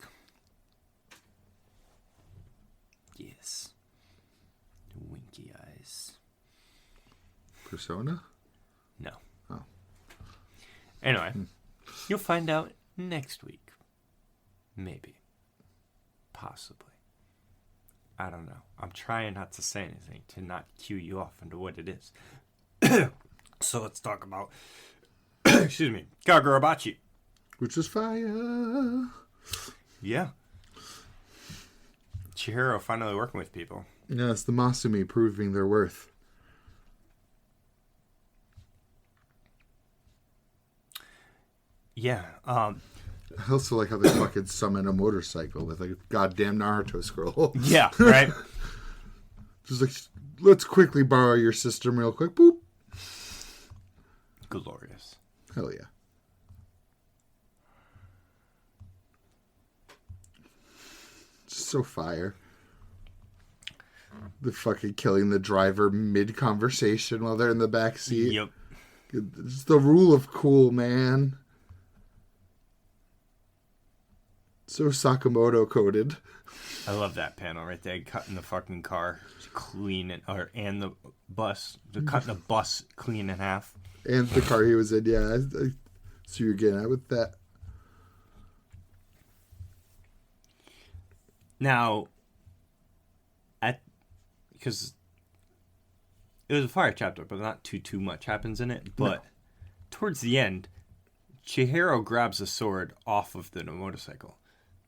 A: Yes. Winky eyes.
B: Persona?
A: No.
B: Oh.
A: Anyway, you'll find out next week. Maybe. Possibly. I don't know. I'm trying not to say anything to not cue you off into what it is. So let's talk about, excuse me, Kagurabachi.
B: Which is fire.
A: Yeah. Chihiro finally working with people.
B: Yeah, it's the Masumi proving their worth.
A: Yeah.
B: I also like how they fucking summon a motorcycle with a goddamn Naruto scroll.
A: Yeah, right?
B: Just like, let's quickly borrow your system real quick. Boop.
A: Glorious.
B: Hell yeah. So fire. The fucking killing the driver mid-conversation while they're in the back seat.
A: Yep.
B: It's the rule of cool, man. So Sakamoto coded.
A: I love that panel right there. Cutting the fucking car clean and the bus. They're cutting the bus clean in half.
B: And the car he was in, yeah. I see you're getting at with that.
A: Now, because it was a fire chapter, but not too much happens in it. But towards the end, Chihiro grabs a sword off of the motorcycle.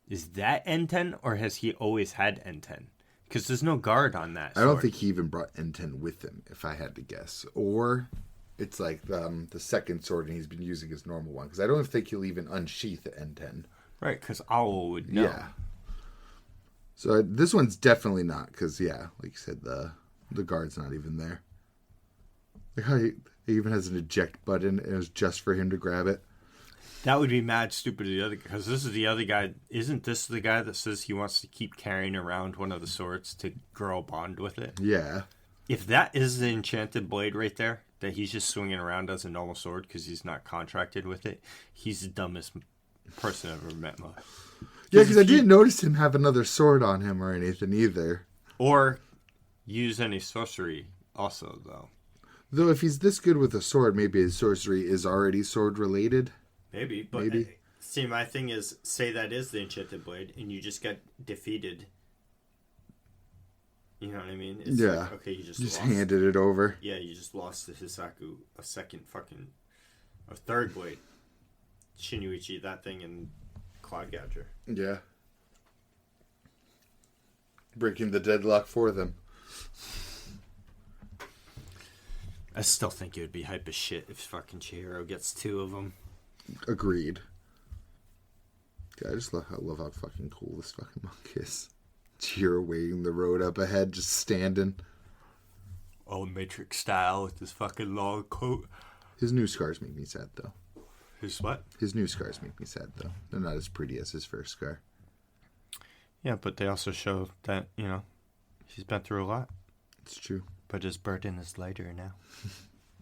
A: Is that N10, or has he always had N10? Because there's no guard on that sword.
B: I don't think he even brought N10 with him, if I had to guess. Or it's like the second sword and he's been using his normal one. Because I don't think he'll even unsheath the N10.
A: Right, because Owl would know.
B: Yeah. So this one's definitely not, because, yeah, like you said, the guard's not even there. Like how he even has an eject button, and it was just for him to grab it.
A: That would be mad stupid of the other guy, because this is the other guy. Isn't this the guy that says he wants to keep carrying around one of the swords to grow a bond with it?
B: Yeah.
A: If that is the enchanted blade right there, that he's just swinging around as a normal sword because he's not contracted with it, he's the dumbest person I've ever met in my life.
B: Yeah, because I didn't notice him have another sword on him or anything either.
A: Or use any sorcery also, though.
B: Though if he's this good with a sword, maybe his sorcery is already sword-related.
A: Maybe, but see, my thing is, say that is the enchanted blade, and you just got defeated. You know what I mean? It's like, okay, you just lost.
B: Handed it over.
A: Yeah, you just lost to Hisaku a third blade. Shinuichi, that thing, and Cloud Gouger.
B: Yeah. Breaking the deadlock for them.
A: I still think it would be hype as shit if fucking Chihiro gets 2 of them.
B: Agreed. Yeah, I love how fucking cool this fucking monk is. Chihiro waiting the road up ahead, just standing.
A: Old Matrix style with his fucking long coat.
B: His new scars make me sad, though.
A: His what?
B: His new scars make me sad, though. They're not as pretty as his first scar.
A: Yeah, but they also show that, he's been through a lot.
B: It's true.
A: But his burden is lighter now.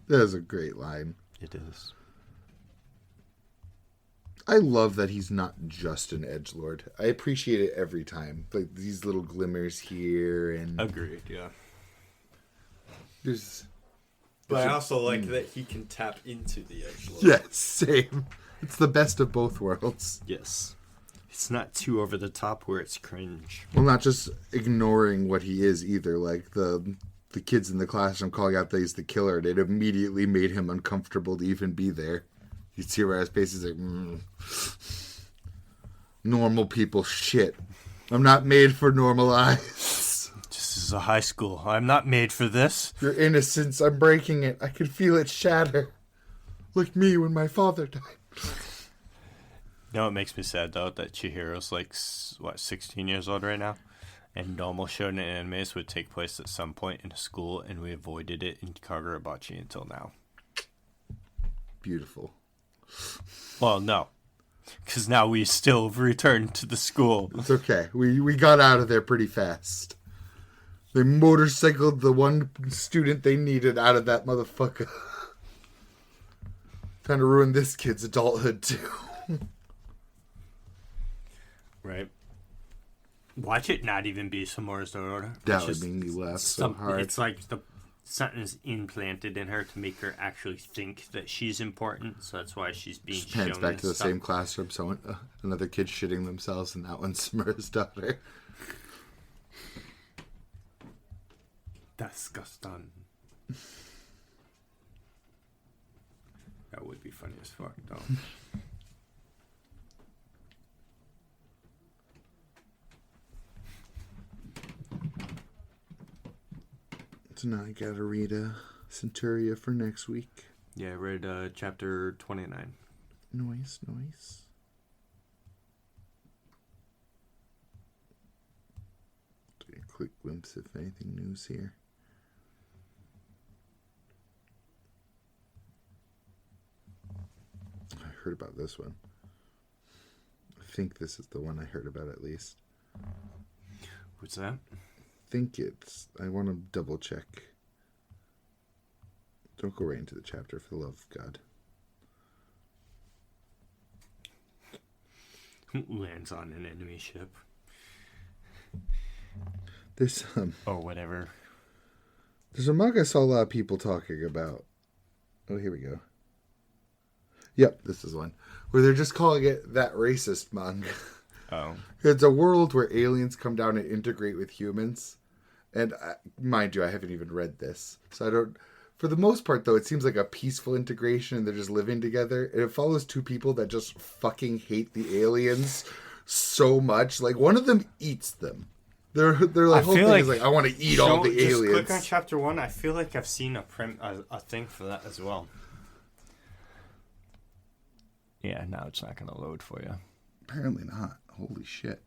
B: That is a great line.
A: It is.
B: I love that he's not just an edgelord. I appreciate it every time. Like, these little glimmers here and...
A: Agreed, yeah.
B: But
A: I also like that he can tap into the edgelord.
B: Yes, same. It's the best of both worlds.
A: Yes. It's not too over the top where it's cringe.
B: Well, not just ignoring what he is either. Like, the kids in the classroom calling out that he's the killer, and it immediately made him uncomfortable to even be there. You see where his face is like, normal people shit. I'm not made for normal eyes.
A: This is a high school. I'm not made for this.
B: Your innocence, I'm breaking it. I can feel it shatter. Like me when my father died.
A: It makes me sad, though, that Chihiro's 16 years old right now? And normal shonen animes would take place at some point in a school, and we avoided it in Kagurabachi until now.
B: Beautiful.
A: Well, no. Because now we still returned to the school.
B: It's okay. We got out of there pretty fast. They motorcycled the one student they needed out of that motherfucker. Trying to ruin this kid's adulthood, too.
A: Right. Watch it not even be Samura's daughter.
B: That would make me laugh so hard.
A: It's like something is implanted in her to make her actually think that she's important. So that's why she's being shown.
B: Pans back to the same classroom. So another kid shitting themselves, and that one's Samura's daughter.
A: Disgusting. That would be funny as fuck, though.
B: So now I gotta read Centuria for next week.
A: Yeah, I read chapter 29.
B: Nice. Take a quick glimpse if anything news here. I heard about this one. I think this is the one I heard about at least.
A: What's that?
B: I want to double check. Don't go right into the chapter, for the love of God.
A: Lands on an enemy ship.
B: There's
A: or whatever.
B: There's a manga I saw a lot of people talking about. Oh, here we go. Yep, this is one. Where they're just calling it that racist manga.
A: Oh.
B: It's a world where aliens come down and integrate with humans. And mind you, I haven't even read this. So I don't... For the most part, though, it seems like a peaceful integration and they're just living together. And it follows two people that just fucking hate the aliens so much. Like, one of them eats them. Their like, whole thing is like, I want to eat all the aliens.
A: Just click on chapter 1. I feel like I've seen a thing for that as well. Yeah, now it's not going to load for you.
B: Apparently not. Holy shit.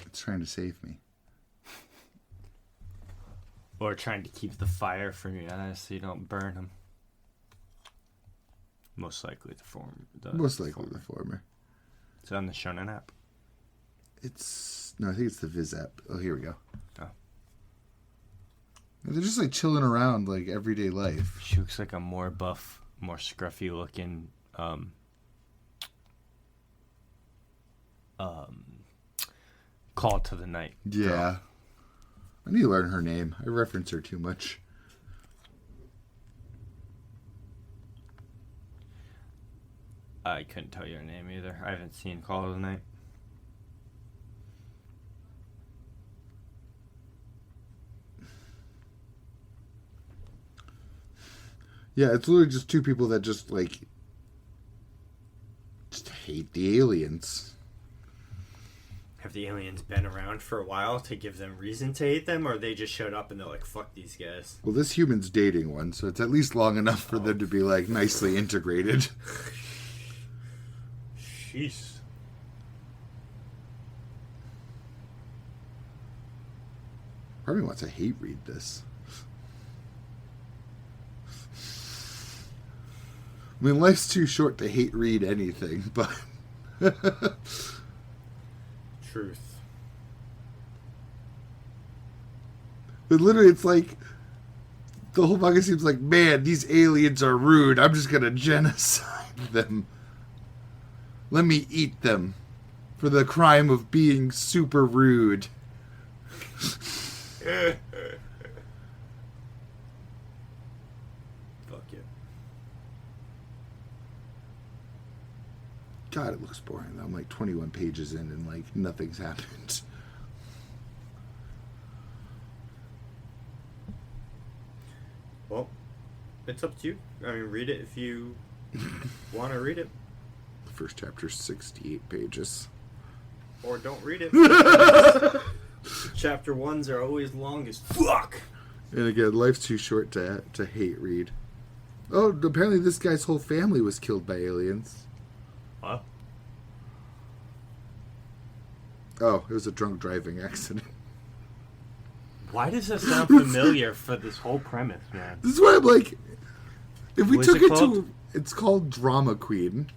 B: It's trying to save me.
A: Or trying to keep the fire from your eyes so you don't burn them. Most likely the former.
B: The former.
A: It's on the Shonen app.
B: No, I think it's the Viz app. Oh, here we go.
A: Oh.
B: They're just like chilling around like everyday life.
A: She looks like a more buff, more scruffy looking Call to the Night.
B: Yeah.
A: Girl.
B: I need to learn her name. I reference her too much.
A: I couldn't tell you her name either. I haven't seen Call to the Night.
B: Yeah, it's literally just two people that just hate the aliens.
A: Have the aliens been around for a while to give them reason to hate them, or they just showed up and they're like, fuck these guys?
B: Well, this human's dating one, so it's at least long enough for them to be, like, nicely integrated.
A: Jeez.
B: Part of me wants to hate read this. I mean, life's too short to hate read anything, but...
A: Truth.
B: But literally, it's like... The whole manga seems like, man, these aliens are rude. I'm just gonna genocide them. Let me eat them. For the crime of being super rude.
A: Fuck yeah.
B: God, it looks boring. I'm like 21 pages in and like nothing's happened.
A: Well, it's up to you. I mean, read it if you want to read it.
B: The first chapter's 68 pages.
A: Or don't read it. Chapter 1s are always long as fuck.
B: And again, life's too short to hate read. Oh, apparently this guy's whole family was killed by aliens.
A: What?
B: Oh, it was a drunk driving accident.
A: Why does that sound familiar for this whole premise, man?
B: This is why I'm like, if we
A: What
B: took
A: is it
B: it
A: called?
B: to, it's called Drama Queen.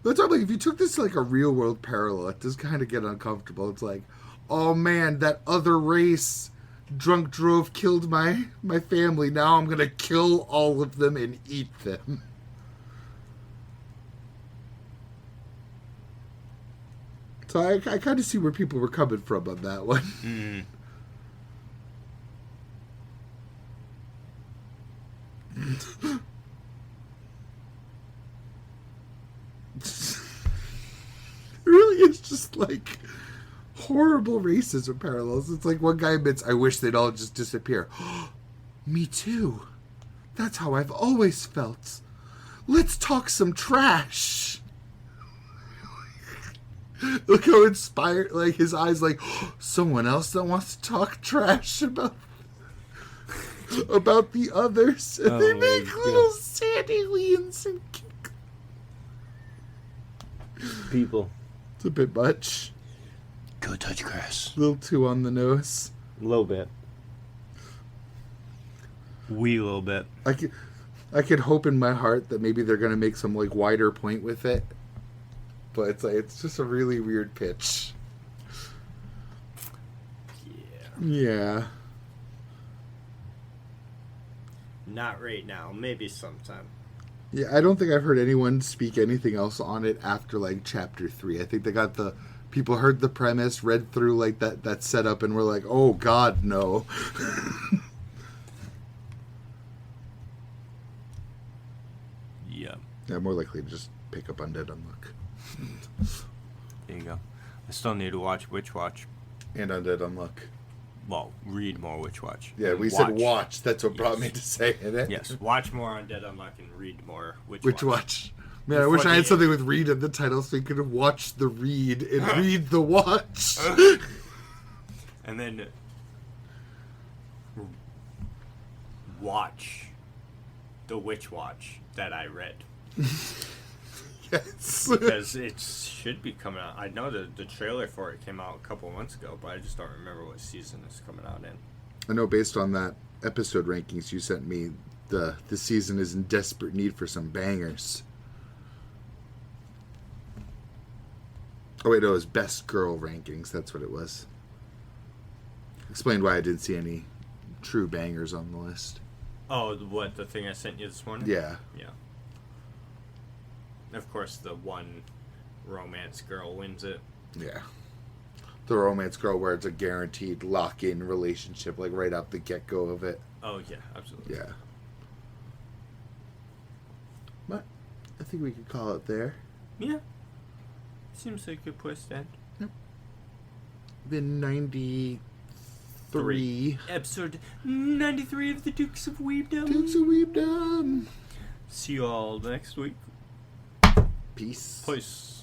B: That's why I'm like, if you took this to like a real world parallel, it does kind of get uncomfortable. It's like, oh man, that other race drunk drove killed my family. Now I'm gonna kill all of them and eat them. So I kind of see where people were coming from on that one.
A: Mm.
B: Really, it's just like horrible racism parallels. It's like one guy admits, I wish they'd all just disappear. Me too. That's how I've always felt. Let's talk some trash. Look how inspired, like his eyes like, someone else that wants to talk trash about the others. And they make little sand aliens and kick.
A: People.
B: It's a bit much.
A: Go touch grass.
B: A little too on the nose.
A: A little bit. Wee little bit.
B: I could hope in my heart that maybe they're gonna make some like wider point with it, but it's like it's just a really weird pitch. Yeah.
A: Not right now. Maybe sometime.
B: Yeah, I don't think I've heard anyone speak anything else on it after like chapter 3. I think they got the people heard the premise, read through like that setup, and were like, "Oh God, no."
A: Yeah.
B: Yeah, more likely to just pick up Undead Unluck.
A: There you go. I still need to watch Witch Watch.
B: And Undead Unluck.
A: Well, read more Witch Watch.
B: Yeah, we said watch. That's what brought me to say it.
A: Yes, watch more Undead Unluck and read more
B: Witch Watch. Man, I wish I had something with read in the title so you could have watched the read and read the watch.
A: And then watch the Witch Watch that I read.
B: Yes.
A: Because it should be coming out. I know the trailer for it came out a couple months ago, but I just don't remember what season it's coming out in.
B: I know based on that episode rankings you sent me, the season is in desperate need for some bangers. Oh wait, no, it was best girl rankings. That's what it was. Explained why I didn't see any true bangers on the list.
A: Oh, what, the thing I sent you this morning?
B: Yeah.
A: Yeah. Of course, the one romance girl wins it.
B: Yeah. The romance girl where it's a guaranteed lock-in relationship, like right out the get-go of it.
A: Oh, yeah, absolutely.
B: Yeah. But I think we could call it there.
A: Yeah. Seems like a good place to end.
B: Yep. Been 93.
A: Episode 93 of the Dukes of Weebdom.
B: Dukes of Weebdom.
A: See you all next week.
B: Peace.
A: Peace.